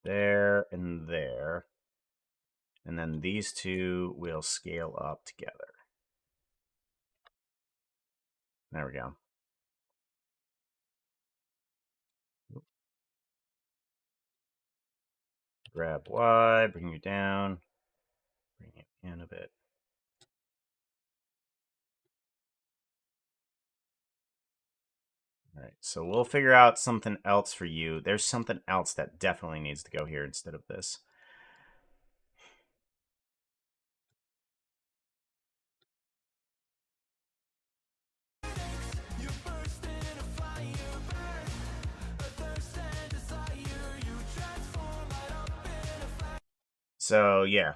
There and there. And then these two will scale up together. There we go. Grab Y, bring you down. Bring it in a bit. All right, so we'll figure out something else for you. There's something else that definitely needs to go here instead of this. So, yeah.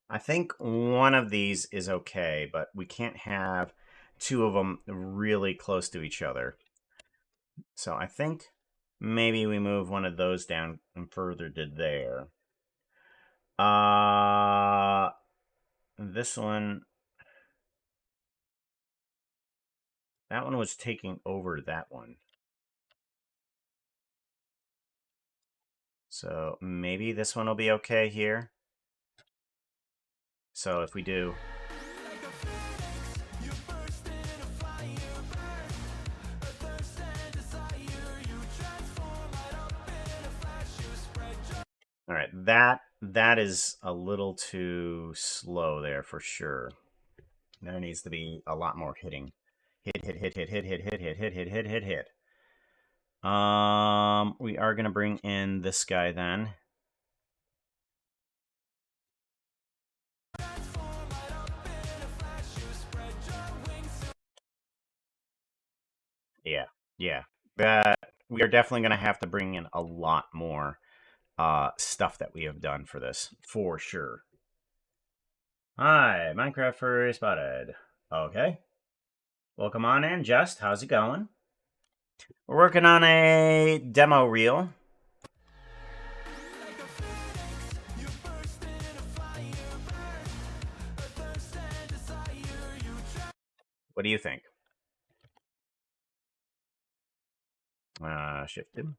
I think one of these is okay, but we can't have two of them really close to each other. So I think maybe we move one of those down and further to there. This one... That one was taking over that one. So maybe this one will be okay here. So if we do... All right, that is a little too slow there for sure. There needs to be a lot more hitting. Hit. We are gonna bring in this guy then. Yeah. We are definitely gonna have to bring in a lot more stuff that we have done for this, for sure. Hi, Minecraft Furry Spotted. Okay. Welcome on in, Just. How's it going? We're working on a demo reel. What do you think? Shifted.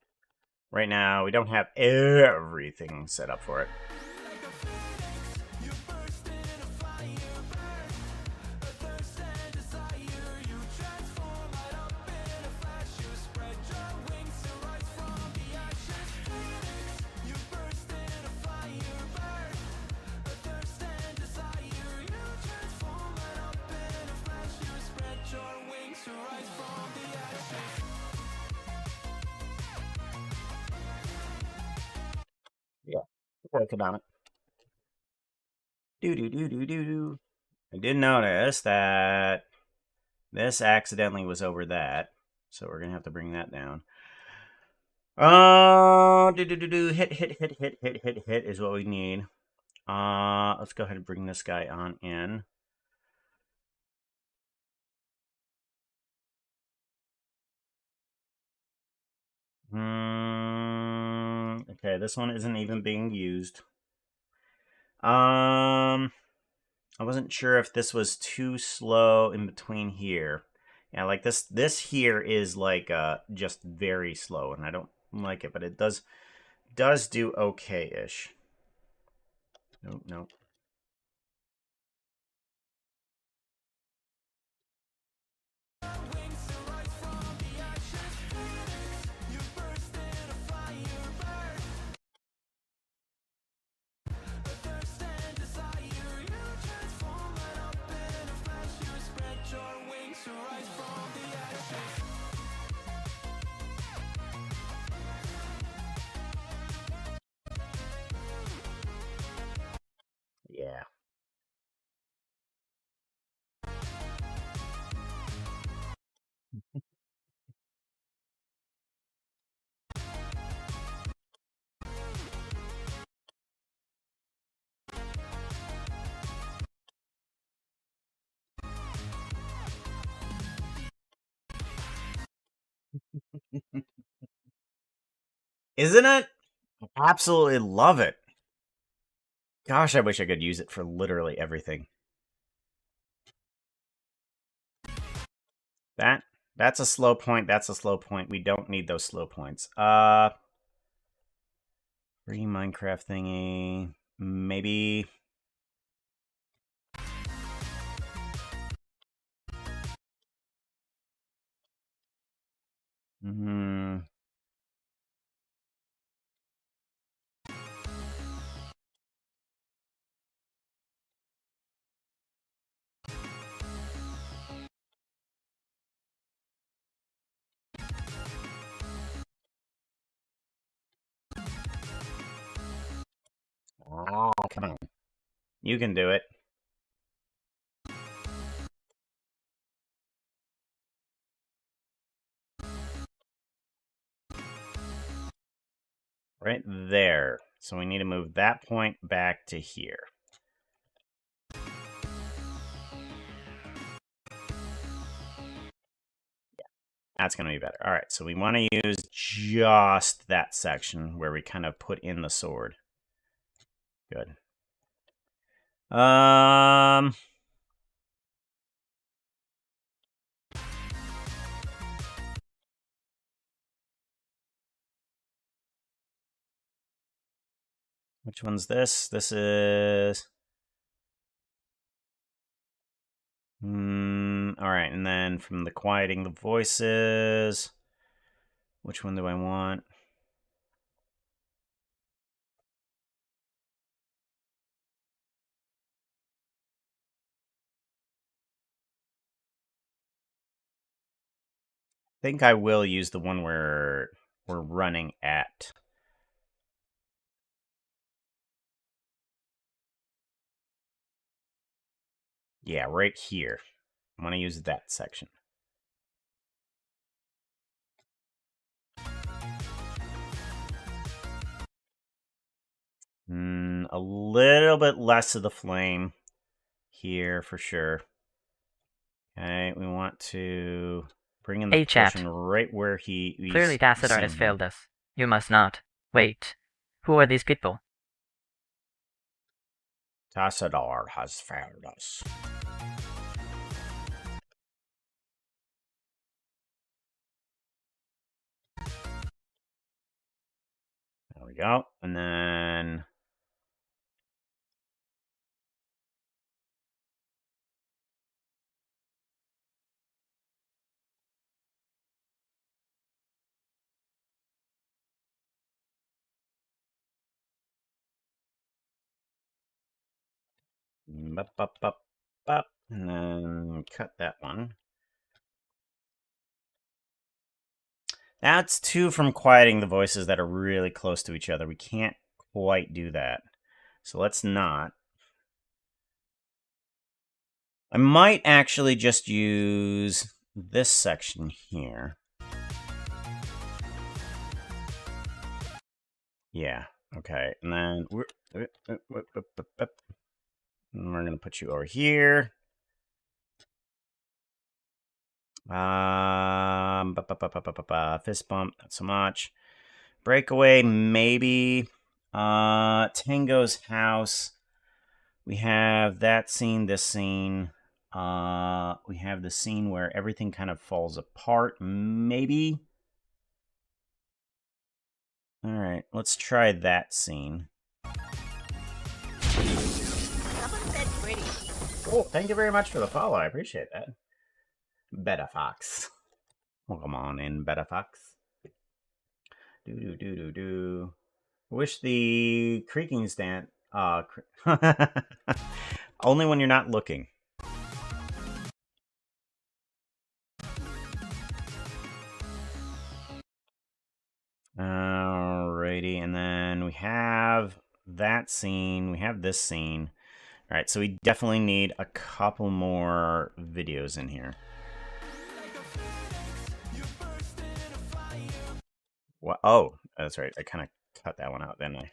Right now, we don't have everything set up for it. Working on it. Do. I did notice that this accidentally was over that, so we're gonna have to bring that down. Hit is what we need. Let's go ahead and bring this guy on in. Okay, this one isn't even being used. I wasn't sure if this was too slow in between here. Yeah, like this here is like just very slow, and I don't like it, but it does do okay-ish. Nope. Yeah. Isn't it? I absolutely love it. Gosh, I wish I could use it for literally everything. That's a slow point. That's a slow point. We don't need those slow points. Free Minecraft thingy. Maybe. Hmm. Oh, come on. You can do it. Right there. So we need to move that point back to here. That's going to be better. All right, so we want to use just that section where we kind of put in the sword. Good. Which one's this? This is... all right, and then from the quieting the voices, which one do I want? I think I will use the one where we're running at. Yeah, right here. I want to use that section. A little bit less of the flame here for sure. Okay, we want to bring in the chat. portion right where he's Clearly Tassadar has failed us. You must not. Wait. Who are these people? Tassadar has failed us. There we go. And then... And then cut that one. That's two from quieting the voices that are really close to each other. We can't quite do that. So let's not. I might actually just use this section here. Yeah, okay. And then we're going to put you over here. Fist bump, not so much. Breakaway, maybe. Tango's house. We have that scene, this scene. We have the scene where everything kind of falls apart, maybe. All right, let's try that scene. Someone said pretty. Oh, thank you very much for the follow. I appreciate that. Beta Fox. Welcome on in, Beta Fox. Do. Wish the creaking stand. Only when you're not looking. Alrighty, and then we have that scene. We have this scene. All right, so we definitely need a couple more videos in here. What? Oh, that's right. I kind of cut that one out, didn't I?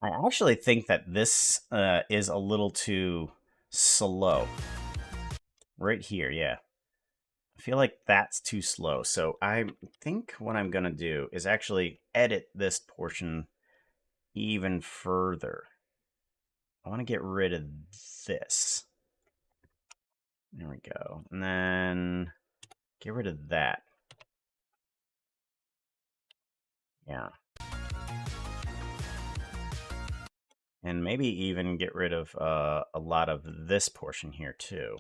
I actually think that this is a little too slow. Right here, yeah. I feel like that's too slow. So I think what I'm going to do is actually edit this portion even further. I want to get rid of this. There we go. And then get rid of that. Yeah. And maybe even get rid of a lot of this portion here too.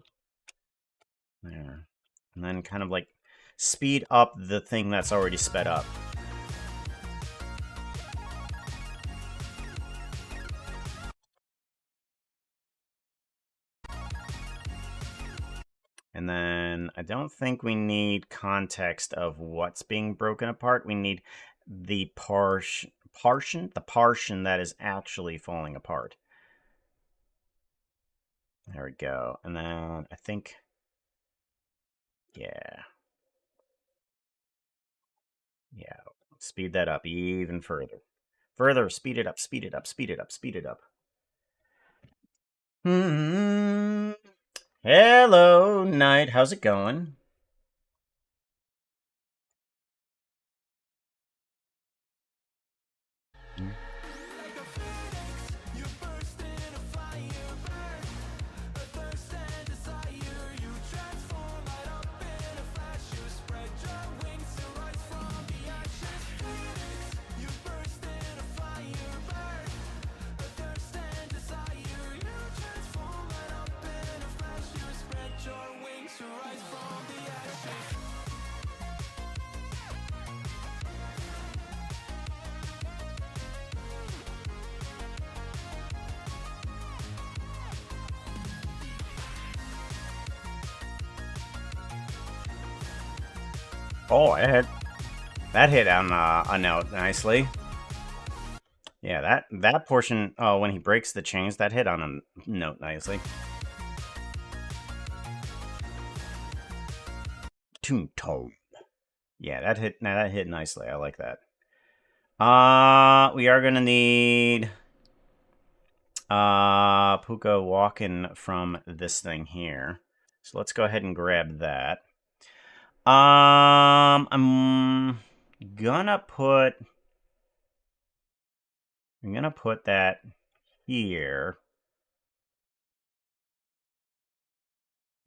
There. And then kind of like speed up the thing that's already sped up. And then I don't think we need context of what's being broken apart. We need the portion that is actually falling apart. There we go. And then I think, yeah. Yeah, speed that up even further. Further, speed it up, speed it up, speed it up, speed it up. Hello, Knight. How's it going? Oh, that hit on a note nicely. Yeah, that portion. Oh, when he breaks the chains, that hit on a note nicely. Toon-tone. Yeah, that hit nicely. I like that. We are gonna need Puka walking from this thing here. So let's go ahead and grab that. I'm gonna put that here.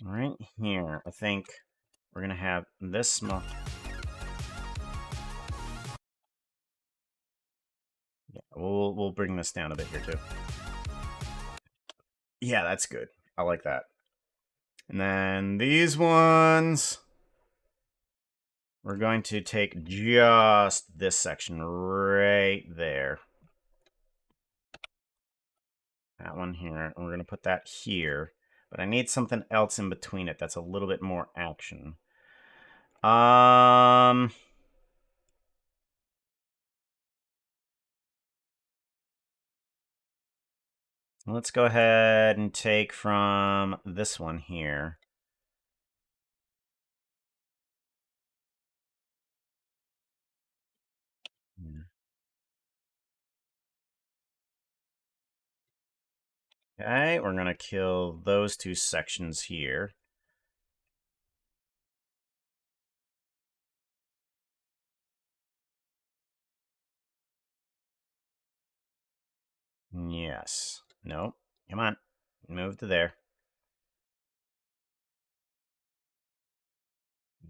Right here, I think we're gonna have this small. Yeah, we'll bring this down a bit here too. Yeah, that's good. I like that. And then these ones, we're going to take just this section right there. That one here, and we're going to put that here. But I need something else in between it that's a little bit more action. Let's go ahead and take from this one here. Okay, we're going to kill those two sections here. Yes. Nope. Come on. Move to there.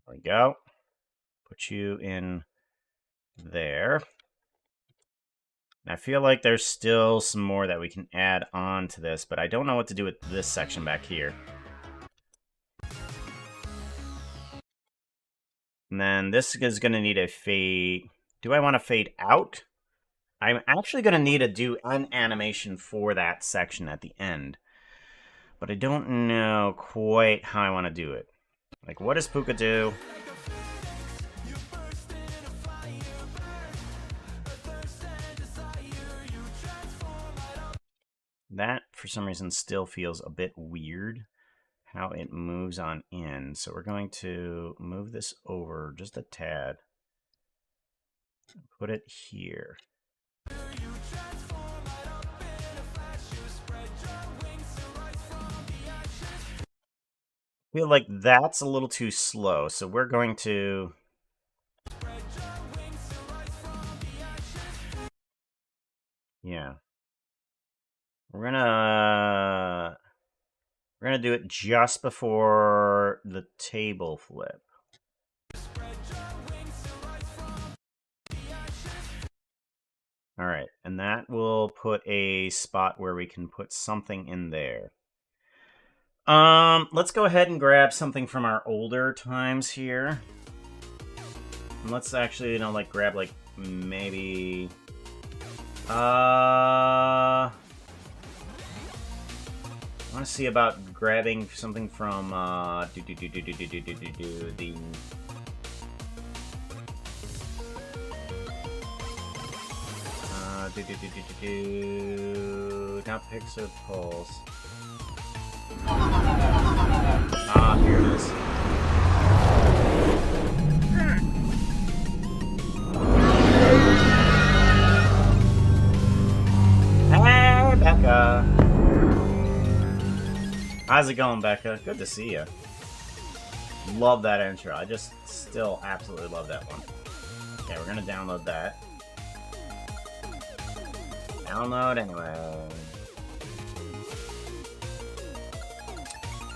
There we go. Put you in there. And I feel like there's still some more that we can add on to this, but I don't know what to do with this section back here. And then this is going to need a fade. Do I want to fade out? I'm actually going to need to do an animation for that section at the end. But I don't know quite how I want to do it. Like, what does Puka do? That, for some reason, still feels a bit weird how it moves on in. So we're going to move this over just a tad. Put it here. Feel like that's a little too slow, so we're going to... Yeah. We're gonna do it just before the table flip. All right, and that will put a spot where we can put something in there. Let's go ahead and grab something from our older times here. And let's actually, you know, like grab like maybe I want to see about grabbing something from the not Pixar Pulse. Ah, here it is. Hey, Becca. How's it going, Becca? Good to see you. Love that intro. I just still absolutely love that one. Okay, we're gonna download that. Download anyway.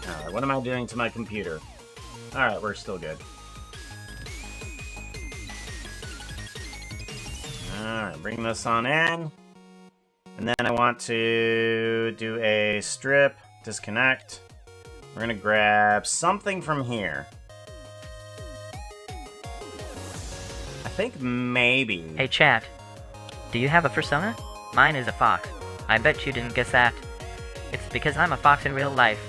Alright, what am I doing to my computer? Alright, we're still good. Alright, bring this on in. And then I want to do a strip, disconnect. We're gonna grab something from here. I think maybe... Hey chat, do you have a persona? Mine is a fox. I bet you didn't guess that. It's because I'm a fox in real life.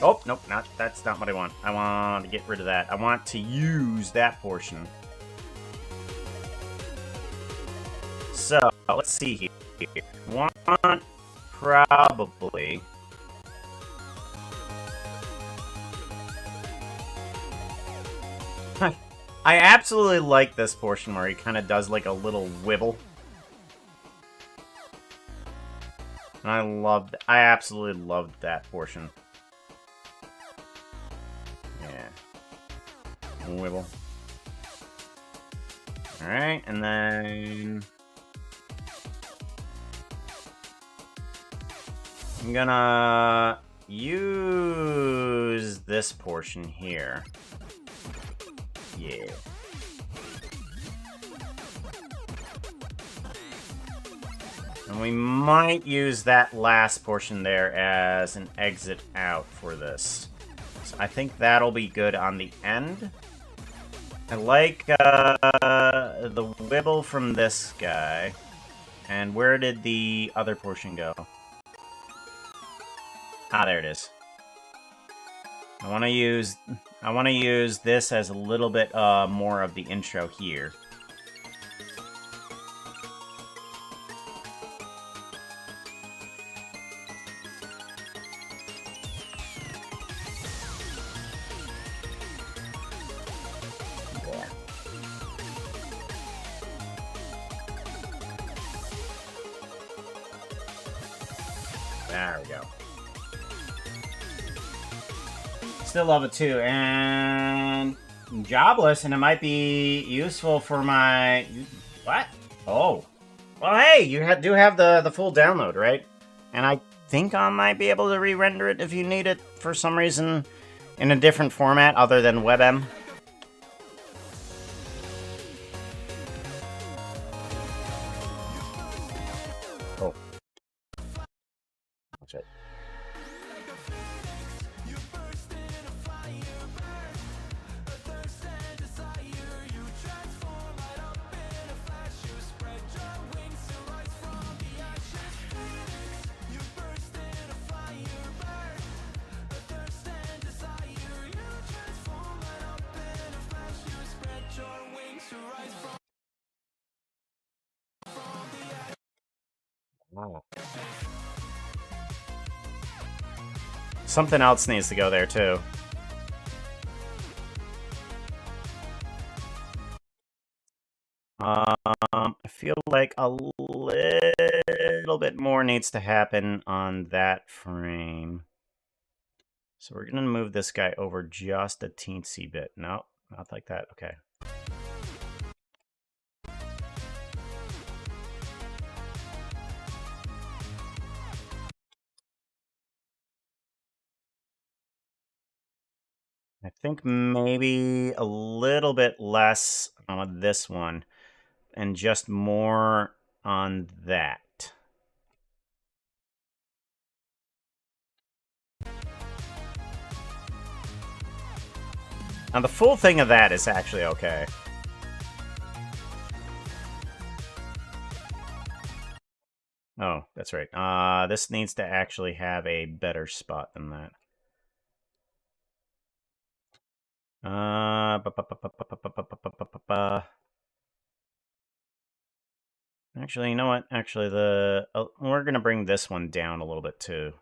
Oh, nope, that's not what I want. I want to get rid of that. I want to use that portion. So, let's see here. Want probably... I absolutely like this portion where he kind of does like a little wibble. And I absolutely loved that portion. Yeah. Wibble. Alright, and then... I'm gonna use this portion here. Yeah. And we might use that last portion there as an exit out for this. So I think that'll be good on the end. I like the wibble from this guy. And where did the other portion go? Ah, there it is. I want to use this as a little bit more of the intro here. There we go. Still love it too, and jobless, and it might be useful for my... What? Oh. Well, hey, you do have the full download, right? And I think I might be able to re-render it if you need it for some reason in a different format other than WebM. Oh. That's it. Wow. Something else needs to go there too. I feel like a little bit more needs to happen on that frame. So we're gonna move this guy over just a teensy bit. No, not like that. Okay. I think maybe a little bit less on this one and just more on that. Now the full thing of that is actually okay. Oh, that's right. This needs to actually have a better spot than that. Actually, you know what? Actually, we're gonna bring this one down a little bit too.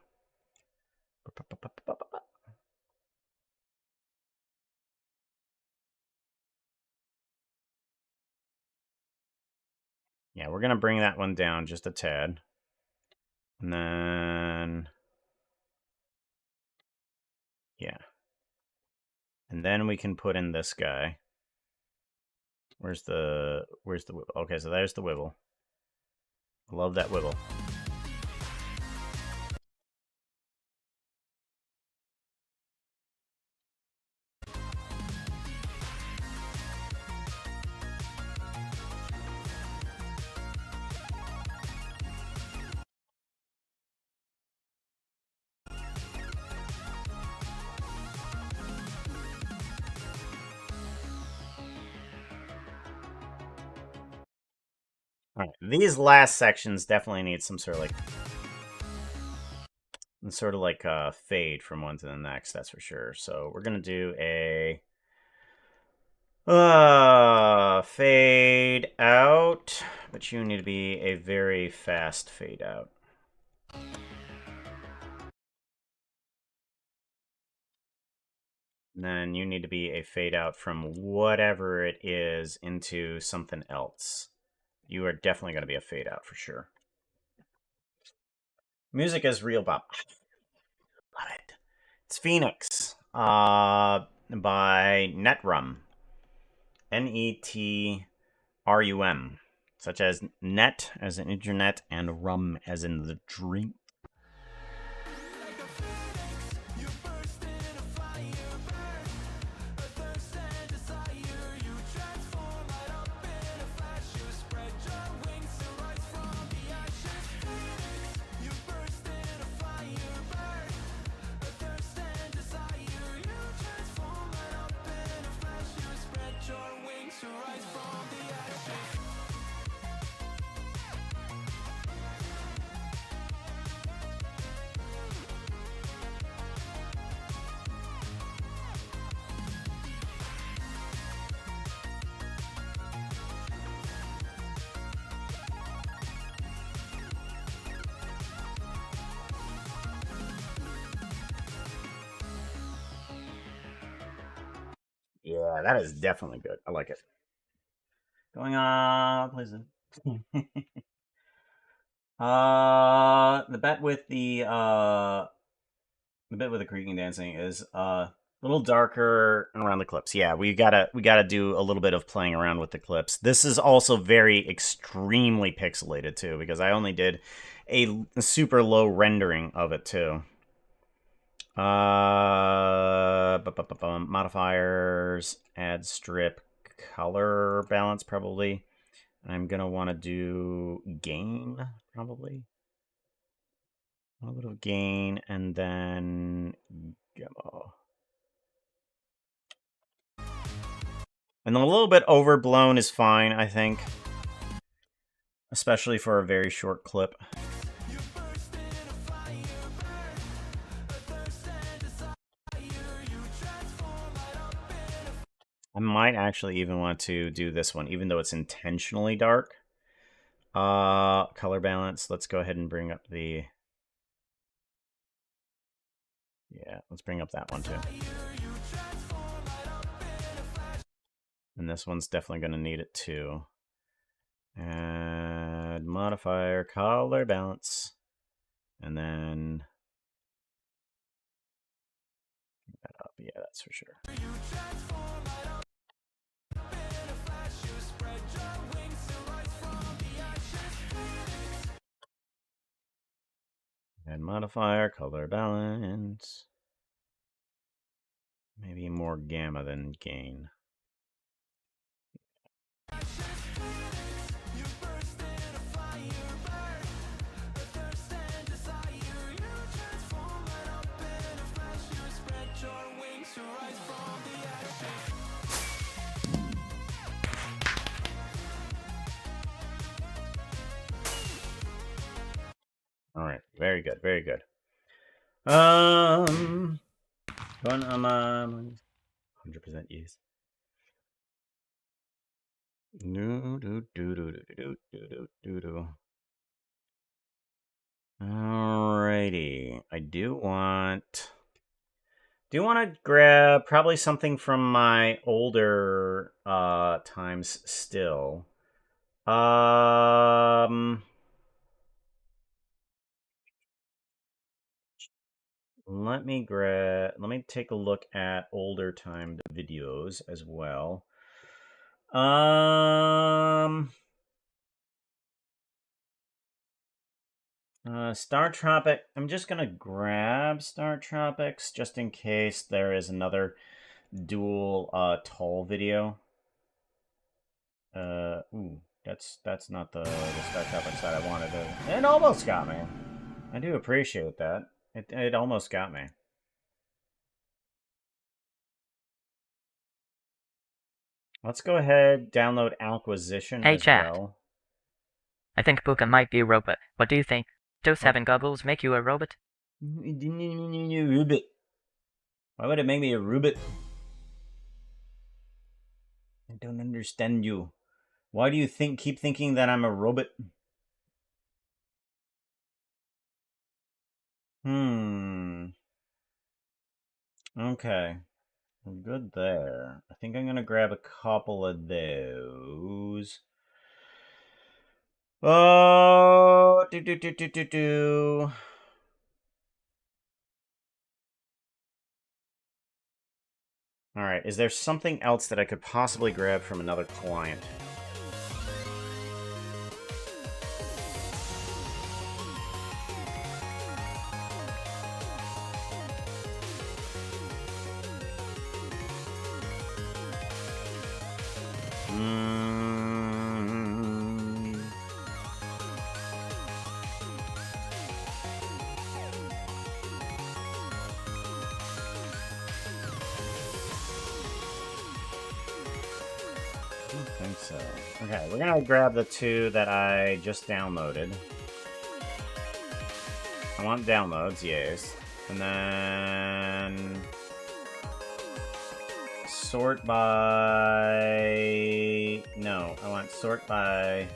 Yeah, we're gonna bring that one down just a tad. And then... yeah. And then we can put in this guy. Where's the wibble? Okay, so there's the wibble. I love that wibble. All right, these last sections definitely need some sort of like fade from one to the next, that's for sure. So we're gonna do a fade out, but you need to be a very fast fade out. And then you need to be a fade out from whatever it is into something else. You are definitely going to be a fade out for sure. Music is real bop. Love it. It's Phoenix by Netrum. Netrum. Such as net as in internet and rum as in the drink. Yeah, that is definitely good. I like it. Going on, please. The bet with the bit with the creaking dancing is a little darker around the clips. Yeah, we gotta do a little bit of playing around with the clips. This is also very extremely pixelated too, because I only did a super low rendering of it too. Modifiers, add strip, color balance probably. I'm gonna want to do gain probably. A little bit of gain, and then gamma. And a little bit overblown is fine, I think. Especially for a very short clip. I might actually even want to do this one, even though it's intentionally dark. Color balance. Let's go ahead and bring up the... Yeah, let's bring up that one too. And this one's definitely going to need it too. Add modifier, color balance. And then... bring that up. Yeah, that's for sure. Add modifier, color balance. Maybe more gamma than gain. All right, very good, very good. Going on 100% use. Alrighty, I do want to grab probably something from my older times still. Let me take a look at older timed videos as well. Star Tropic. I'm just gonna grab Star Tropics just in case there is another dual tall video. Ooh, that's not the Star Tropics that I wanted to. It almost got me. I do appreciate that. It almost got me. Let's go ahead, download Acquisition Hey, as chat. well. I think Puka might be a robot. What do you think? Does having goggles make you a robot? Rubit. Why would it make me a Rubit? I don't understand you. Why do you keep thinking that I'm a robot? Okay. We're good there. I think I'm gonna grab a couple of those. Oh, do. Alright, is there something else that I could possibly grab from another client? I think so. Okay, we're gonna grab the two that I just downloaded. I want downloads, yes. And then... sort by... No, I want sort by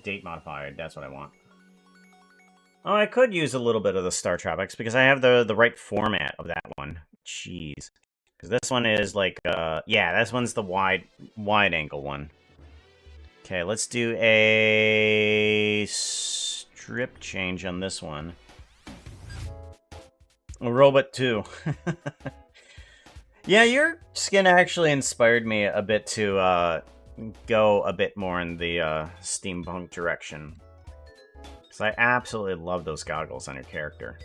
date modified. That's what I want. Oh, I could use a little bit of the Star Tropics because I have the right format of that one. Jeez. 'Cause this one is like, yeah, this one's the wide angle one. Okay, let's do a strip change on this one. A robot 2. Yeah, your skin actually inspired me a bit to go a bit more in the steampunk direction. Because I absolutely love those goggles on your character.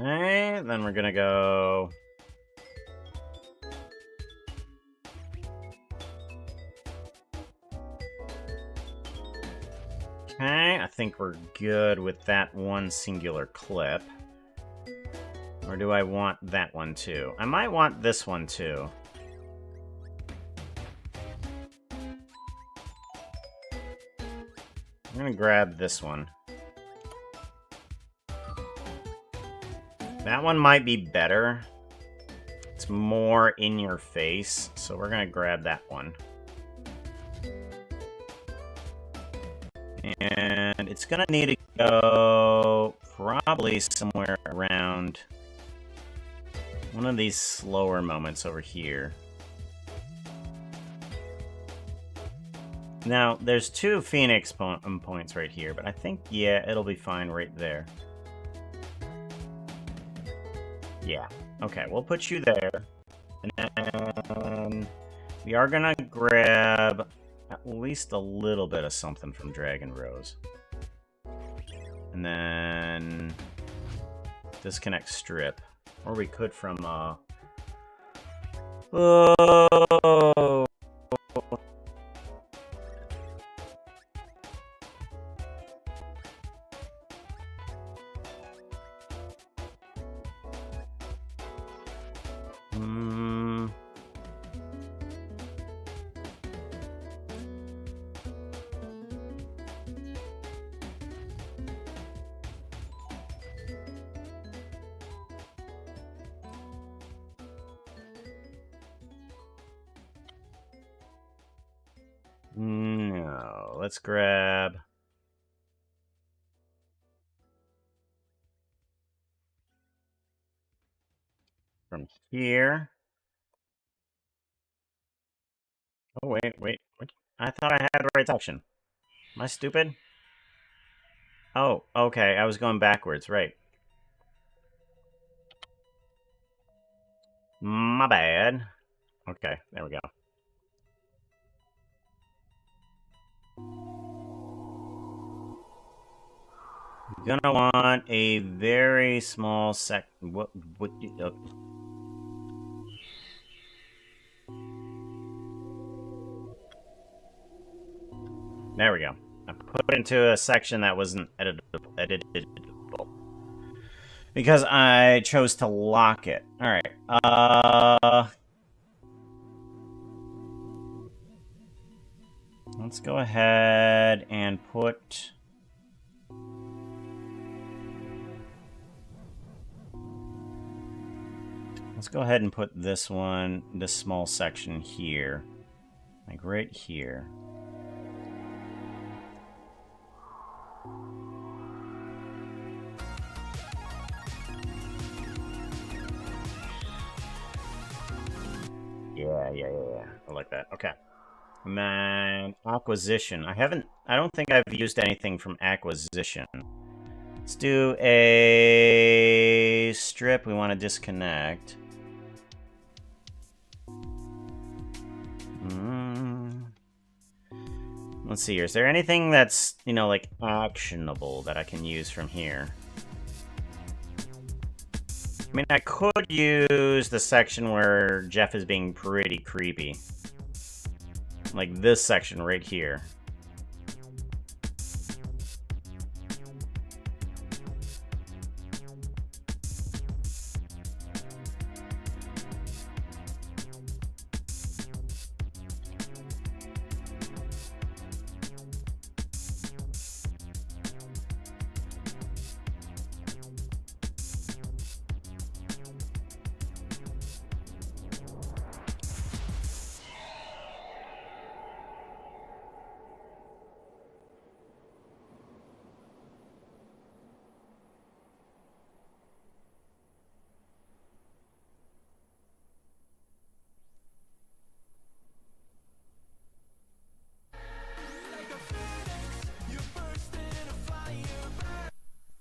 Alright, then we're gonna go... Okay, I think we're good with that one singular clip. Or do I want that one too? I might want this one too. I'm gonna grab this one. That one might be better. It's more in your face, so we're gonna grab that one. And it's gonna need to go probably somewhere around one of these slower moments over here. Now, there's 2 Phoenix points right here, but I think, yeah, it'll be fine right there. Yeah. Okay, we'll put you there. And then we are gonna grab at least a little bit of something from Dragon Rose. And then disconnect strip. Or we could from oh. No, let's grab... from here. Oh, wait. What? I thought I had the right section. Am I stupid? Oh, okay, I was going backwards, right. My bad. Okay, there we go. You're gonna want a very small what There we go. I put it into a section that wasn't editable. Because I chose to lock it. Alright, let's go ahead and put... Let's go ahead and put this one, this small section here. Like right here. Yeah. I like that. Okay. And then acquisition. I don't think I've used anything from acquisition. Let's do a strip. We want to disconnect. Let's see here. Is there anything that's, you know, like actionable that I can use from here? I mean, I could use the section where Jeff is being pretty creepy. Like this section right here.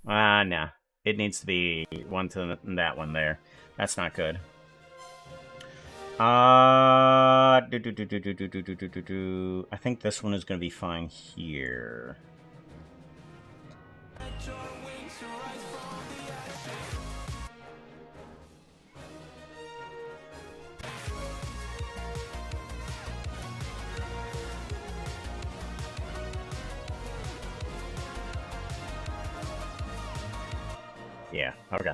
Nah. It needs to be one to that one there. That's not good. I think this one is going to be fine here. Yeah, okay.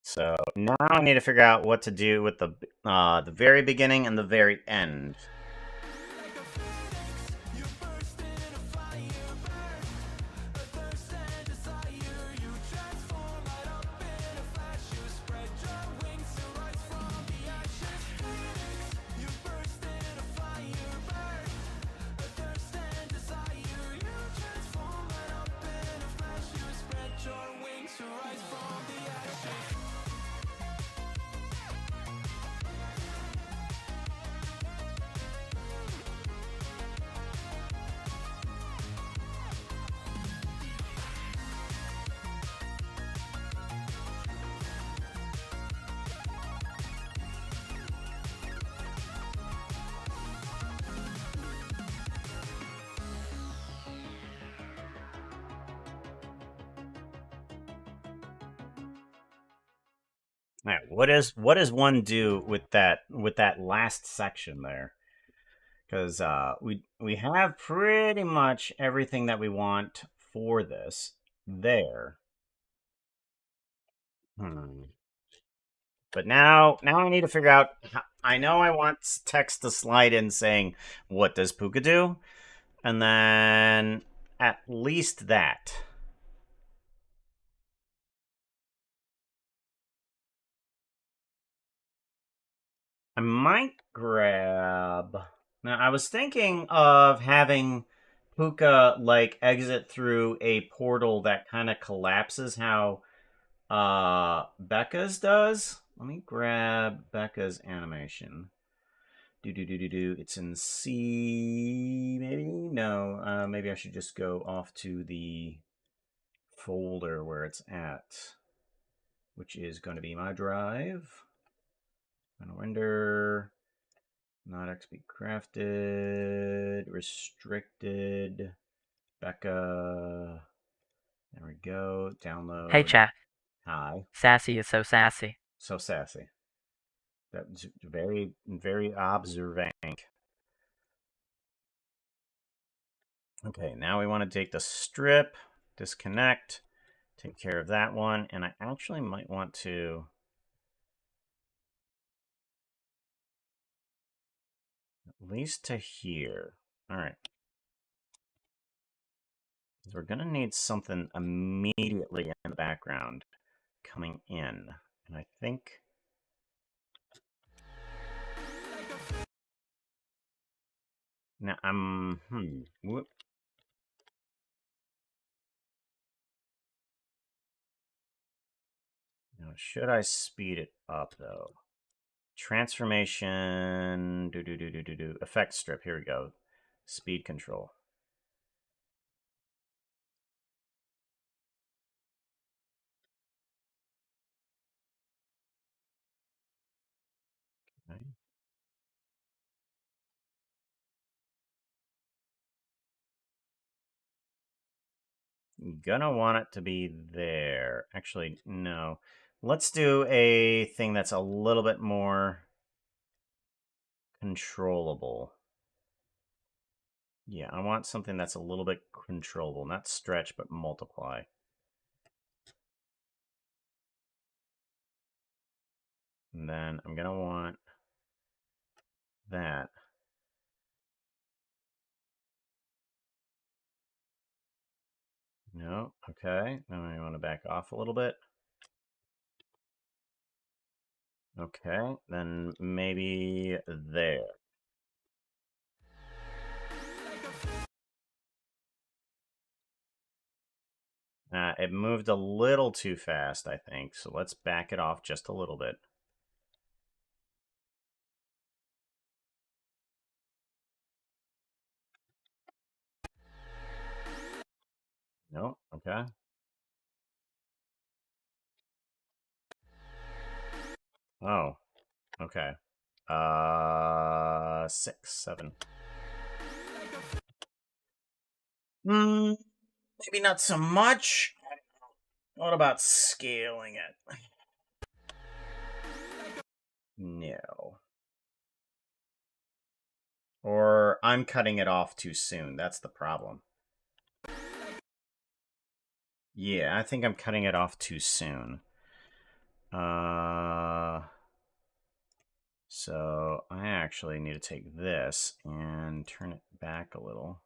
So now I need to figure out what to do with the very beginning and the very end. All right, what does one do with that last section there? Because we have pretty much everything that we want for this there. But now I need to figure out. I know I want text to slide in saying, "What does Puka do?" And then at least that. I might grab. Now, I was thinking of having Puka like exit through a portal that kind of collapses how Becca's does. Let me grab Becca's animation. Do. It's in C, maybe? No, maybe I should just go off to the folder where it's at, which is going to be my drive. Final render. Not XP crafted, restricted, Becca. There we go. Download. Hey, chat. Hi. Sassy is so sassy. So sassy. That's very, very observant. Okay, now we want to take the strip, disconnect, take care of that one, and I actually might want to. At least to here. All right. We're going to need something immediately in the background coming in. And I think. Now, whoop. Now, should I speed it up, though? Transformation. Effect strip. Here we go. Speed control. Okay. Gonna want it to be there. Actually, no. Let's do a thing that's a little bit more controllable. Yeah, I want something that's a little bit controllable. Not stretch, but multiply. And then I'm gonna want that. No, okay. Then I want to back off a little bit. Okay, then maybe there. It moved a little too fast, I think, so let's back it off just a little bit. No, okay. Oh, okay. 6, 7. Maybe not so much. What about scaling it? No. Or I'm cutting it off too soon. That's the problem. Yeah, I think I'm cutting it off too soon. So I actually need to take this and turn it back a little.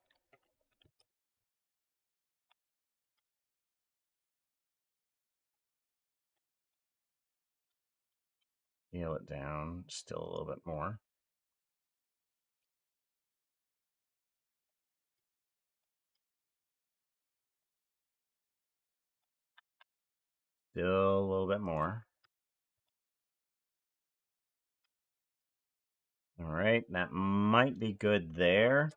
Scale it down still a little bit more. Still a little bit more. All right, that might be good there.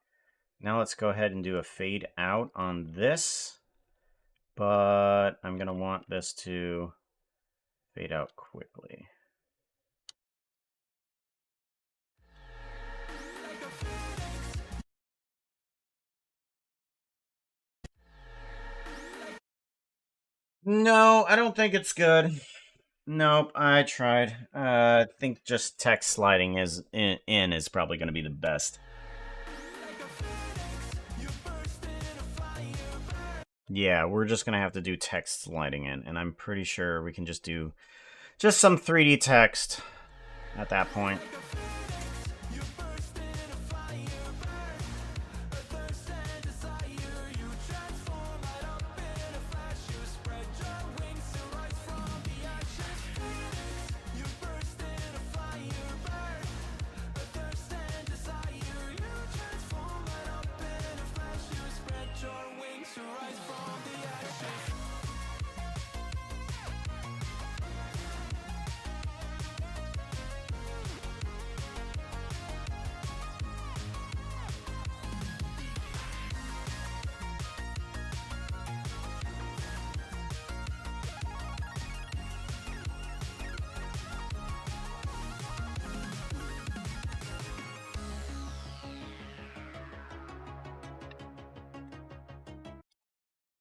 Now let's go ahead and do a fade out on this. But I'm going to want this to fade out quickly. No, I don't think it's good. Nope, I tried. I think just text sliding is in is probably going to be the best. Yeah, we're just going to have to do text sliding in, and I'm pretty sure we can just do just some 3D text at that point.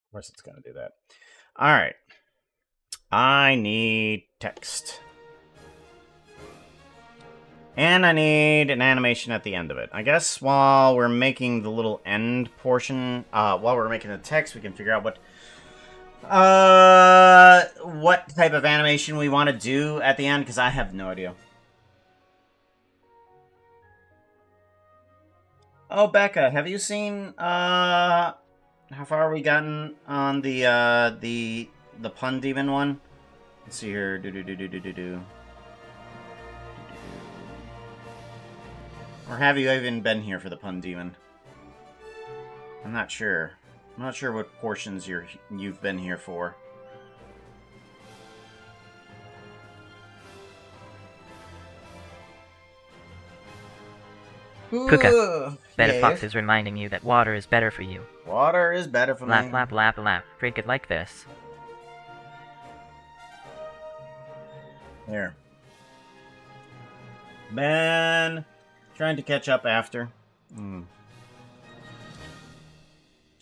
Of course it's going to do that. All right. I need text. And I need an animation at the end of it. I guess while we're making the little end portion, while we're making the text, we can figure out what type of animation we want to do at the end, because I have no idea. Oh, Becca, have you seen, how far we gotten on the pun demon one? Let's see here. Or have you even been here for the pun demon? I'm not sure. I'm not sure what portions you've been here for. Puka, Beta Yes. Fox is reminding you that water is better for you. Water is better for Lap, me. lap, lap, lap. Drink it like this. Here. Man, trying to catch up after. I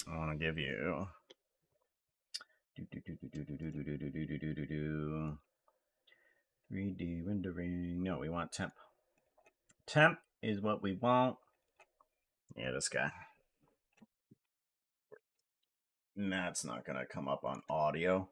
want to give you 3D rendering. No, we want temp. Temp is what we want. Yeah, this guy. That's not gonna come up on audio.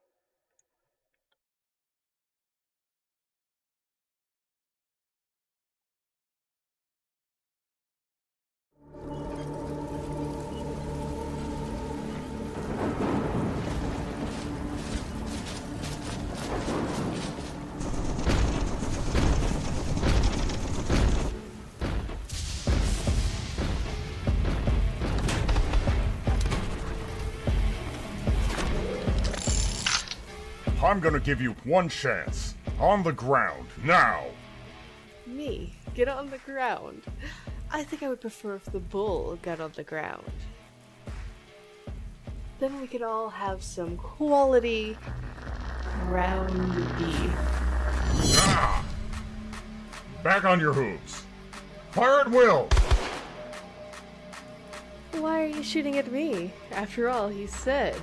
I'm gonna give you one chance. On the ground, now! Me? Get on the ground? I think I would prefer if the bull got on the ground. then we could all have some quality ground beef. Ah! Back on your hooves. Fire at will! Why are you shooting at me? After all, he said,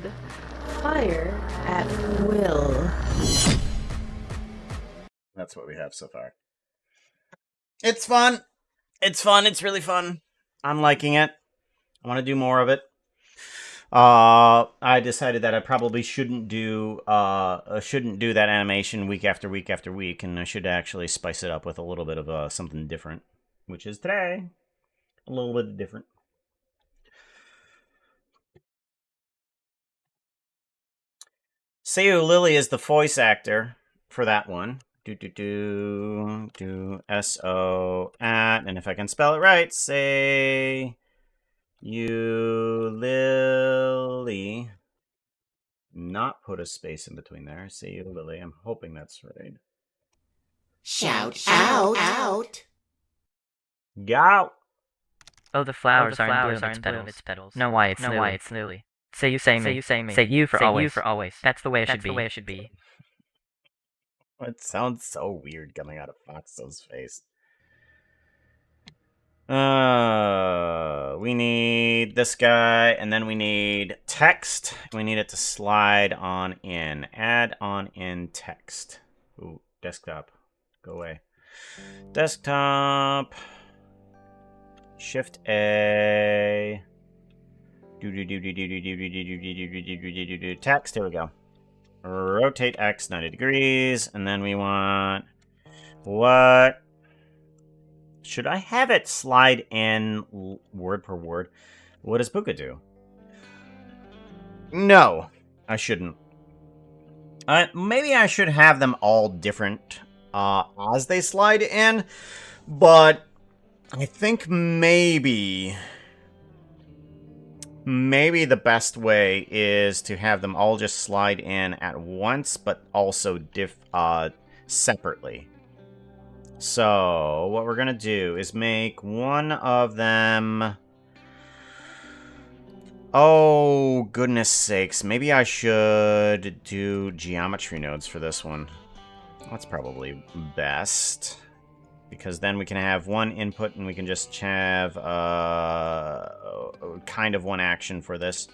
fire at will. That's what we have so far. It's fun. It's fun. It's really fun. I'm liking it. I want to do more of it. I decided that I probably shouldn't do that animation week after week after week, and I should actually spice it up with a little bit of something different, which is today. A little bit different. Sayu Lily is the voice actor for that one. S-O at, and if I can spell it right, say you Lily. Not put a space in between there. Say you Lily. I'm hoping that's right. Shout out. Go. Oh, the flowers are in blue of its petals. No, why it's Lily. Say you say me. Say you for always. That's the way it should be. It sounds so weird coming out of Foxo's face. We need this guy, and then we need text. We need it to slide on in. Add on in text. Ooh, desktop. Go away. Desktop. Shift A. Text. Here we go. Rotate X 90 degrees, and then we want what? Should I have it slide in word per word? What does Puka do? No, I shouldn't. Maybe I should have them all different as they slide in, but I think maybe the best way is to have them all just slide in at once, but also separately. So what we're gonna do is make one of them. Oh, goodness sakes. Maybe I should do geometry nodes for this one. That's probably best. Because then we can have one input and we can just have kind of one action for this.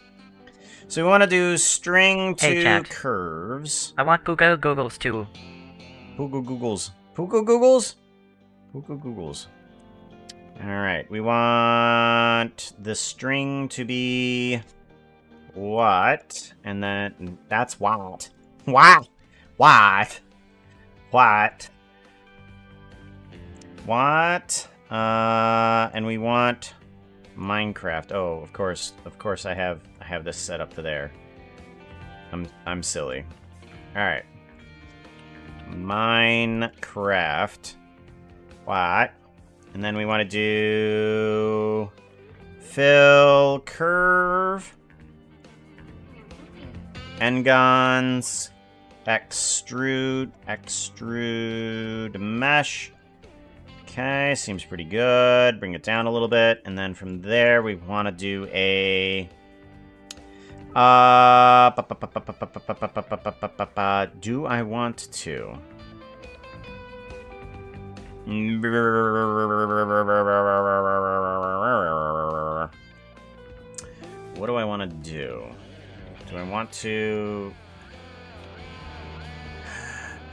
So we want to do string to curves. I want Puka Googles too. Puka Googles. Puka Googles? Puka Googles. Alright, we want the string to be what? And then that's what. What? What? What? What? And we want Minecraft. Oh, of course I have this set up to there. I'm silly. Alright. Minecraft. What? And then we want to do fill curve, n-gons, extrude mesh. Okay, seems pretty good. Bring it down a little bit, and then from there we want to do a do I want to? What do I want to do? Do I want to?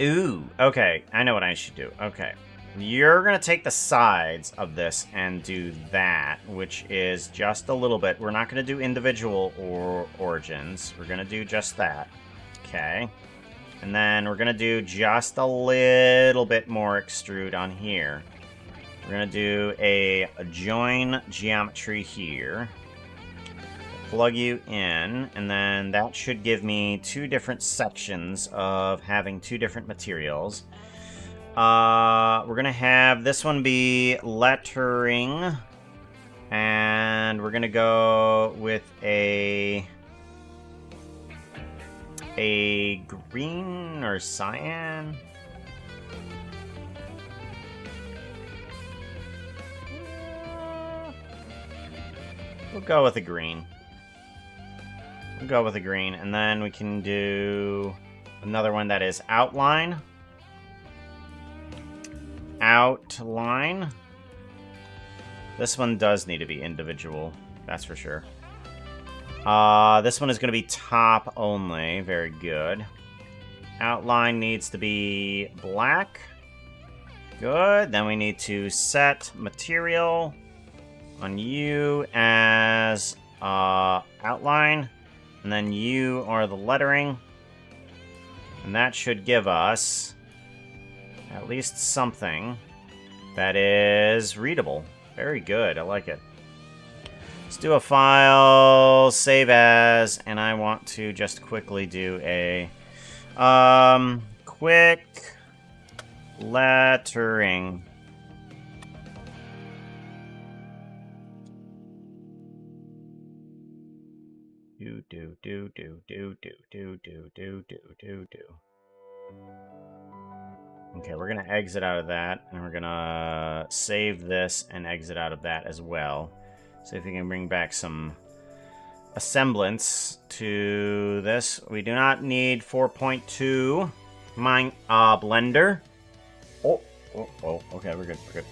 Ooh, okay. I know what I should do. Okay. You're going to take the sides of this and do that, which is just a little bit. We're not going to do individual origins. We're going to do just that. Okay. And then we're going to do just a little bit more extrude on here. We're going to do a join geometry here. Plug you in, and then that should give me two different sections of having two different materials. We're going to have this one be lettering, and we're going to go with a green or cyan. We'll go with a green. We'll go with the green, and then we can do another one that is outline. Outline. This one does need to be individual, that's for sure. This one is going to be top only. Very good. Outline needs to be black. Good. Then we need to set material on you as outline. And then you are the lettering. And that should give us at least something that is readable. Very good. I like it. Let's do a file, save as, and I want to just quickly do a quick lettering. Okay, we're gonna exit out of that, and we're gonna save this and exit out of that as well. See if we can bring back some semblance to this. We do not need 4.2 Blender. Oh, okay, we're good, we're good.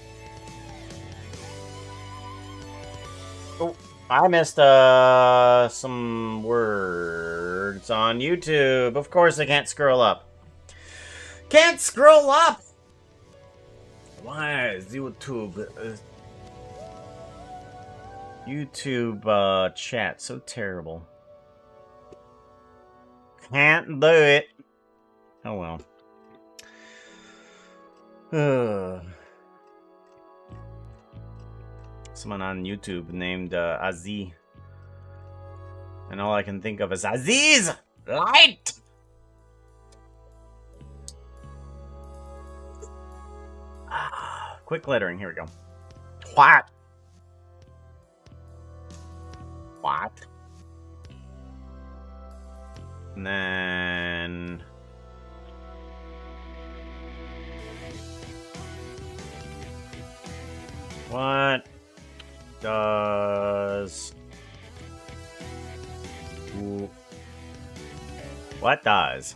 Oh, I missed some words on YouTube. Of course I can't scroll up. Can't scroll up! Why is YouTube... YouTube chat so terrible. Can't do it. Oh well. Someone on YouTube named Aziz. And all I can think of is Aziz! Light! Quick lettering, here we go. Twat. What? And then... What does... What does?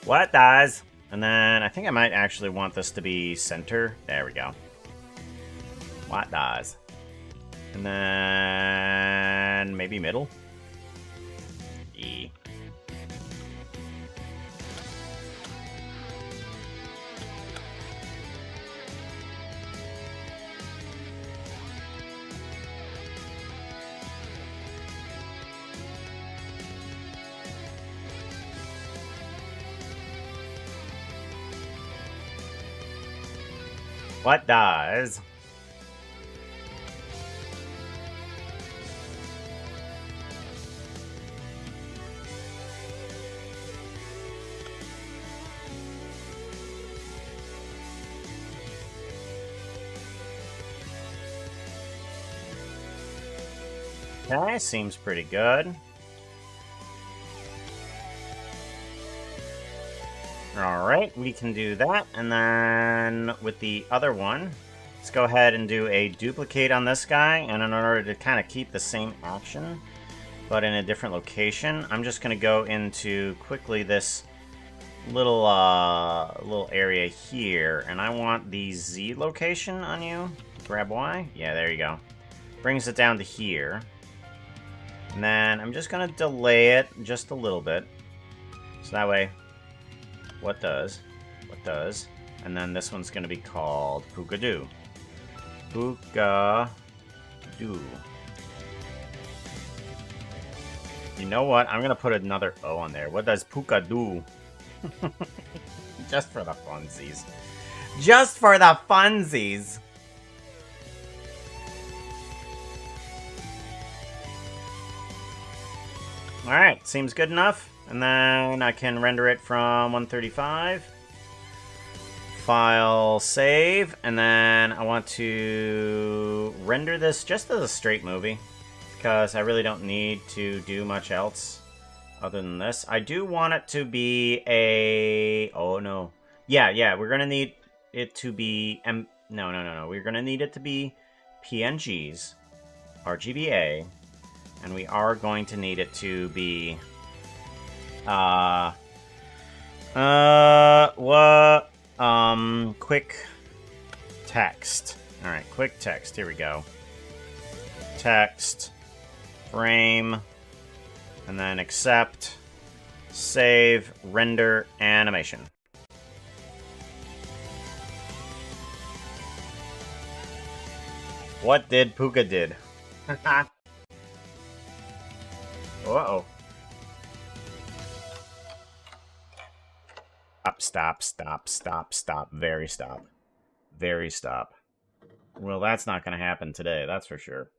What does? And then I think I might actually want this to be center. There we go. What does? And then maybe middle. E. What does? Okay, seems pretty good. Alright, we can do that, and then with the other one, let's go ahead and do a duplicate on this guy, and in order to kind of keep the same action, but in a different location, I'm just going to go into quickly this little little area here, and I want the Z location on you. Grab Y? Yeah, there you go. Brings it down to here. And then I'm just going to delay it just a little bit. So that way, what does, and then this one's going to be called Puka-Doo. Puka-Doo. You know what? I'm going to put another O on there. What does Puka-Doo? Just for the funsies. Just for the funsies. Alright, seems good enough. And then I can render it from 135. File, save. And then I want to render this just as a straight movie, because I really don't need to do much else other than this. I do want it to be a... Oh, no. Yeah, we're going to need it to be... No. We're going to need it to be PNGs, RGBA, And we are going to need it to be... what? Quick text. Alright, quick text. Here we go. Text. Frame. And then accept. Save. Render. Animation. What did Puka did? Uh-oh. Stop, stop, stop, stop. Very stop. Very stop. Well, that's not going to happen today, that's for sure.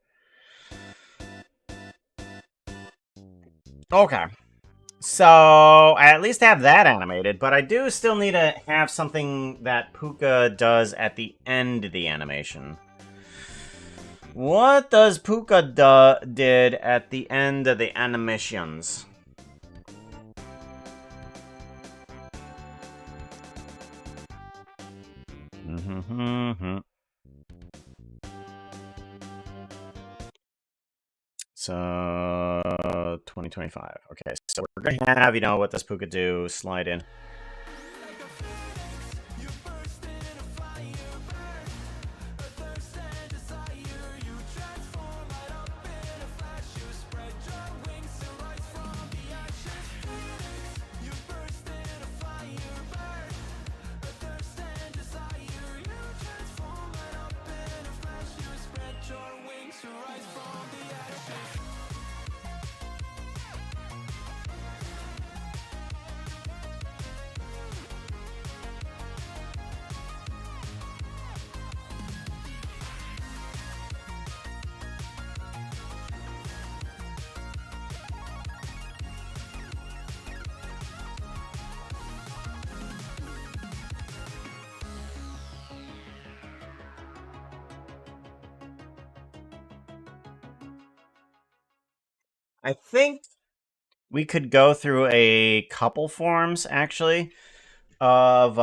Okay. So, I at least have that animated, but I do still need to have something that Puka does at the end of the animation. What does Puka did at the end of the animations? So, 2025. Okay, so we're going to have, you know, what does Puka do? Slide in. I think we could go through a couple forms, actually, of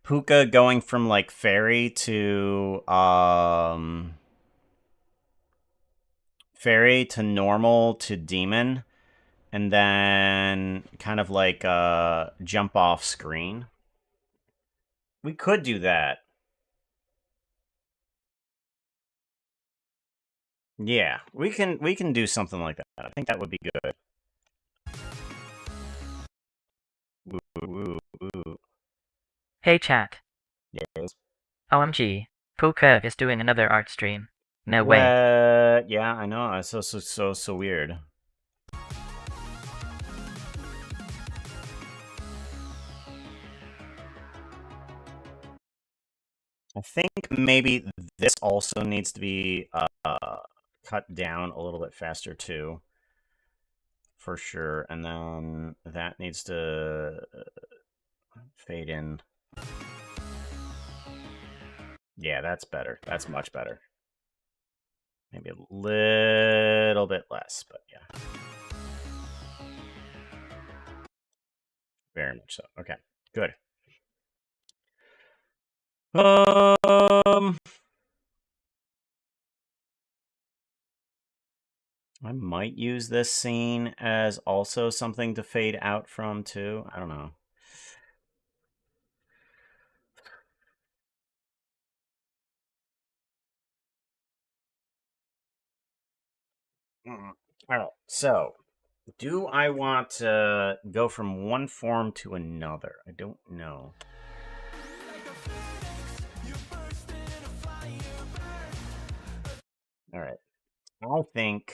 Puka going from, like, fairy to normal to demon, and then kind of like jump off screen. We could do that. Yeah, we can do something like that. I think that would be good. Ooh. Hey chat. Yes. OMG. Puka is doing another art stream. No way. Yeah, I know. It's so weird. I think maybe this also needs to be cut down a little bit faster too, for sure. And then that needs to fade in. Yeah, that's better. That's much better. Maybe a little bit less, but yeah. Very much so. Okay, good. I might use this scene as also something to fade out from, too. I don't know. Alright, so, do I want to go from one form to another? I don't know. Alright. I think...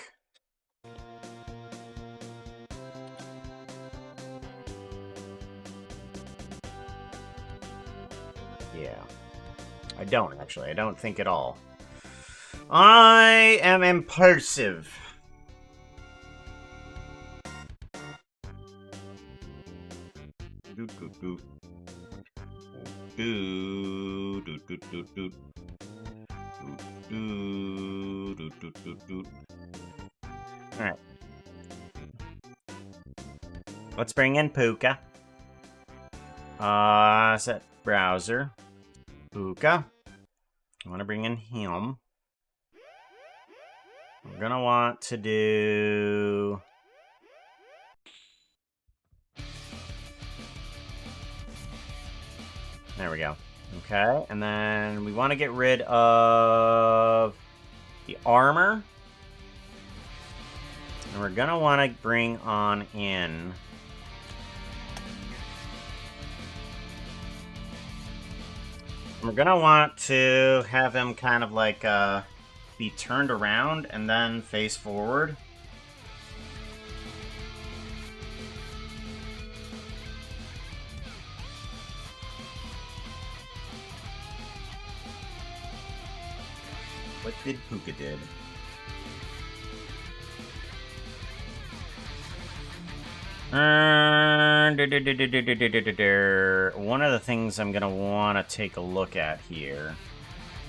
Yeah. I don't, actually. I don't think at all. I am impulsive. Alright. Let's bring in Puka. Set browser. Puka. I want to bring in him. We're gonna want to do... There we go. Okay, and then we want to get rid of the armor. And we're gonna want to bring on in... We're gonna want to have him kind of like be turned around and then face forward. What did Puka did? One of the things I'm gonna want to take a look at here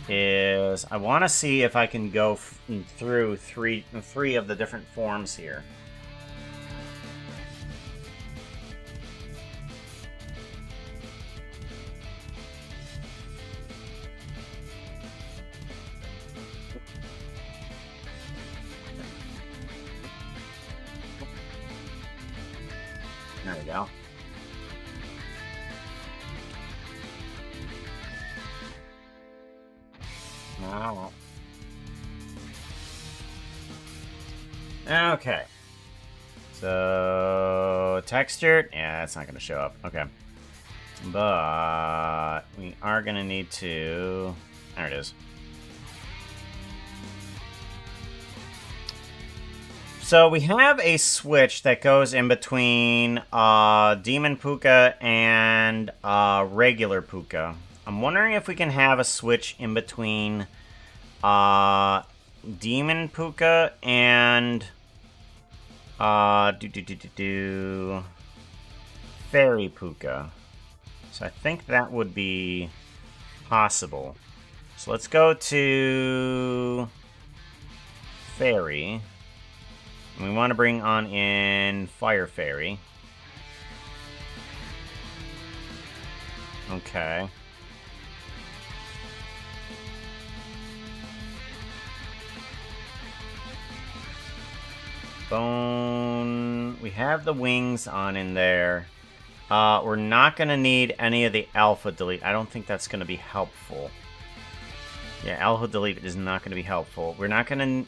is I want to see if I can go through three of the different forms here. There we go. Oh. Okay. So, textured? Yeah, that's not going to show up. Okay. But we are going to need to... There it is. So we have a switch that goes in between Demon Puka and regular Puka. I'm wondering if we can have a switch in between Demon Puka and Fairy Puka. So I think that would be possible. So let's go to Fairy. We want to bring on in Fire Fairy. Okay. Bone. We have the wings on in there. We're not going to need any of the alpha delete. I don't think that's going to be helpful. Yeah, alpha delete is not going to be helpful. We're not going to...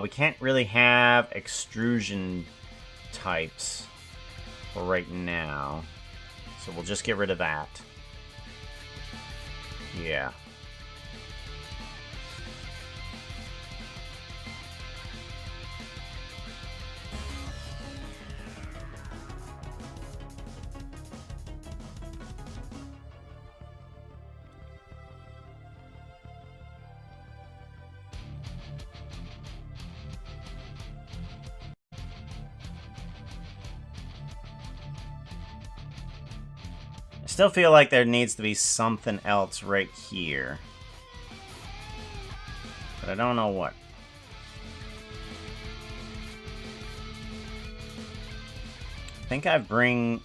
we can't really have extrusion types for right now. So we'll just get rid of that. Yeah. Still feel like there needs to be something else right here. But I don't know what. I think I've bringed?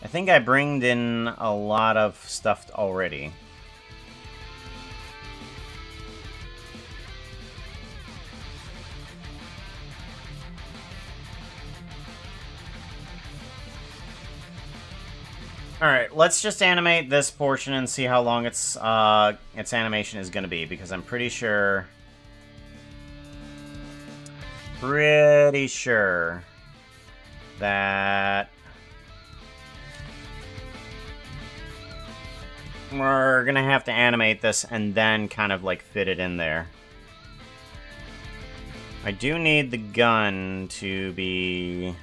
I think I bringed in a lot of stuff already. Alright, let's just animate this portion and see how long its animation is going to be, because I'm pretty sure that we're going to have to animate this and then kind of like fit it in there. I do need the gun to be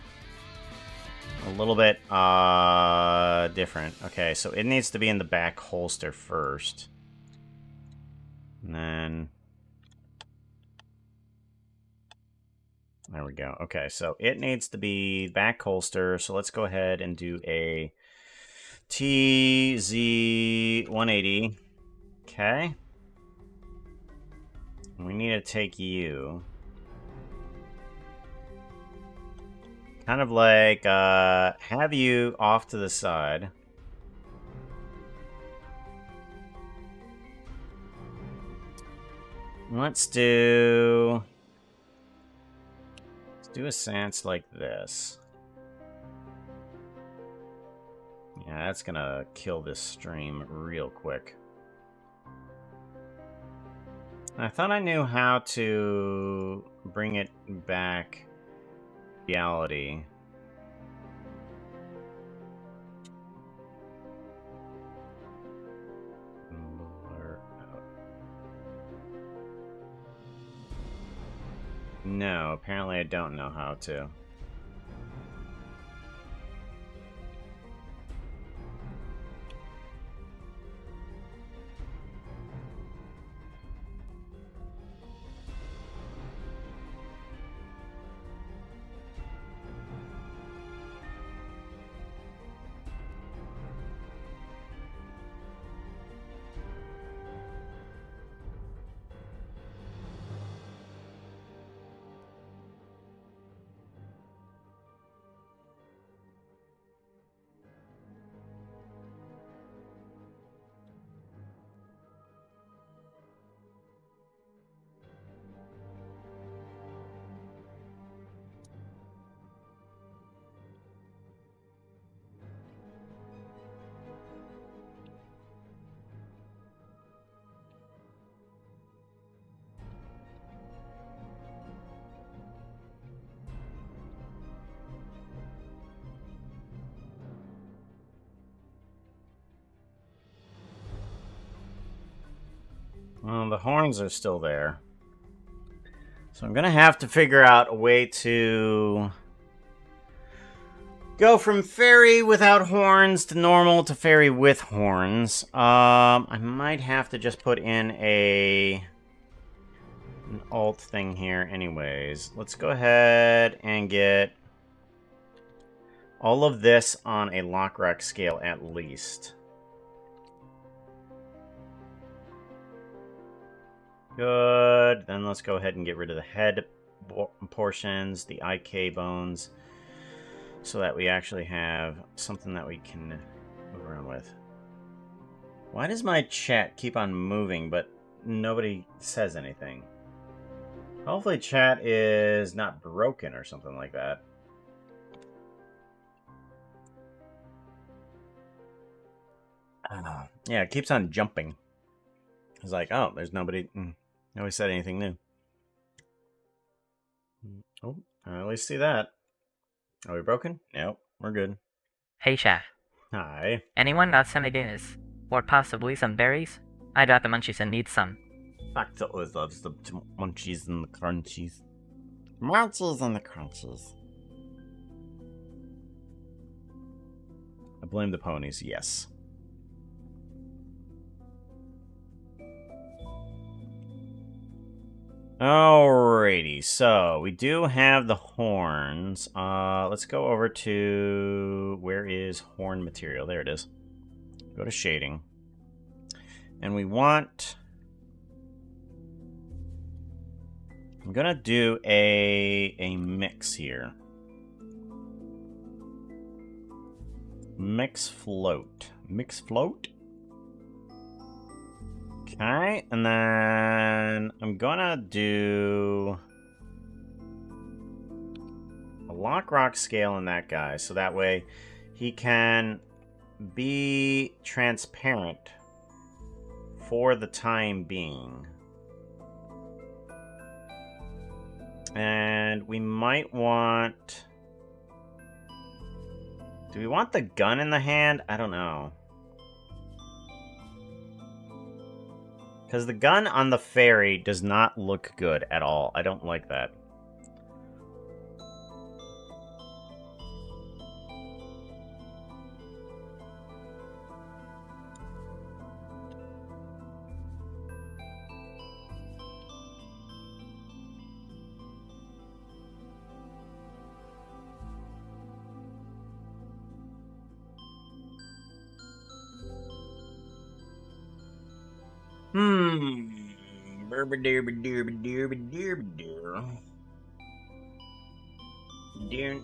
a little bit different. Okay, so it needs to be in the back holster first. And then... There we go. Okay, so it needs to be back holster. So let's go ahead and do a TZ180. Okay. We need to take you. Kind of like, have you off to the side. Let's do a stance like this. Yeah, that's gonna kill this stream real quick. I thought I knew how to bring it back reality. Blur out. No, apparently I don't know how to. Well, the horns are still there. So I'm gonna have to figure out a way to go from fairy without horns to normal to fairy with horns. I might have to just put in an alt thing here anyways. Let's go ahead and get all of this on a Lockrock scale at least. Good. Then let's go ahead and get rid of the head portions, the IK bones, so that we actually have something that we can move around with. Why does my chat keep on moving, but nobody says anything? Hopefully chat is not broken or something like that. Yeah, it keeps on jumping. It's like, oh, there's nobody... Nobody said anything new. Oh, I at least see that. Are we broken? Nope, we're good. Hey, Chef. Hi. Anyone got some ideas? Or possibly some berries? I got the munchies and need some. Back to always loves the munchies and the crunchies. Munchies and the crunchies. I blame the ponies, yes. Alrighty, so we do have the horns. Let's go over to... Where is horn material? There it is. Go to shading. And we want... I'm gonna do a mix here. Mix float. Mix float? Okay, and then I'm gonna do a Lockrock scale on that guy, so that way he can be transparent for the time being. And we might want... Do we want the gun in the hand? I don't know. Because the gun on the fairy does not look good at all. I don't like that.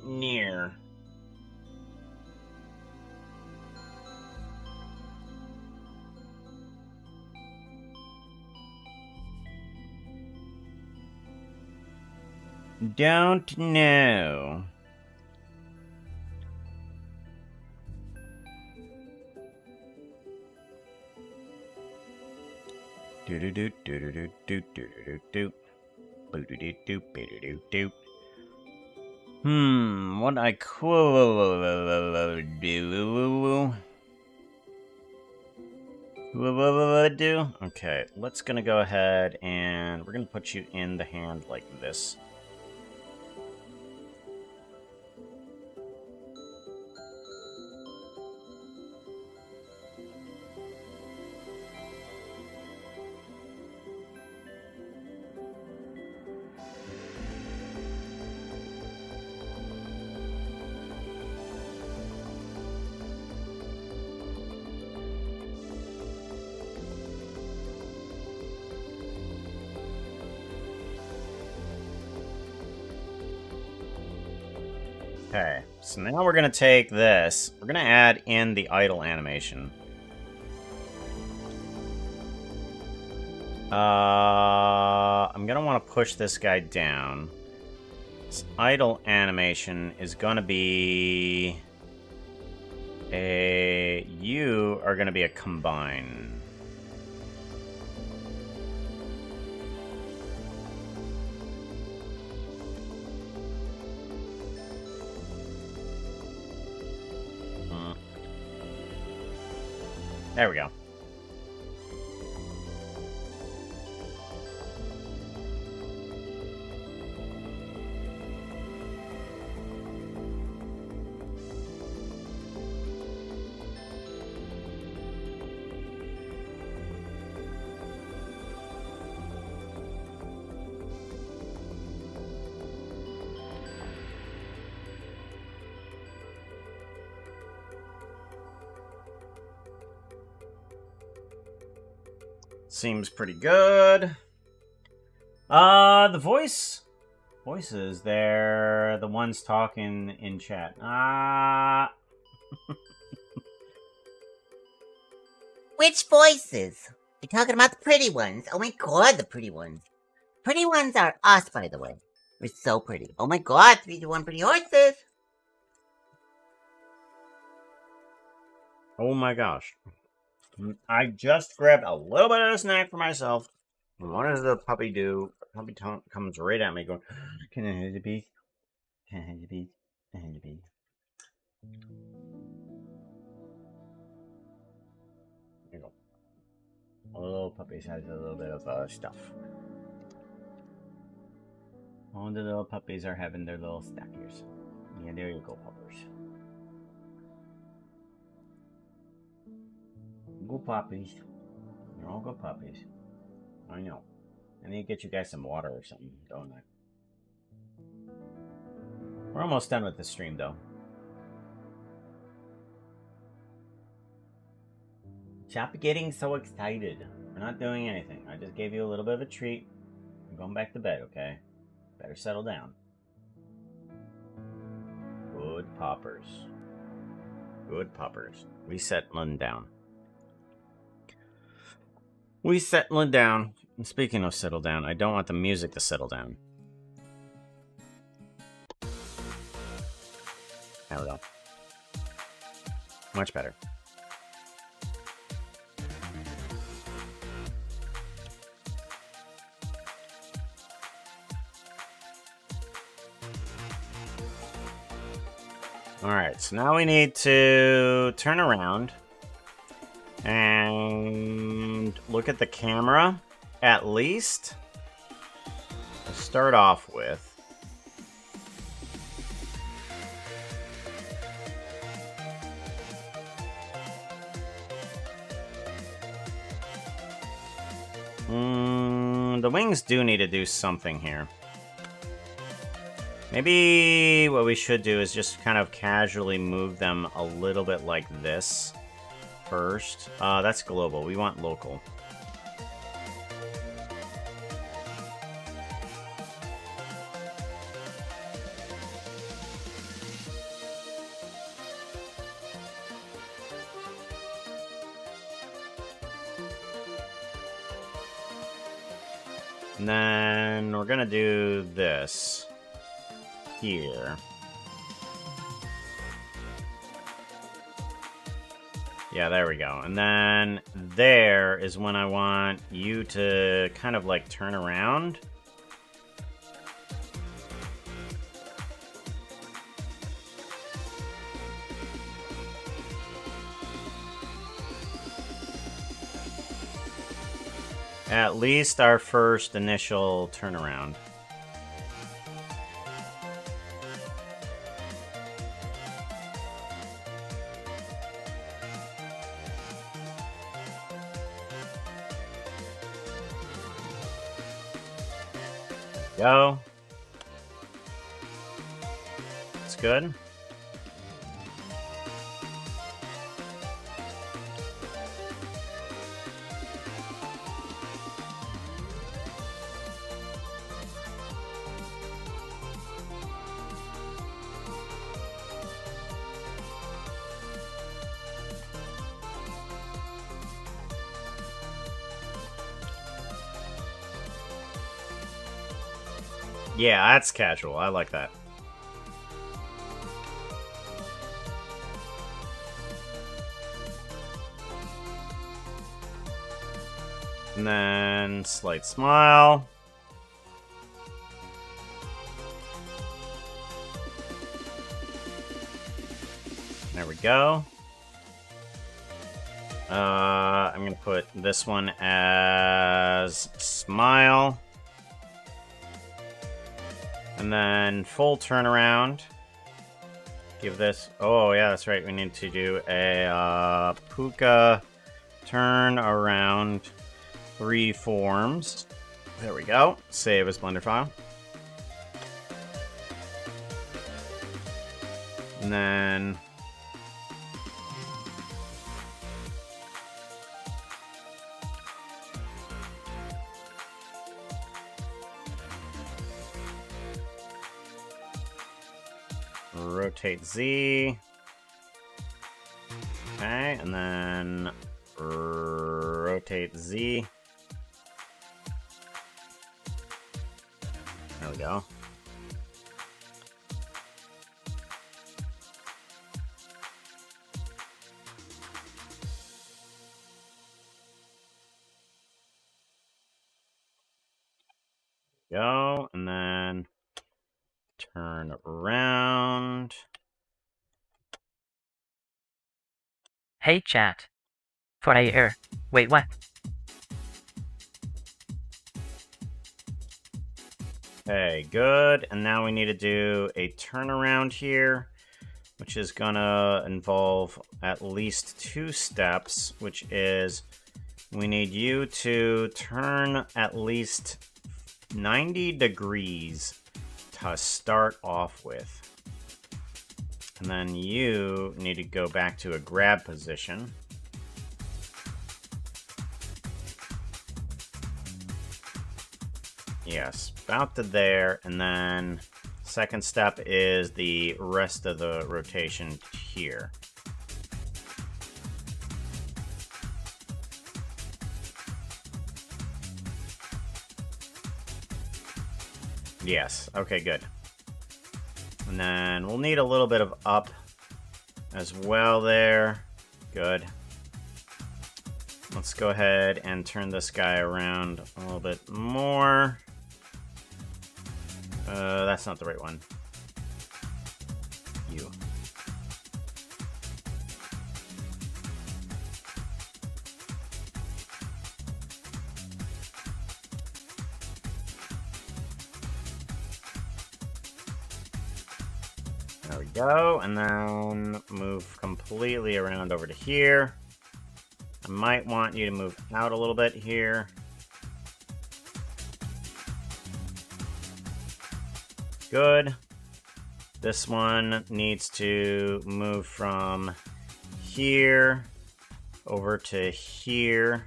Near. Don't know. Do do do do do do do do do do. Boo do do do do do do. What I could do? Okay, let's gonna go ahead and we're gonna put you in the hand like this. Okay, so now we're gonna take this. We're gonna add in the idle animation. I'm gonna want to push this guy down. This idle animation is gonna be a... You are gonna be a combine. There we go. Seems pretty good. The voices, they're the ones talking in chat. Which voices? You're talking about the pretty ones. Oh my god, the pretty ones. Pretty ones are us, by the way. We're so pretty. Oh my god, 3-1 pretty horses. Oh my gosh. I just grabbed a little bit of a snack for myself. What does the puppy do? The puppy comes right at me going, can I have the piece? Can I have the piece? Can I have the piece? There you go. All the little puppies has a little bit of stuff. All the little puppies are having their little snackers. Yeah, there you go, puppers. Good puppies. You're all good puppies. I know. I need to get you guys some water or something, don't I? We're almost done with the stream, though. Stop getting so excited. We're not doing anything. I just gave you a little bit of a treat. I'm going back to bed, okay? Better settle down. Good poppers. Good poppers. We settling down. We settling down. And speaking of settle down, I don't want the music to settle down. There we go. Much better. Alright, so now we need to turn around and look at the camera, at least, to start off with. The wings do need to do something here. Maybe what we should do is just kind of casually move them a little bit like this first. That's global. We want local. And then we're gonna do this. here. Yeah, there we go. And then there is when I want you to kind of like turn around. At least our first initial turnaround. Go. It's good. Yeah, that's casual. I like that. And then slight smile. There we go. I'm gonna put this one as smile. And then full turnaround. Give this... Oh, yeah, that's right. We need to do a puka turn around 3 forms. There we go. Save as Blender file. And then... rotate Z. Okay, and then rotate Z. There we go. Go, and then turn around. Hey chat. For a year. Wait, what? Okay, good. And now we need to do a turnaround here, which is gonna involve at least 2 steps, which is we need you to turn at least 90 degrees to start off with. And then you need to go back to a grab position. Yes, about to there, and then second step is the rest of the rotation here. Yes, okay, good. And then we'll need a little bit of up as well there. Good. Let's go ahead and turn this guy around a little bit more. That's not the right one. You. There we go, and then move completely around over to here. I might want you to move out a little bit here. Good. This one needs to move from here over to here.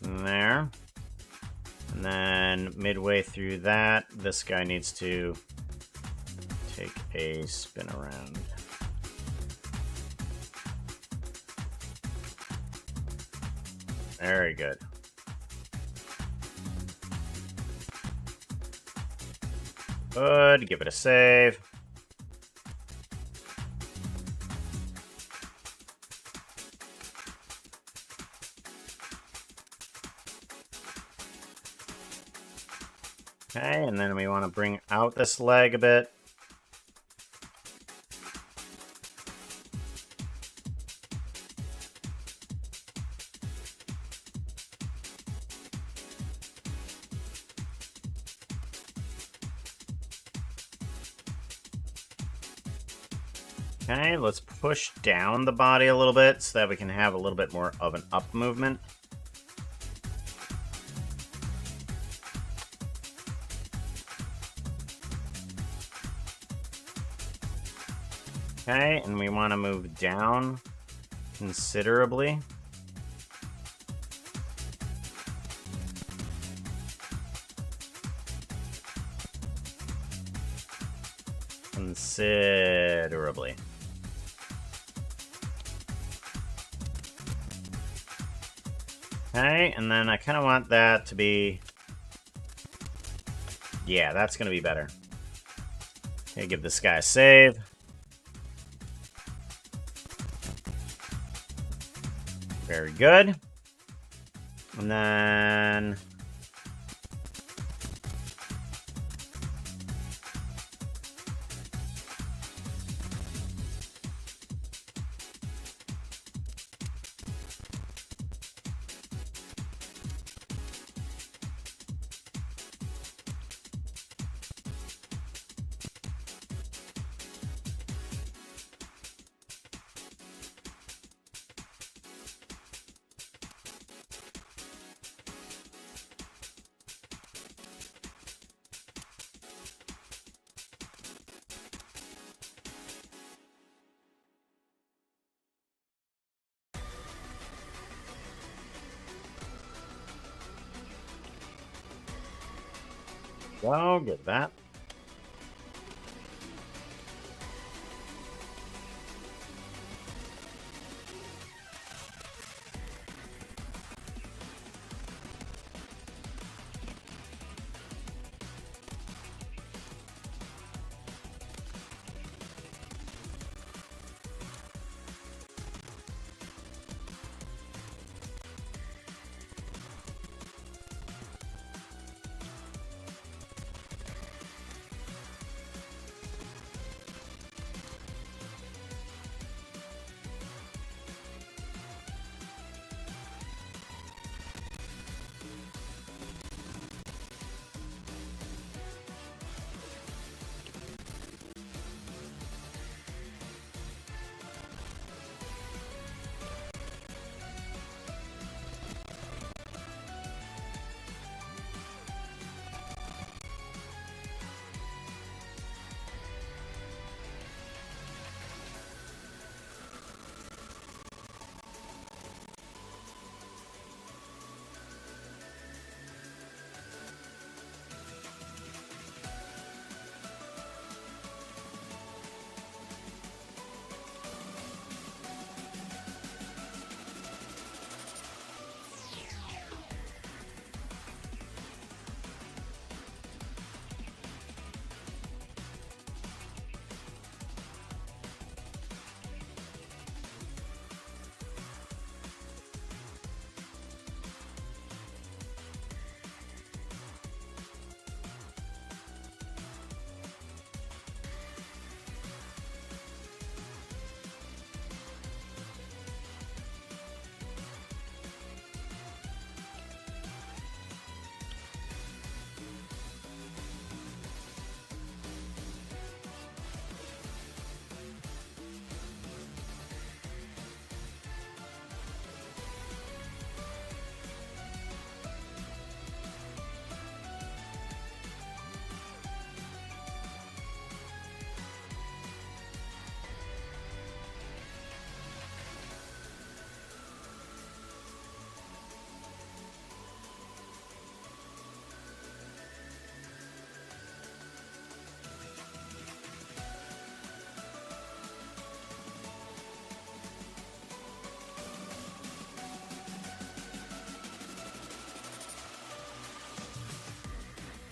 And there. And then midway through that, this guy needs to take a spin around. Very good. Good. Give it a save. Okay, and then we want to bring out this leg a bit. Okay, let's push down the body a little bit so that we can have a little bit more of an up movement. Okay, and we want to move down considerably. Considerably. Okay, and then I kind of want that to be... Yeah, that's going to be better. Okay, give this guy a save. Very good. And then... Well, get that.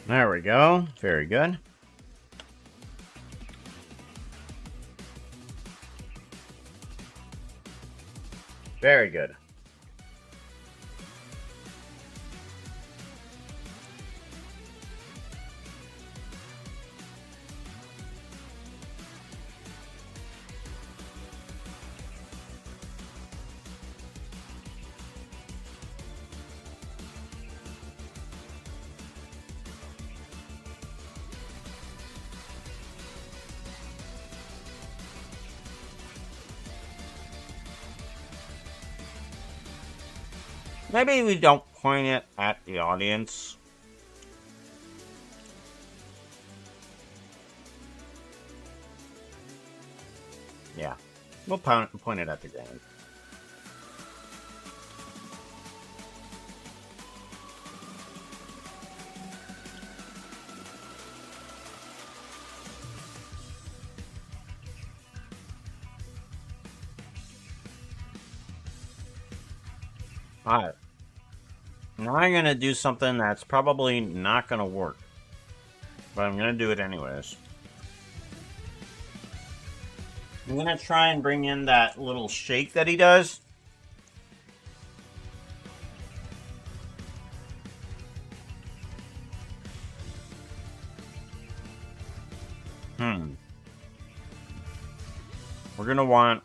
There we go. Very good. Very good. Maybe we don't point it at the audience. Yeah, we'll point it at the ground. Alright. Now I'm going to do something that's probably not going to work. But I'm going to do it anyways. I'm going to try and bring in that little shake that he does. We're going to want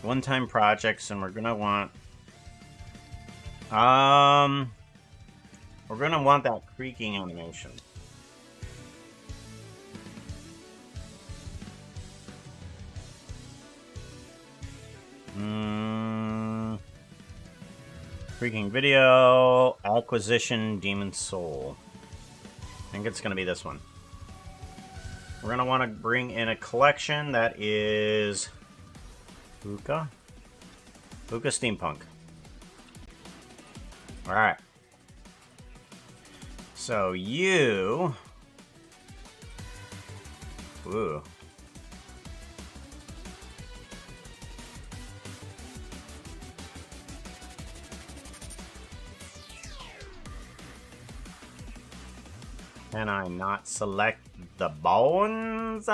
one-time projects, and we're going to want we're gonna want that creaking animation. Creaking video, acquisition, demon soul. I think it's gonna be this one. We're gonna want to bring in a collection that is Puka Steampunk. Alright. So you... Ooh. Can I not select the bones?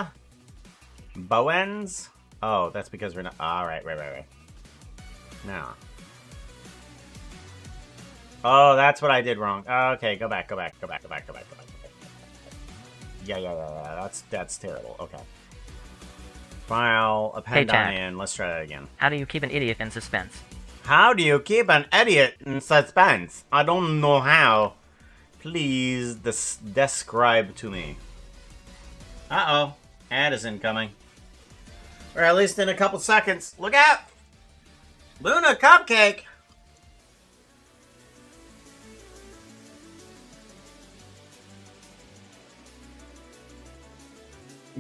Bowens? Oh, that's because we're not... Alright, right. Now... Oh, that's what I did wrong. Okay, go back. Yeah. That's terrible. Okay. File, append Jack. in. Let's try that again. How do you keep an idiot in suspense? How do you keep an idiot in suspense? I don't know how. Please describe to me. Uh-oh. Ad is incoming. Or at least in a couple seconds. Look out! Luna Cupcake!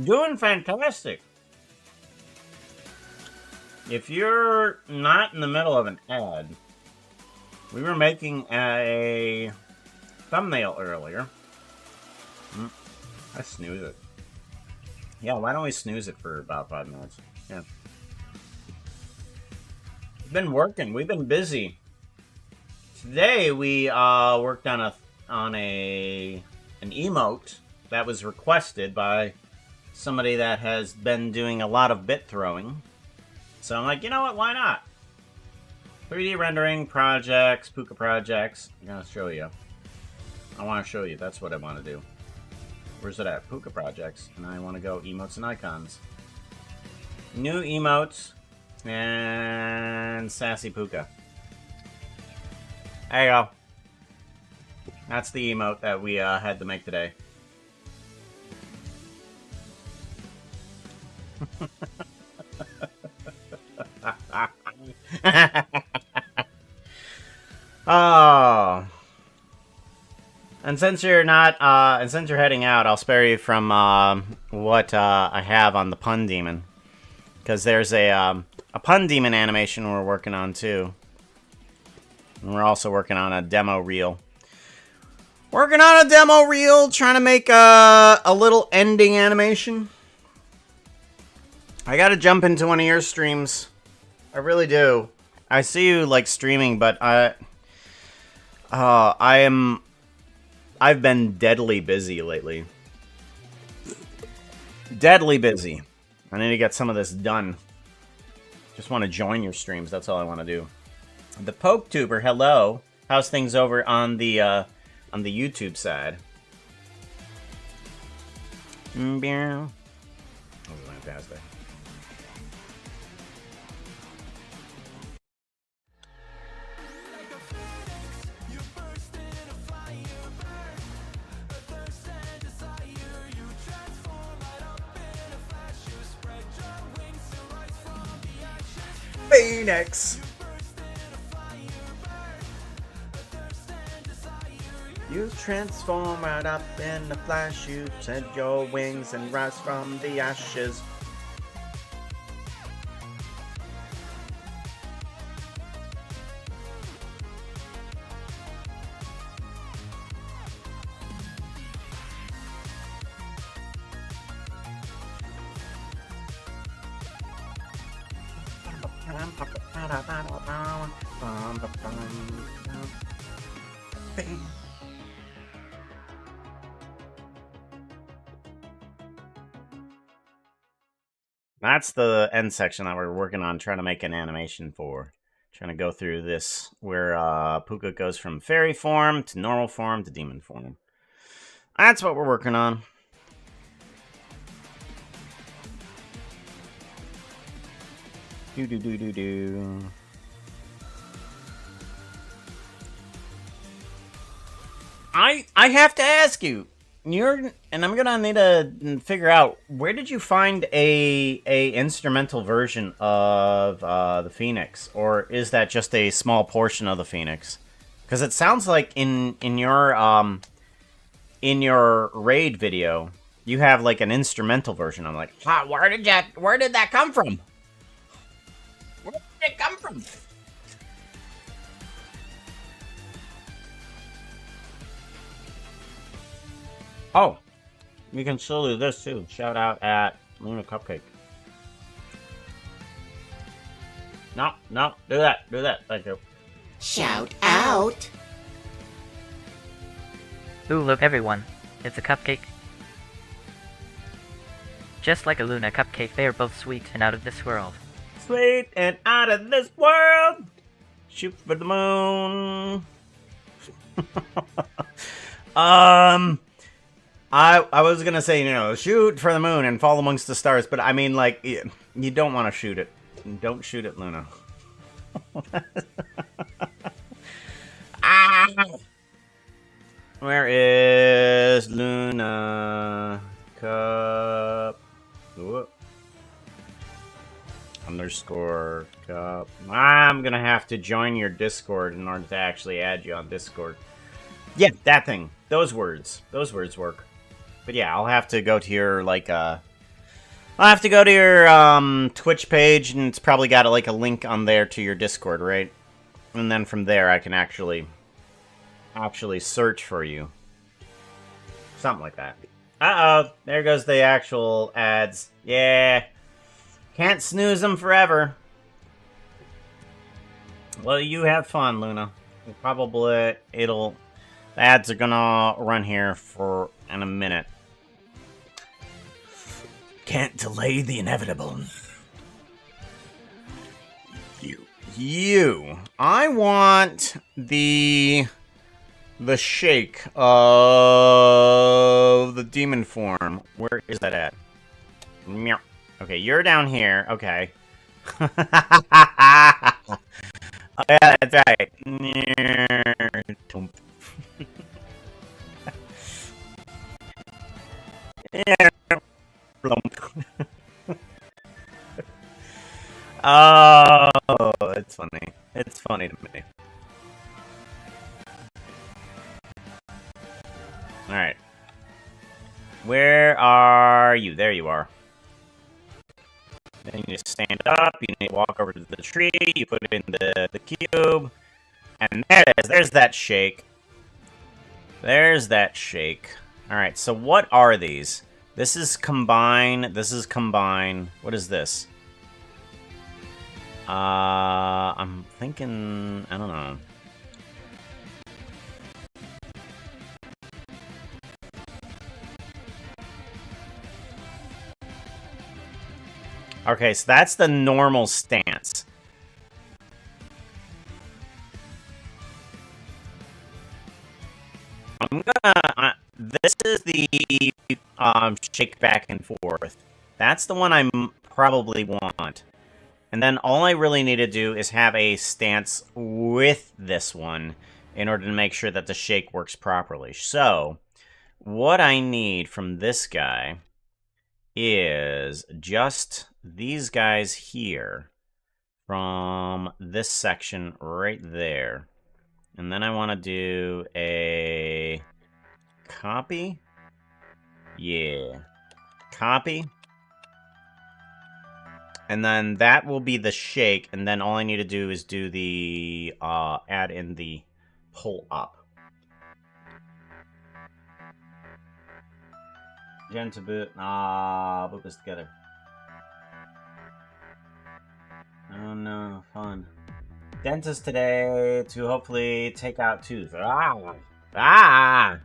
Doing fantastic. If you're not in the middle of an ad, we were making a thumbnail earlier. I snooze it. Yeah, why don't we snooze it for about 5 minutes? Yeah. We've been working. We've been busy. Today we worked on an emote that was requested by somebody that has been doing a lot of bit throwing. So I'm like, you know what, why not? 3D rendering projects, Puka projects. I'm gonna show you. I want to show you, that's what I want to do. Where's it at? Puka projects. And I want to go emotes and icons. New emotes and sassy Puka. There you go. That's the emote that we had to make today. Oh. And since you're not, and since you're heading out, I'll spare you from what I have on the pun demon, because there's a pun demon animation we're working on too, and we're also working on a demo reel. Working on a demo reel, trying to make a little ending animation. I gotta jump into one of your streams. I really do. I see you like streaming, but I've been deadly busy lately. Deadly busy. I need to get some of this done. Just want to join your streams. That's all I want to do. The Poke Tuber, hello. How's things over on the YouTube side? That was fantastic. Phoenix! You transform right up in the flash, you send your wings and rise from the ashes. That's the end section that we're working on, trying to make an animation for. Trying to go through this, where Puka goes from fairy form to normal form to demon form. That's what we're working on. Do. I have to ask you. And I'm gonna need to figure out, where did you find a instrumental version of the Phoenix, or is that just a small portion of the Phoenix? Because it sounds like in your raid video you have like an instrumental version. I'm like, where did that come from? Where did it come from? Oh, you can still do this too. Shout out at Luna Cupcake. No, do that. Thank you. Shout out. Ooh, look everyone. It's a cupcake. Just like a Luna cupcake, they are both sweet and out of this world. Sweet and out of this world. Shoot for the moon. I was gonna say, shoot for the moon and fall amongst the stars, but I mean, like, you don't want to shoot it. Don't shoot it, Luna. Ah! Where is Luna? Cup. Whoop. _ cup. I'm gonna have to join your Discord in order to actually add you on Discord. Yeah, that thing. Those words work. But yeah, I'll have to go to your, Twitch page, and it's probably got, a link on there to your Discord, right? And then from there, I can actually search for you. Something like that. Uh-oh, there goes the actual ads. Yeah. Can't snooze them forever. Well, you have fun, Luna. Probably, the ads are gonna run here in a minute. Can't delay the inevitable. You. I want the shake of the demon form. Where is that at? Meow. Okay, you're down here. Okay. Oh, yeah, that's right. Oh, it's funny. It's funny to me. Alright. Where are you? There you are. Then you need to stand up, you need to walk over to the tree, you put it in the cube, and there it is. There's that shake. There's that shake. Alright, so what are these? This is combine. This is combine. What is this? I'm thinking, I don't know. Okay, so that's the normal stance. I'm gonna... this is the shake back and forth. That's the one I probably want. And then all I really need to do is have a stance with this one in order to make sure that the shake works properly. So, what I need from this guy is just these guys here from this section right there. And then I want to do a copy. Yeah. Copy. And then that will be the shake, and then all I need to do is do the, add in the pull up. Gen to boot. Boot this together. Oh no, fun. Dentist today to hopefully take out tooth. I'm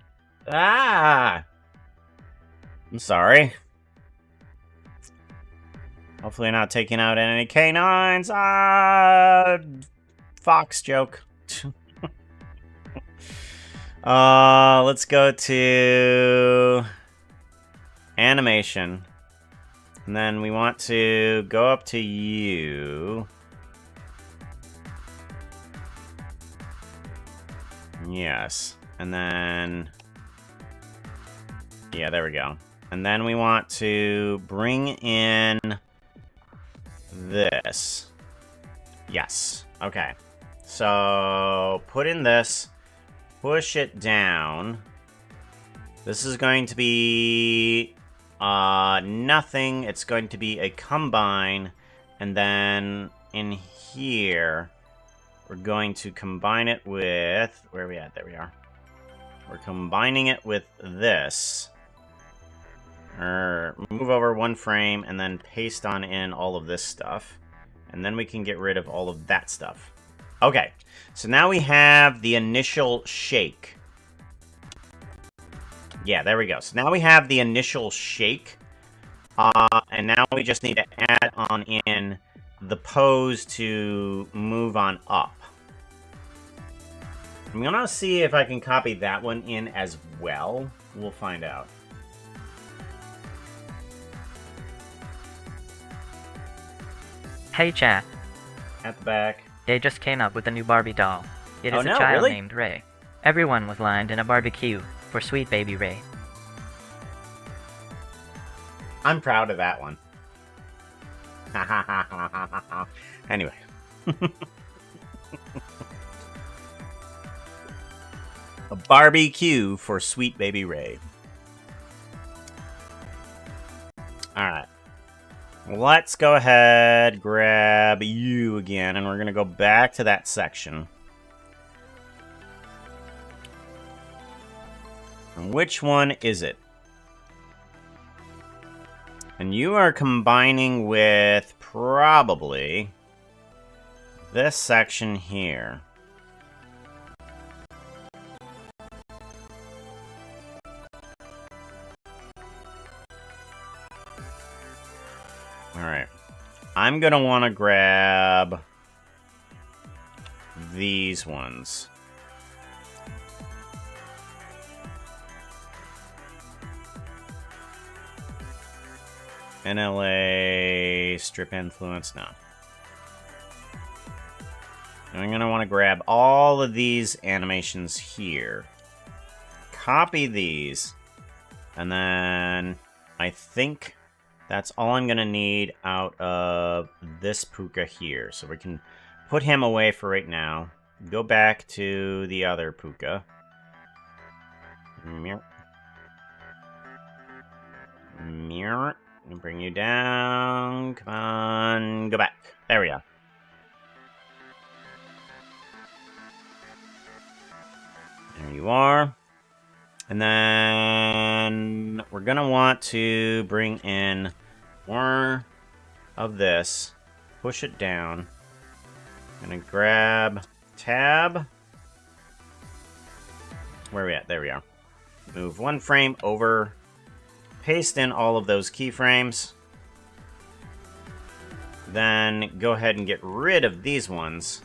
sorry. Hopefully not taking out any canines. Fox joke. Let's go to animation. And then we want to go up to you. Yes. And then... yeah, there we go. And then we want to bring in... this. Yes. Okay. So, put in this. Push it down. This is going to be... nothing. It's going to be a combine. And then, in here... we're going to combine it with... where are we at? There we are. We're combining it with this. Move over one frame and then paste on in all of this stuff. And then we can get rid of all of that stuff. Okay, so now we have the initial shake. Yeah, there we go. So now we have the initial shake. And now we just need to add on in the pose to move on up. I'm gonna see if I can copy that one in as well. We'll find out. Hey chat, At the back. they just came up with a new Barbie doll. It Oh, is no, a child really? named Ray. Everyone was lined in a barbecue for sweet baby Ray. I'm proud of that one. Anyway. A barbecue for sweet baby Ray. Alright. Let's go ahead, grab you again, and we're going to go back to that section. And which one is it? And you are combining with probably this section here. Alright. I'm going to want to grab these ones. NLA, strip influence, no. And I'm going to want to grab all of these animations here. Copy these. And then I think that's all I'm going to need out of this puka here. So we can put him away for right now. Go back to the other puka. Mirror. Mirror. And bring you down. Come on. Go back. There we go. There you are. And then we're going to want to bring in more of this. Push it down. Gonna grab tab. Where are we at? There we are. Move one frame over. Paste in all of those keyframes. Then go ahead and get rid of these ones.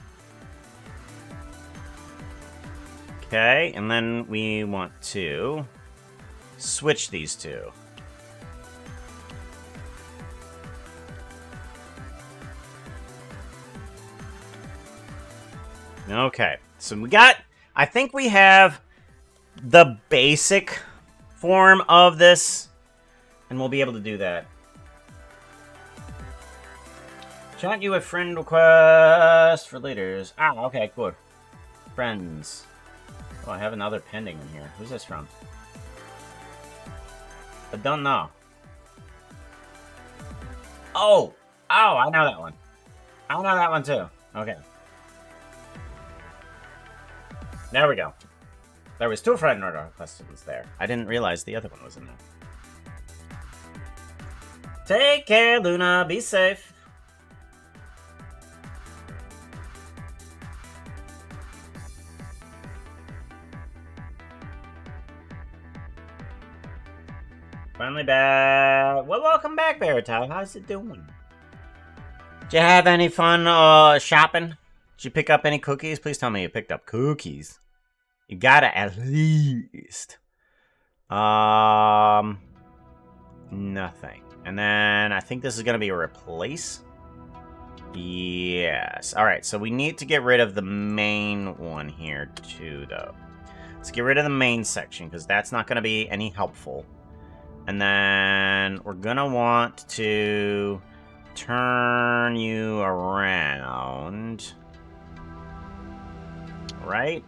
Okay, and then we want to switch these two. Okay, so we got, I think we have the basic form of this, and we'll be able to do that. Chat you a friend request for leaders. Ah, okay, cool. Friends. Oh, I have another pending in here. Who's this from? I don't know. Oh! Oh, I know that one. I know that one too. Okay. There we go. There was 2 friend questions there. I didn't realize the other one was in there. Take care, Luna. Be safe. Finally back. Well, welcome back, Veritai. How's it doing? Did you have any fun shopping? Did you pick up any cookies? Please tell me you picked up cookies. You gotta at least. Nothing. And then I think this is gonna be a replace. Yes. Alright, so we need to get rid of the main one here too, though. Let's get rid of the main section, because that's not gonna be any helpful. And then we're gonna want to turn you around. Right?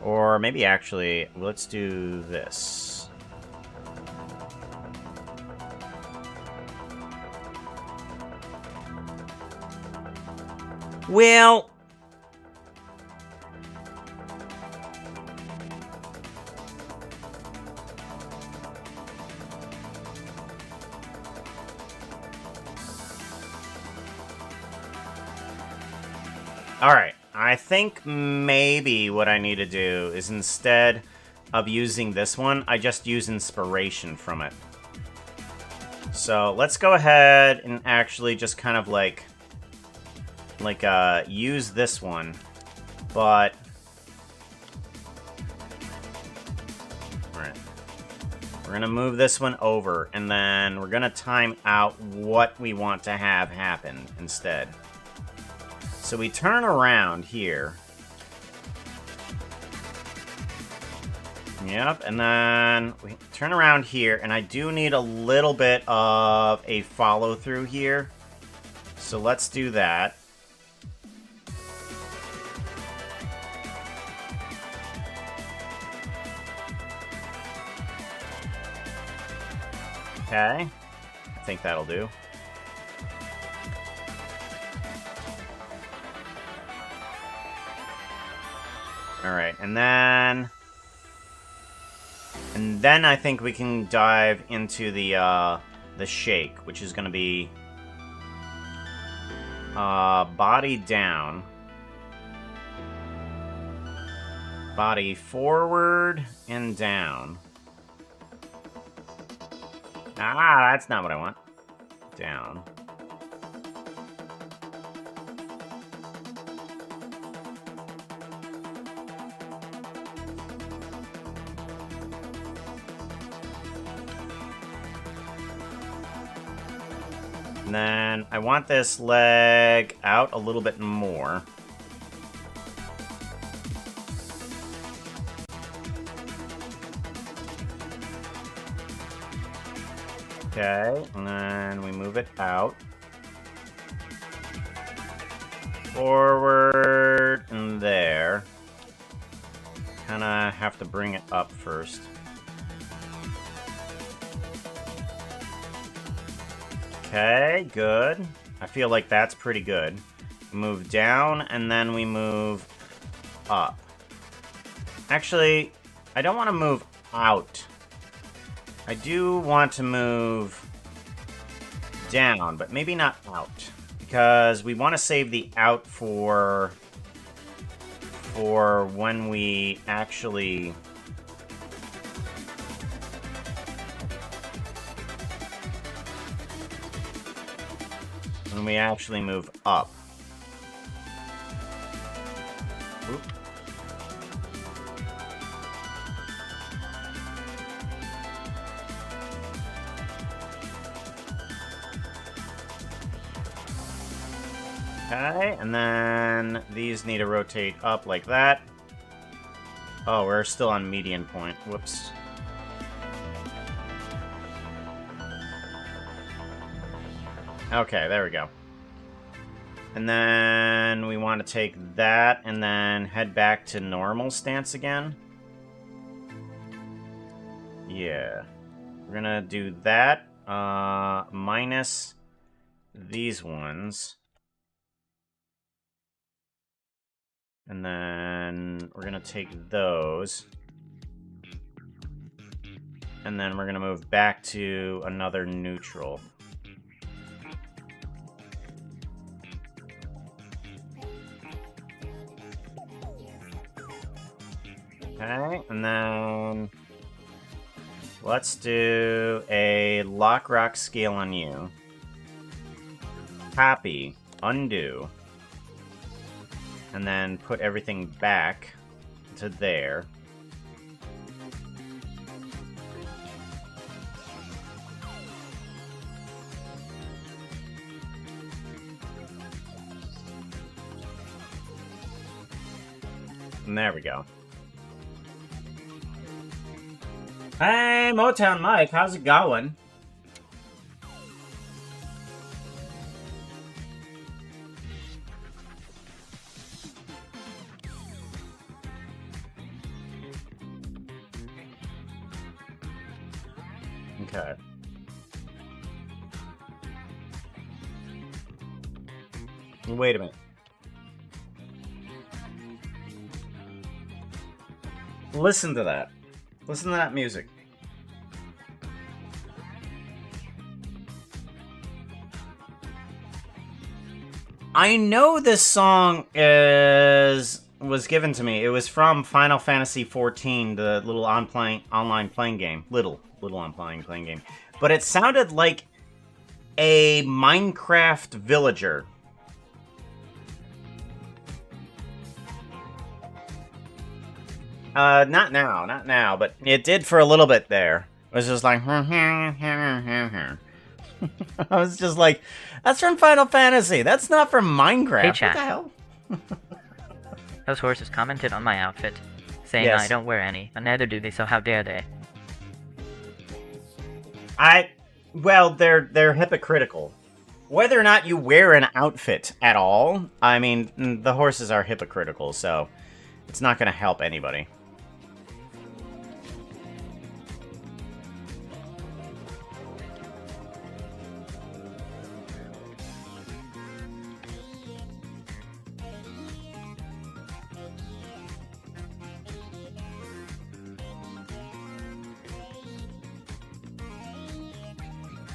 Or maybe actually, let's do this. Well... Alright, I think maybe what I need to do is instead of using this one, I just use inspiration from it. So let's go ahead and actually just kind of like use this one, but... Alright. We're gonna move this one over, and then we're gonna time out what we want to have happen instead. So we turn around here. Yep, and then we turn around here, and I do need a little bit of a follow-through here. So let's do that. Okay, I think that'll do. Alright, and then I think we can dive into the shake, which is going to be body down, body forward and down. Ah, that's not what I want. Down. And then I want this leg out a little bit more. Okay, and then we move it out. Forward and there. Kinda have to bring it up first. Okay, good. I feel like that's pretty good. Move down, and then we move up. Actually, I don't want to move out. I do want to move down, but maybe not out. Because we want to save the out for when we actually... when we actually move up. Oop. Okay, and then these need to rotate up like that. Oh, we're still on median point. Whoops. Okay, there we go. And then we want to take that and then head back to normal stance again. Yeah. We're gonna do that, minus these ones. And then we're gonna take those. And then we're gonna move back to another neutral. Okay, and then let's do a lock rock scale on you. Copy, undo, and then put everything back to there. And there we go. Hey, Motown Mike, how's it going? Okay. Wait a minute. Listen to that. Listen to that music. I know this song was given to me. It was from Final Fantasy XIV, the little online playing game. Little online playing game. But it sounded like a Minecraft villager. Not now, but it did for a little bit there. It was just like, I was just like, that's from Final Fantasy. That's not from Minecraft. Hey, chat. What the hell? Those horses commented on my outfit, saying Yes. I don't wear any, and neither do they, so how dare they? Well, they're hypocritical. Whether or not you wear an outfit at all, I mean, the horses are hypocritical, so it's not going to help anybody.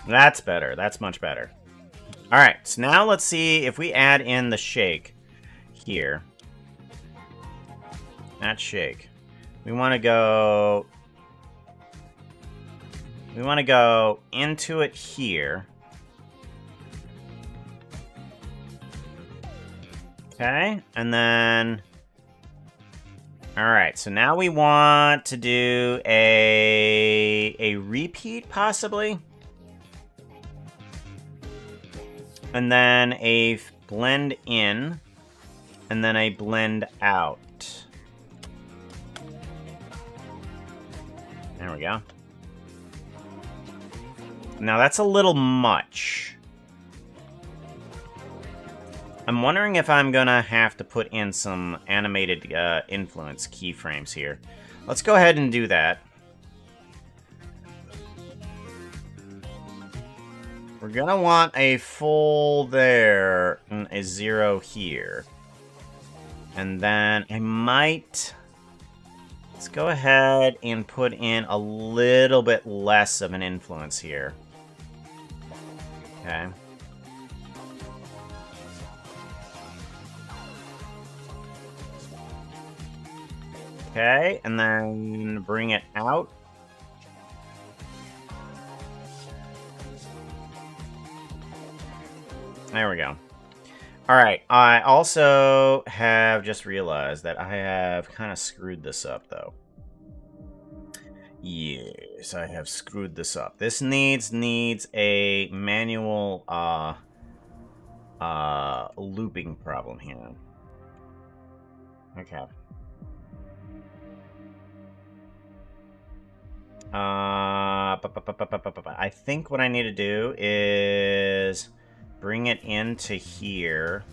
That's better. That's much better. All right, so now let's see if we add in the shake here. Not shake. We want to go into it here. Okay, and then all right, so now we want to do a repeat possibly. And then a blend in, and then a blend out. There we go. Now that's a little much. I'm wondering if I'm gonna have to put in some animated influence keyframes here. Let's go ahead and do that. We're gonna want a full there and a 0 here. And then I might... Let's go ahead and put in a little bit less of an influence here. Okay. Okay, and then bring it out. There we go. Alright, I also have just realized that I have kind of screwed this up, though. Yes, I have screwed this up. This needs a manual looping problem here. Okay. I think what I need to do is bring it into here.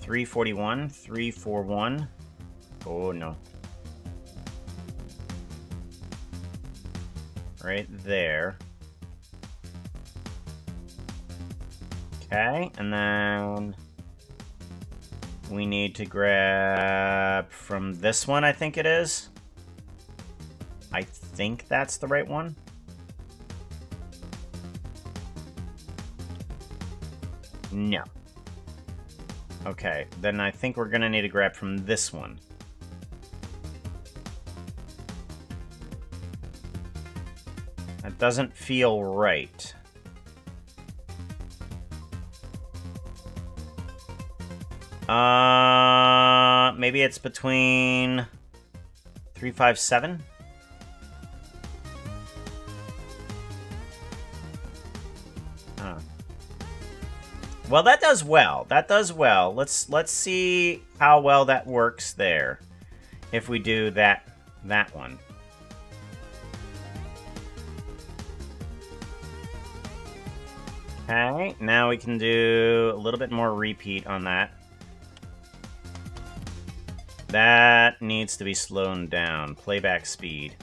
341, 341. Oh no. Right there. Okay, and then we need to grab from this one, I think it is. I think that's the right one. No. Okay, then I think we're gonna need to grab from this one. That doesn't feel right. Maybe it's between 357? Well, that does well. That does well. Let's see how well that works there. If we do that one. Okay, now we can do a little bit more repeat on that. That needs to be slowed down. Playback speed.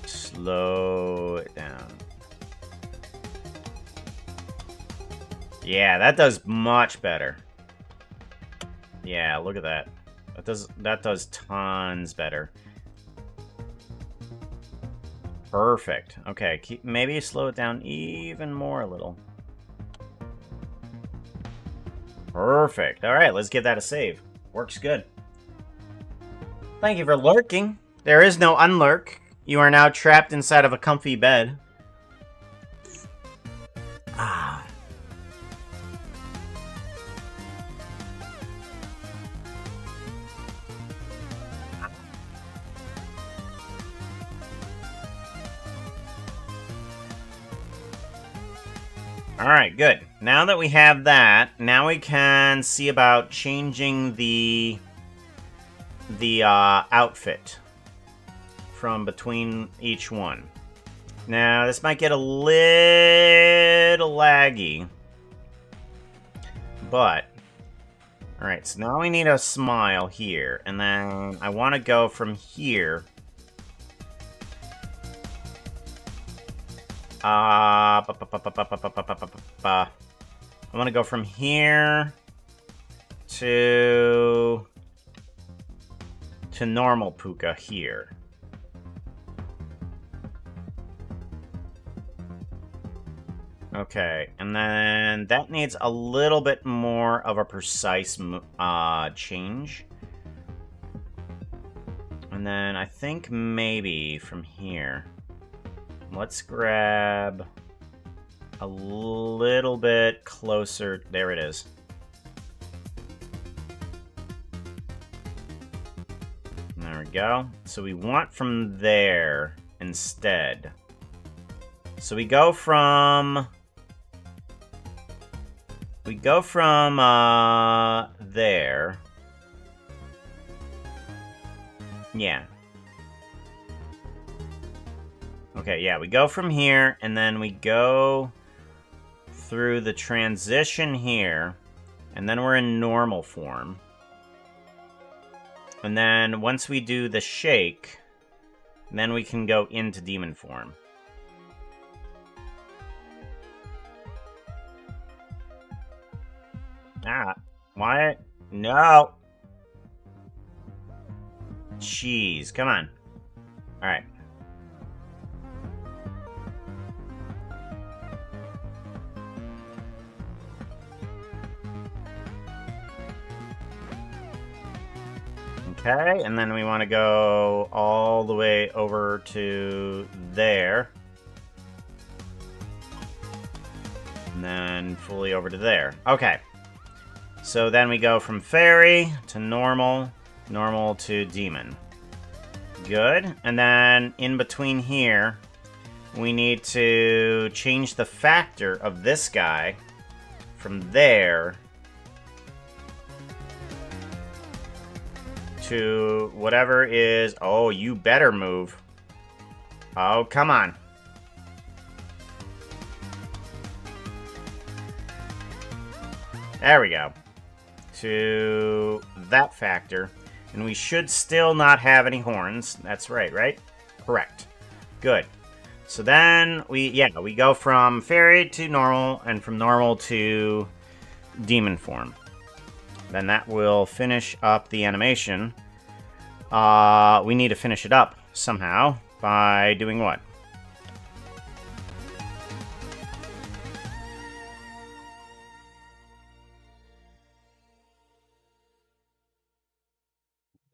Slow it down. Yeah, that does much better. Yeah, look at that. That does tons better. Perfect. Okay, maybe slow it down even more a little. Perfect. All right, let's give that a save. Works good. Thank you for lurking. There is no unlurk. You are now trapped inside of a comfy bed. Ah. Alright, good. Now that we have that, now we can see about changing the outfit from between each one. Now, this might get a little laggy, but... Alright, so now we need a smile here, and then I want to go from here... I want to go from here to normal Puka here. Okay, and then that needs a little bit more of a precise change. And then I think maybe from here... Let's grab a little bit closer. There it is. There we go. So we want from there instead. So we go from there. Yeah. Okay, yeah, we go from here, and then we go through the transition here, and then we're in normal form. And then once we do the shake, then we can go into demon form. Ah, why? No! Jeez, come on. Alright. Okay, and then we want to go all the way over to there. And then fully over to there. Okay. So then we go from fairy to normal, normal to demon. Good. And then in between here, we need to change the factor of this guy from there to whatever is... Oh, you better move. Oh, come on. There we go. To that factor. And we should still not have any horns. That's right, right? Correct. Good. So then we go from fairy to normal, and from normal to demon form. Then that will finish up the animation. We need to finish it up somehow by doing what?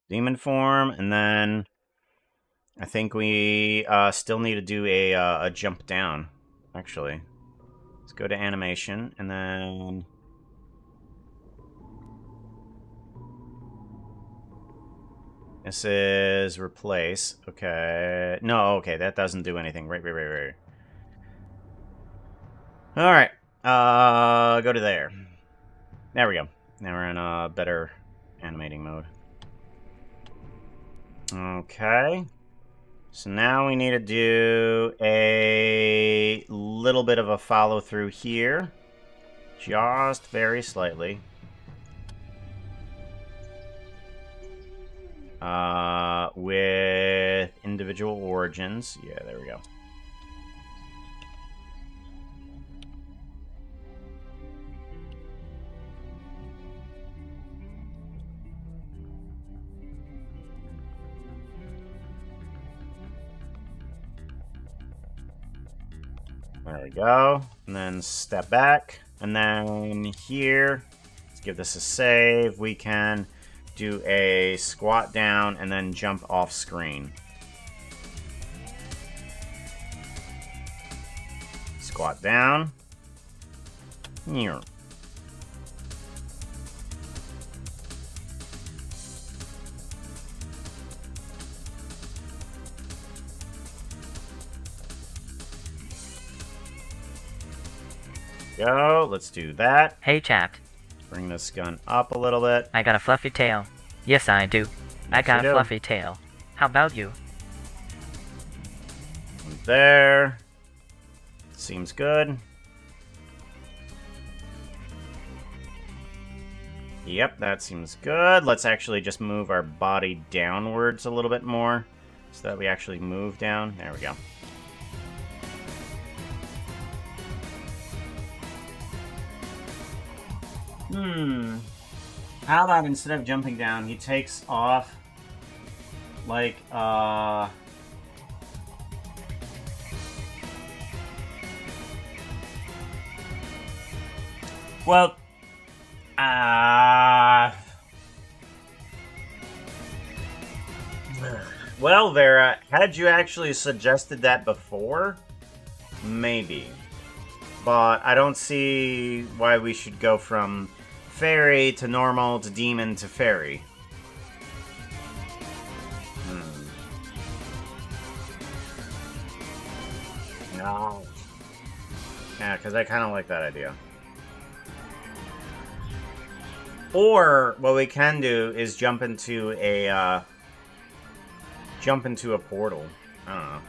Demon form, and then I think we still need to do a jump down, actually. Let's go to animation, and then... This is replace. Okay. No, okay, that doesn't do anything. Right. Alright. Go to there. There we go. Now we're in a better animating mode. Okay. So now we need to do a little bit of a follow through here. Just very slightly. With individual origins. Yeah, there we go. There we go. And then step back. And then here, let's give this a save. We can do a squat down and then jump off screen. Squat down. Here. Go. Let's do that. Hey, chap. Bring this gun up a little bit. I got a fluffy tail. Yes, I do. I Yes, got you a do. fluffy tail. How about you? There. Seems good. Yep, that seems good. Let's actually just move our body downwards a little bit more so that we actually move down. There we go. How about instead of jumping down, he takes off like, well, well, Vera, had you actually suggested that before? Maybe. But I don't see why we should go from fairy to normal to demon to fairy. No. Yeah, because I kind of like that idea. Or what we can do is jump into a portal. I don't know.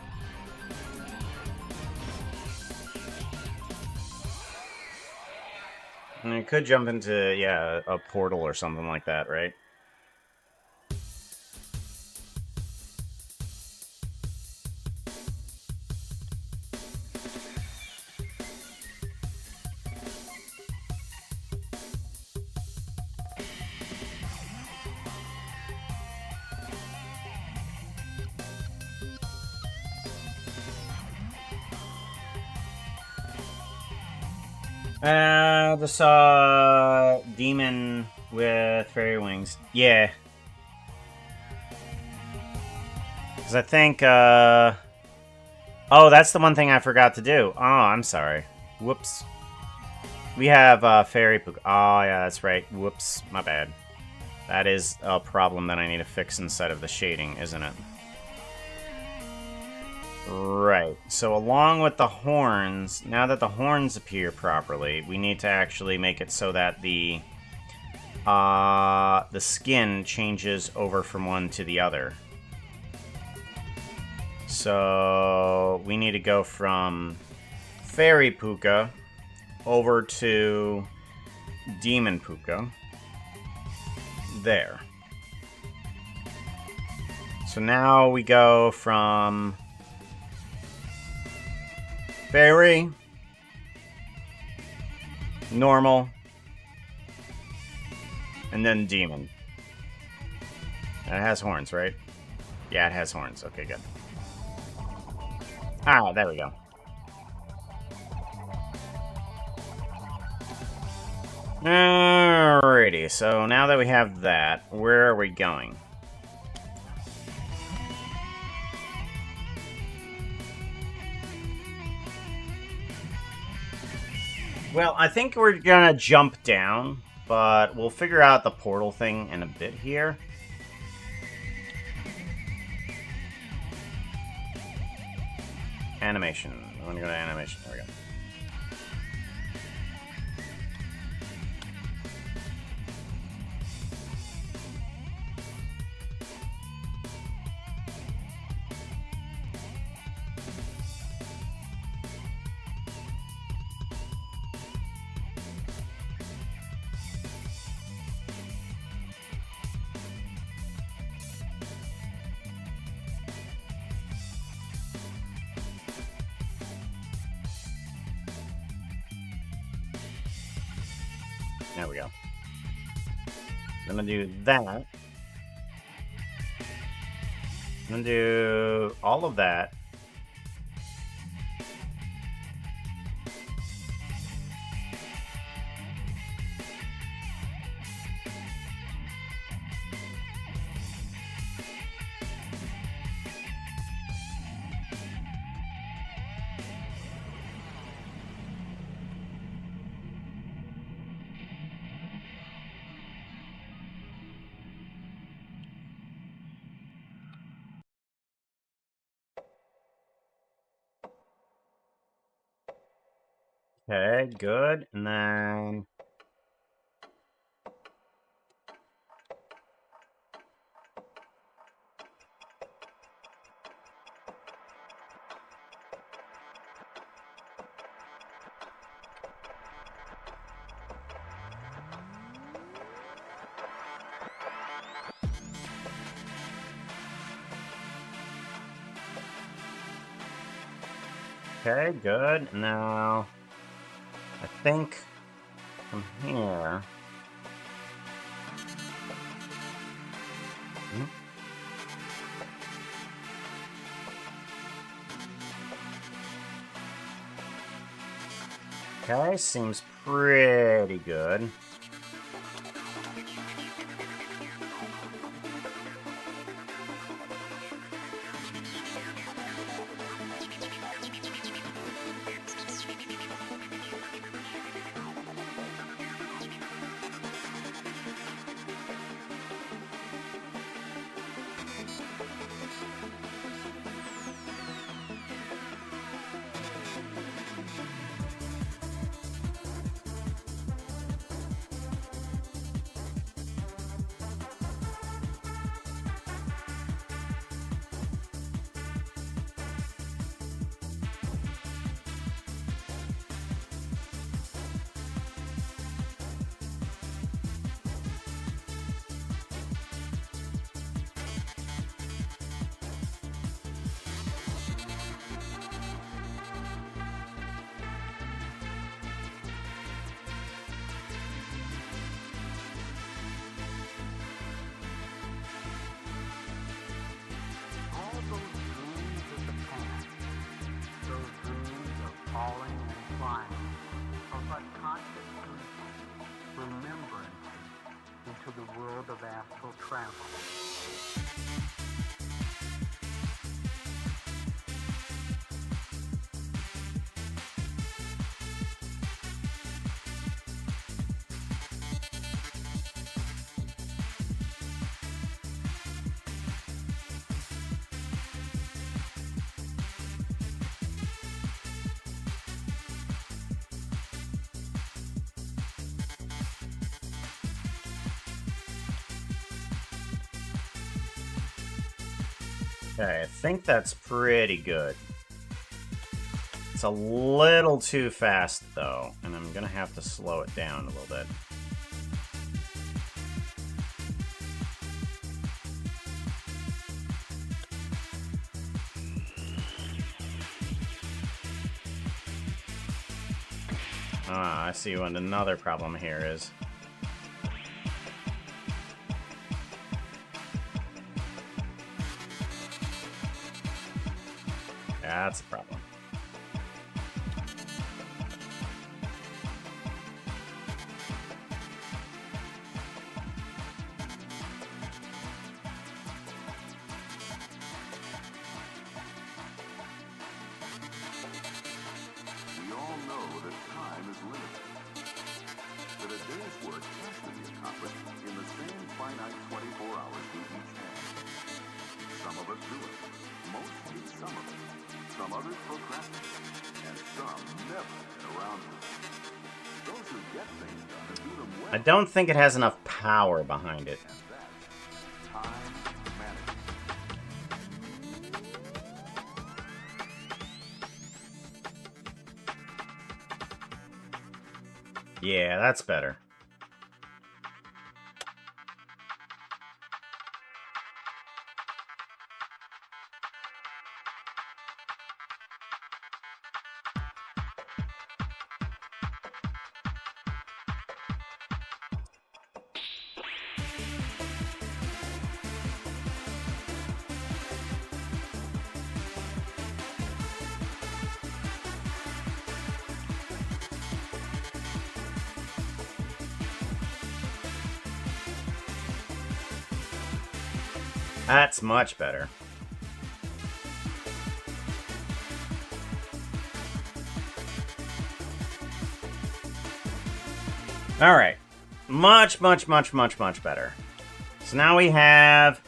And it could jump into, yeah, a portal or something like that, right? Just saw demon with fairy wings. Yeah. Because I think, oh, that's the one thing I forgot to do. Oh, I'm sorry. Whoops. We have, fairy puka. Oh, yeah, that's right. Whoops. My bad. That is a problem that I need to fix inside of the shading, isn't it? Right. So along with the horns, now that the horns appear properly, we need to actually make it so that the skin changes over from one to the other. So we need to go from Fairy Puka over to Demon Puka. There. So now we go from Fairy, normal, and then Demon. It has horns, right? Yeah, it has horns. Okay, good. Ah, there we go. Alrighty, so now that we have that, where are we going? Well, I think we're gonna jump down, but we'll figure out the portal thing in a bit here. Animation. I want to go to animation. There we go. There we go. I'm gonna do that. I'm gonna do all of that. Okay, good. And then okay, good. Now I think from here. Okay, seems pretty good. Okay, I think that's pretty good. It's a little too fast, though, and I'm gonna have to slow it down a little bit. Ah, I see what another problem here is. That's a problem. We all know that time is limited. That a day's work has to be accomplished in the same finite 24 hours we each have. Some of us do it. Most do some of it. Some others procrastinate. And some never get around to it. Those who get things done and do them well. I don't think it has enough power behind it. And that's time management. Yeah, that's better. That's much better. Alright. Much better. So now we have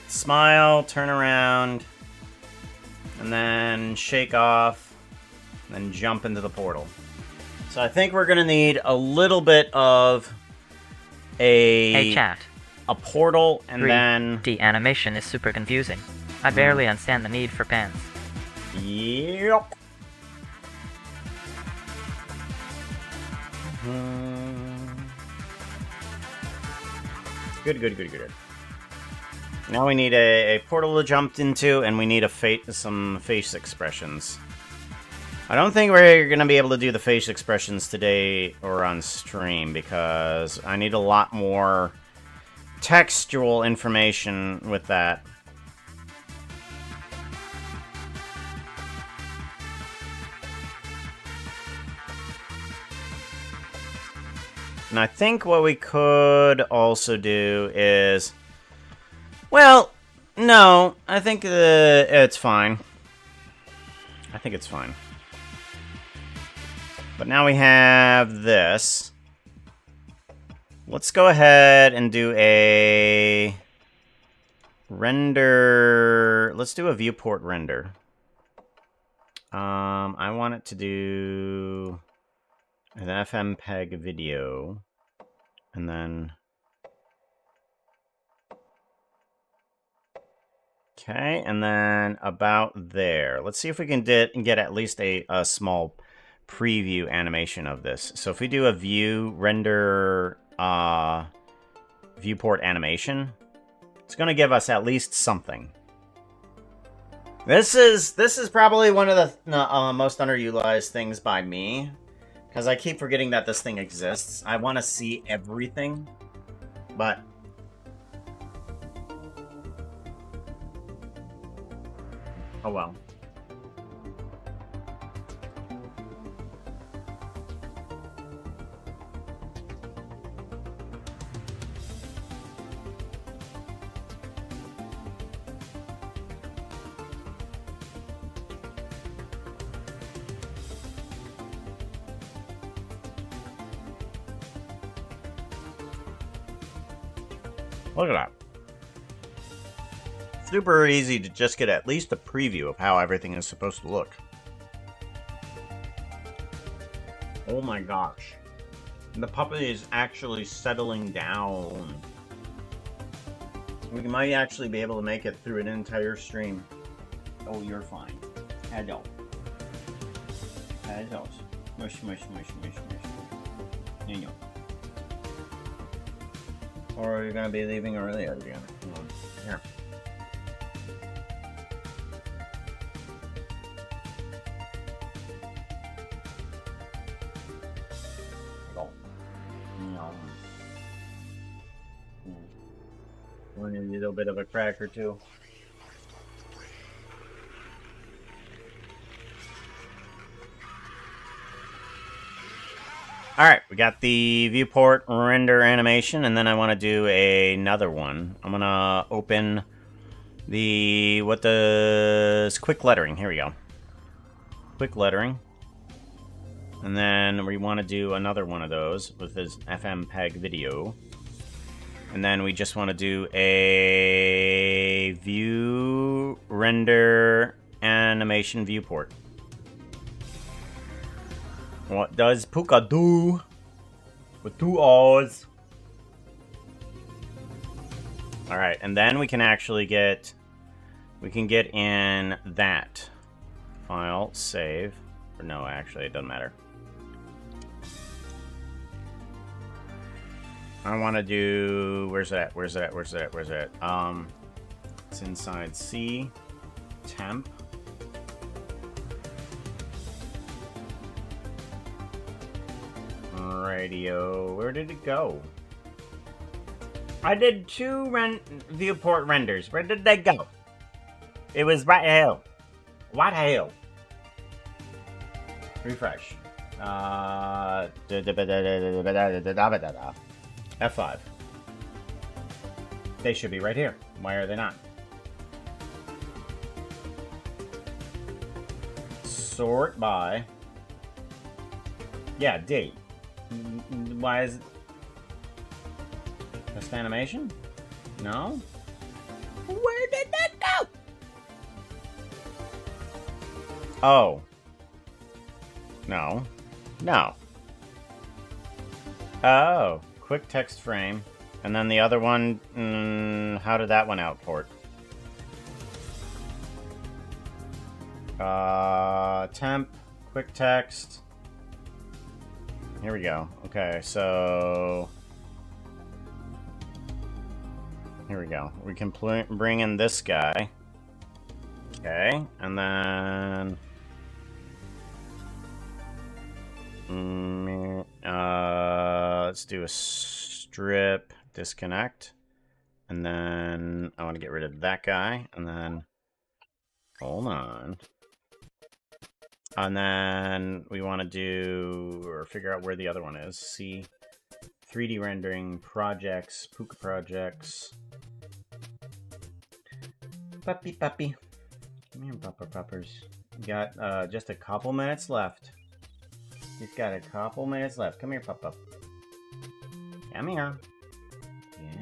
smile, turn around, and then shake off, and then jump into the portal. So I think we're going to need a little bit of Hey chat. a portal, and 3D then... animation is super confusing. I barely understand the need for pants. Yep. Good. Now we need a portal to jump into, and we need some face expressions. I don't think we're going to be able to do the face expressions today or on stream, because I need a lot more textual information with that. And I think what we could also do is... Well, no, I think it's fine. I think it's fine. But now we have this. Let's go ahead and do a render. Let's do a viewport render. I want it to do an FMPEG video, and then okay, and then about there. Let's see if we can get at least a small preview animation of this. So if we do a view render viewport animation, it's going to give us at least something. This is probably one of the most underutilized things by me, because I keep forgetting that this thing exists. I want to see everything, but oh well. Look at that. Super easy to just get at least a preview of how everything is supposed to look. Oh my gosh. The puppet is actually settling down. We might actually be able to make it through an entire stream. Oh, you're fine. Hello. Hello. Mush, mush, mush, mush, mush. You know. Or you're gonna be leaving early again. Here. Go. No. Want a little bit of a crack or two. Alright, we got the viewport render animation, and then I want to do another one. I'm going to open the, what does, quick lettering. Here we go. Quick lettering. And then we want to do another one of those with this FMPEG video. And then we just want to do a view render animation viewport. What does Puka do? With 2 O's. Alright, and then we can actually get... We can get in that. File, save. Or no, actually, it doesn't matter. I want to do... Where's that? Where's that? Where's that? Where's that? It's inside C. Temp. Radio. Where did it go? I did 2 viewport renders. Where did they go? It was right here. What hell? Refresh. F5. They should be right here. Why are they not? Sort by. Yeah, date. Why is it? Best animation? No? Where did that go? Oh. No. No. Oh. Quick text frame. And then the other one, how did that one outport? Temp, quick text. Here we go. Okay, so... Here we go. We can bring in this guy. Okay, and then... let's do a strip disconnect. And then I want to get rid of that guy. And then... Hold on. And then we want to do, or figure out where the other one is. See, 3D rendering, projects, Puka projects. Puppy, puppy. Come here, pupper puppers. We got just a couple minutes left. He's got a couple minutes left. Come here, pup. Come here.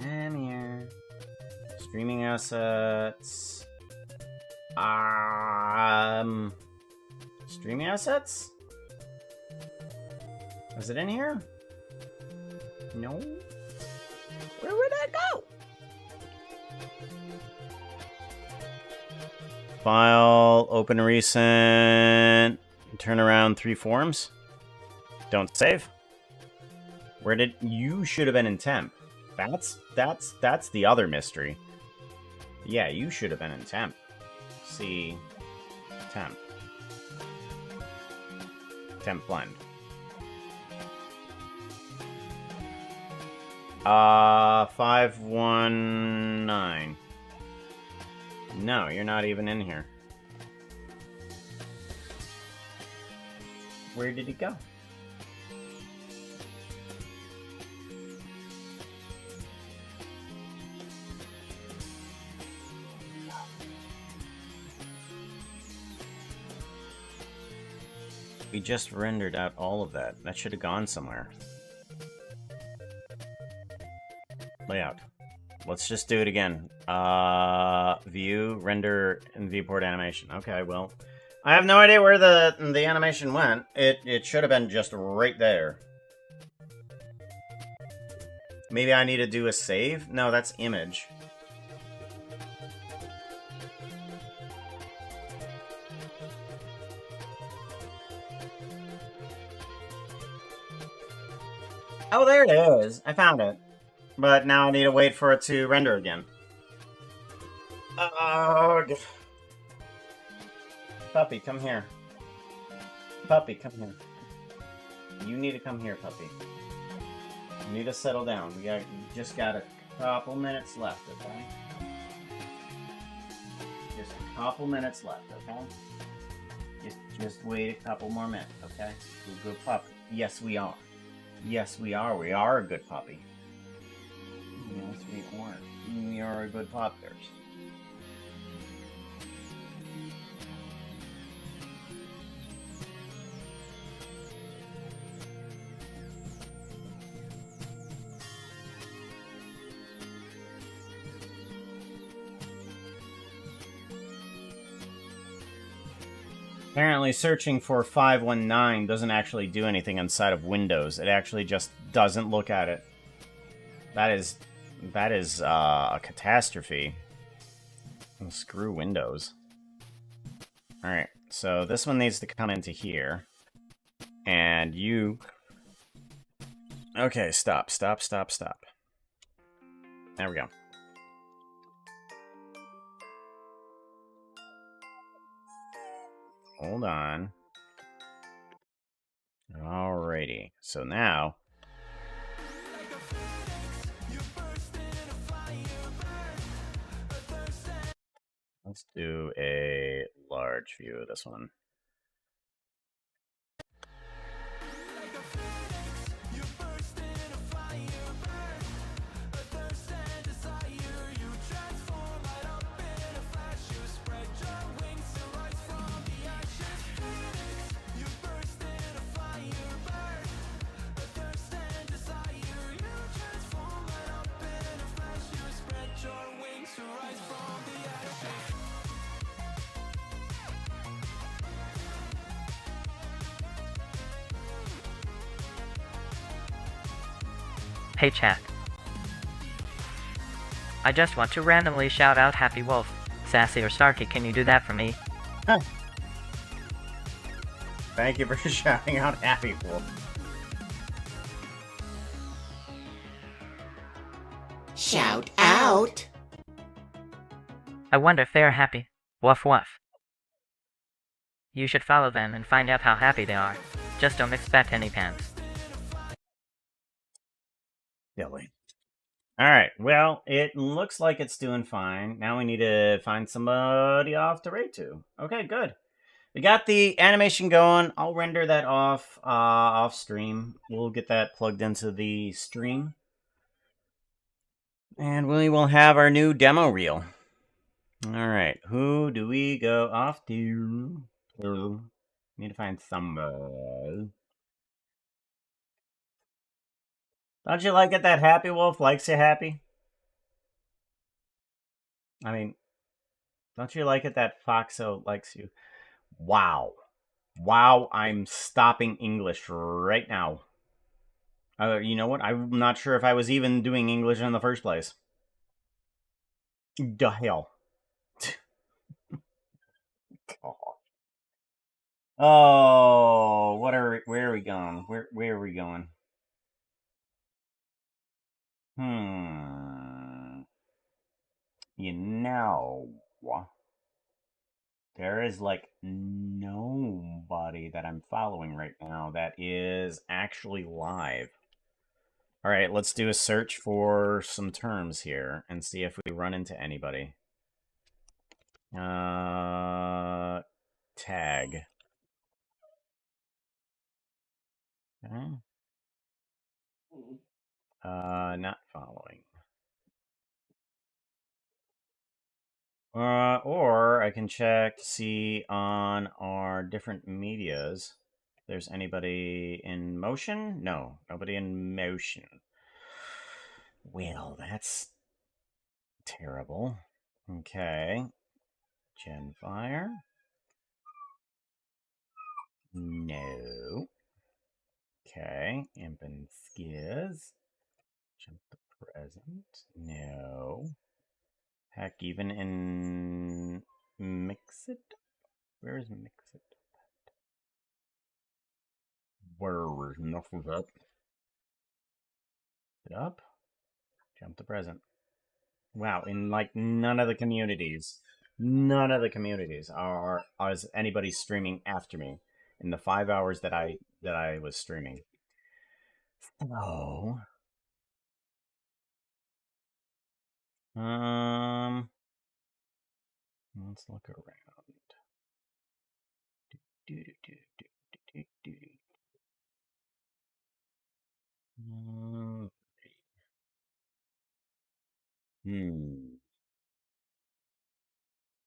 Come here. Streaming assets. Streaming assets? Is it in here? No? Where would that go? File, open recent, turn around 3 forms. Don't save. Where did... You should have been in temp. That's the other mystery. Yeah, you should have been in temp. See... Temp. Temp blend. 519. No, you're not even in here. Where did it go? We just rendered out all of that. That should have gone somewhere. Layout. Let's just do it again. View, render, and viewport animation. Okay, well, I have no idea where the animation went. It should have been just right there. Maybe I need to do a save? No, that's image. Oh, there it is. I found it. But now I need to wait for it to render again. Ugh. Puppy, come here. Puppy, come here. You need to come here, puppy. You need to settle down. You just got a couple minutes left, okay? Just a couple minutes left, okay? Just wait a couple more minutes, okay? You're a good puppy. Yes, we are. Yes, we are. We are a good puppy. Yes, we are. We are a good puppers. Apparently searching for 519 doesn't actually do anything inside of Windows. It actually just doesn't look at it. That is a catastrophe. Screw Windows. Alright, so this one needs to come into here. And you... Okay, stop. There we go. Hold on. Alrighty. So now... Let's do a large view of this one. Hey chat. I just want to randomly shout out Happy Wolf. Sassy or Starkey, can you do that for me? Huh. Thank you for shouting out Happy Wolf. Shout out! I wonder if they're happy. Woof woof. You should follow them and find out how happy they are. Just don't expect any pants. Silly. Alright, well, it looks like it's doing fine. Now we need to find somebody off to raid to. Okay, good. We got the animation going. I'll render that off stream. We'll get that plugged into the stream. And we will have our new demo reel. Alright, who do we go off to? Need to find somebody. Don't you like it that Happy Wolf likes you happy? I mean, don't you like it that Foxo likes you? Wow. Wow, I'm stopping English right now. You know what? I'm not sure if I was even doing English in the first place. The hell. God. Oh, where are we going? Where are we going? You know, there is like nobody that I'm following right now that is actually live. All right, let's do a search for some terms here and see if we run into anybody. Tag. Okay. Not following. Or I can check to see on our different medias if there's anybody in motion. No, nobody in motion. Well, that's terrible. Okay. Genfire. No. Okay. Imp and Skiz. Jump the present. No. Heck, even in Mixit? Where is Mixit? Where is enough of that? it up. Jump to present. Wow, in like none of the communities are is anybody streaming after me in the 5 hours that I was streaming. So, let's look around.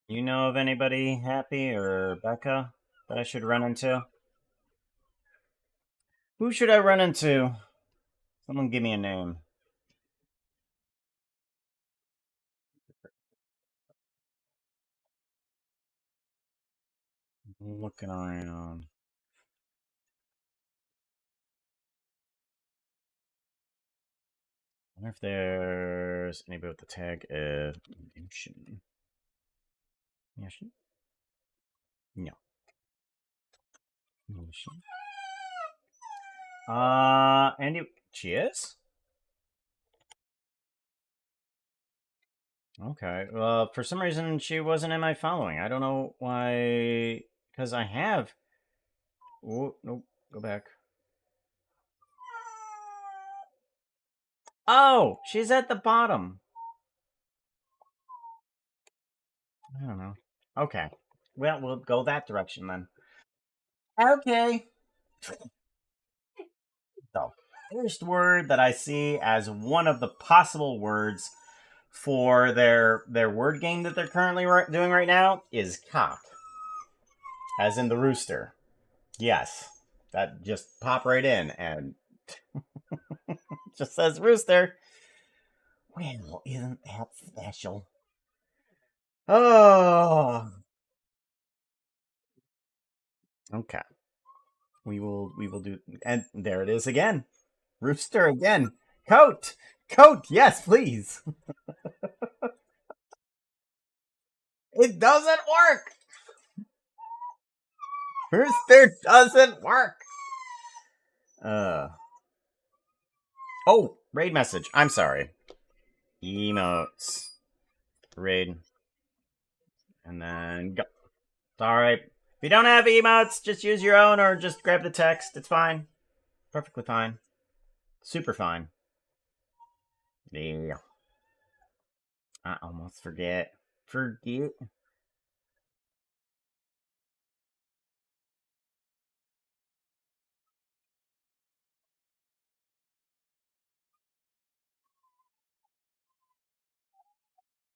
You know of anybody, Happy or Becca, that I should run into? Who should I run into? Someone give me a name. I'm looking around. I wonder if there's anybody with the tag Emotion. Emotion? No. Emotion. Andy, she is? Okay. Well, for some reason she wasn't in my following. I don't know why. Because I have. Oh, nope. Go back. Oh, she's at the bottom. I don't know. Okay. Well, we'll go that direction then. Okay. So, first word that I see as one of the possible words for their word game that they're currently doing right now is cock. As in the rooster. Yes. That just pop right in and just says rooster. Well, isn't that special? Oh. Okay. We will do, and there it is again. Rooster again. Coat. Coat. Yes, please. It doesn't work. Rooster doesn't work. Oh, raid message. I'm sorry. Emotes. Raid. And then go. Alright. If you don't have emotes, just use your own or just grab the text. It's fine. Perfectly fine. Super fine. Yeah. I almost forget. Forget.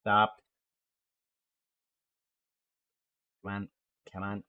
Stop. Come on. Come on.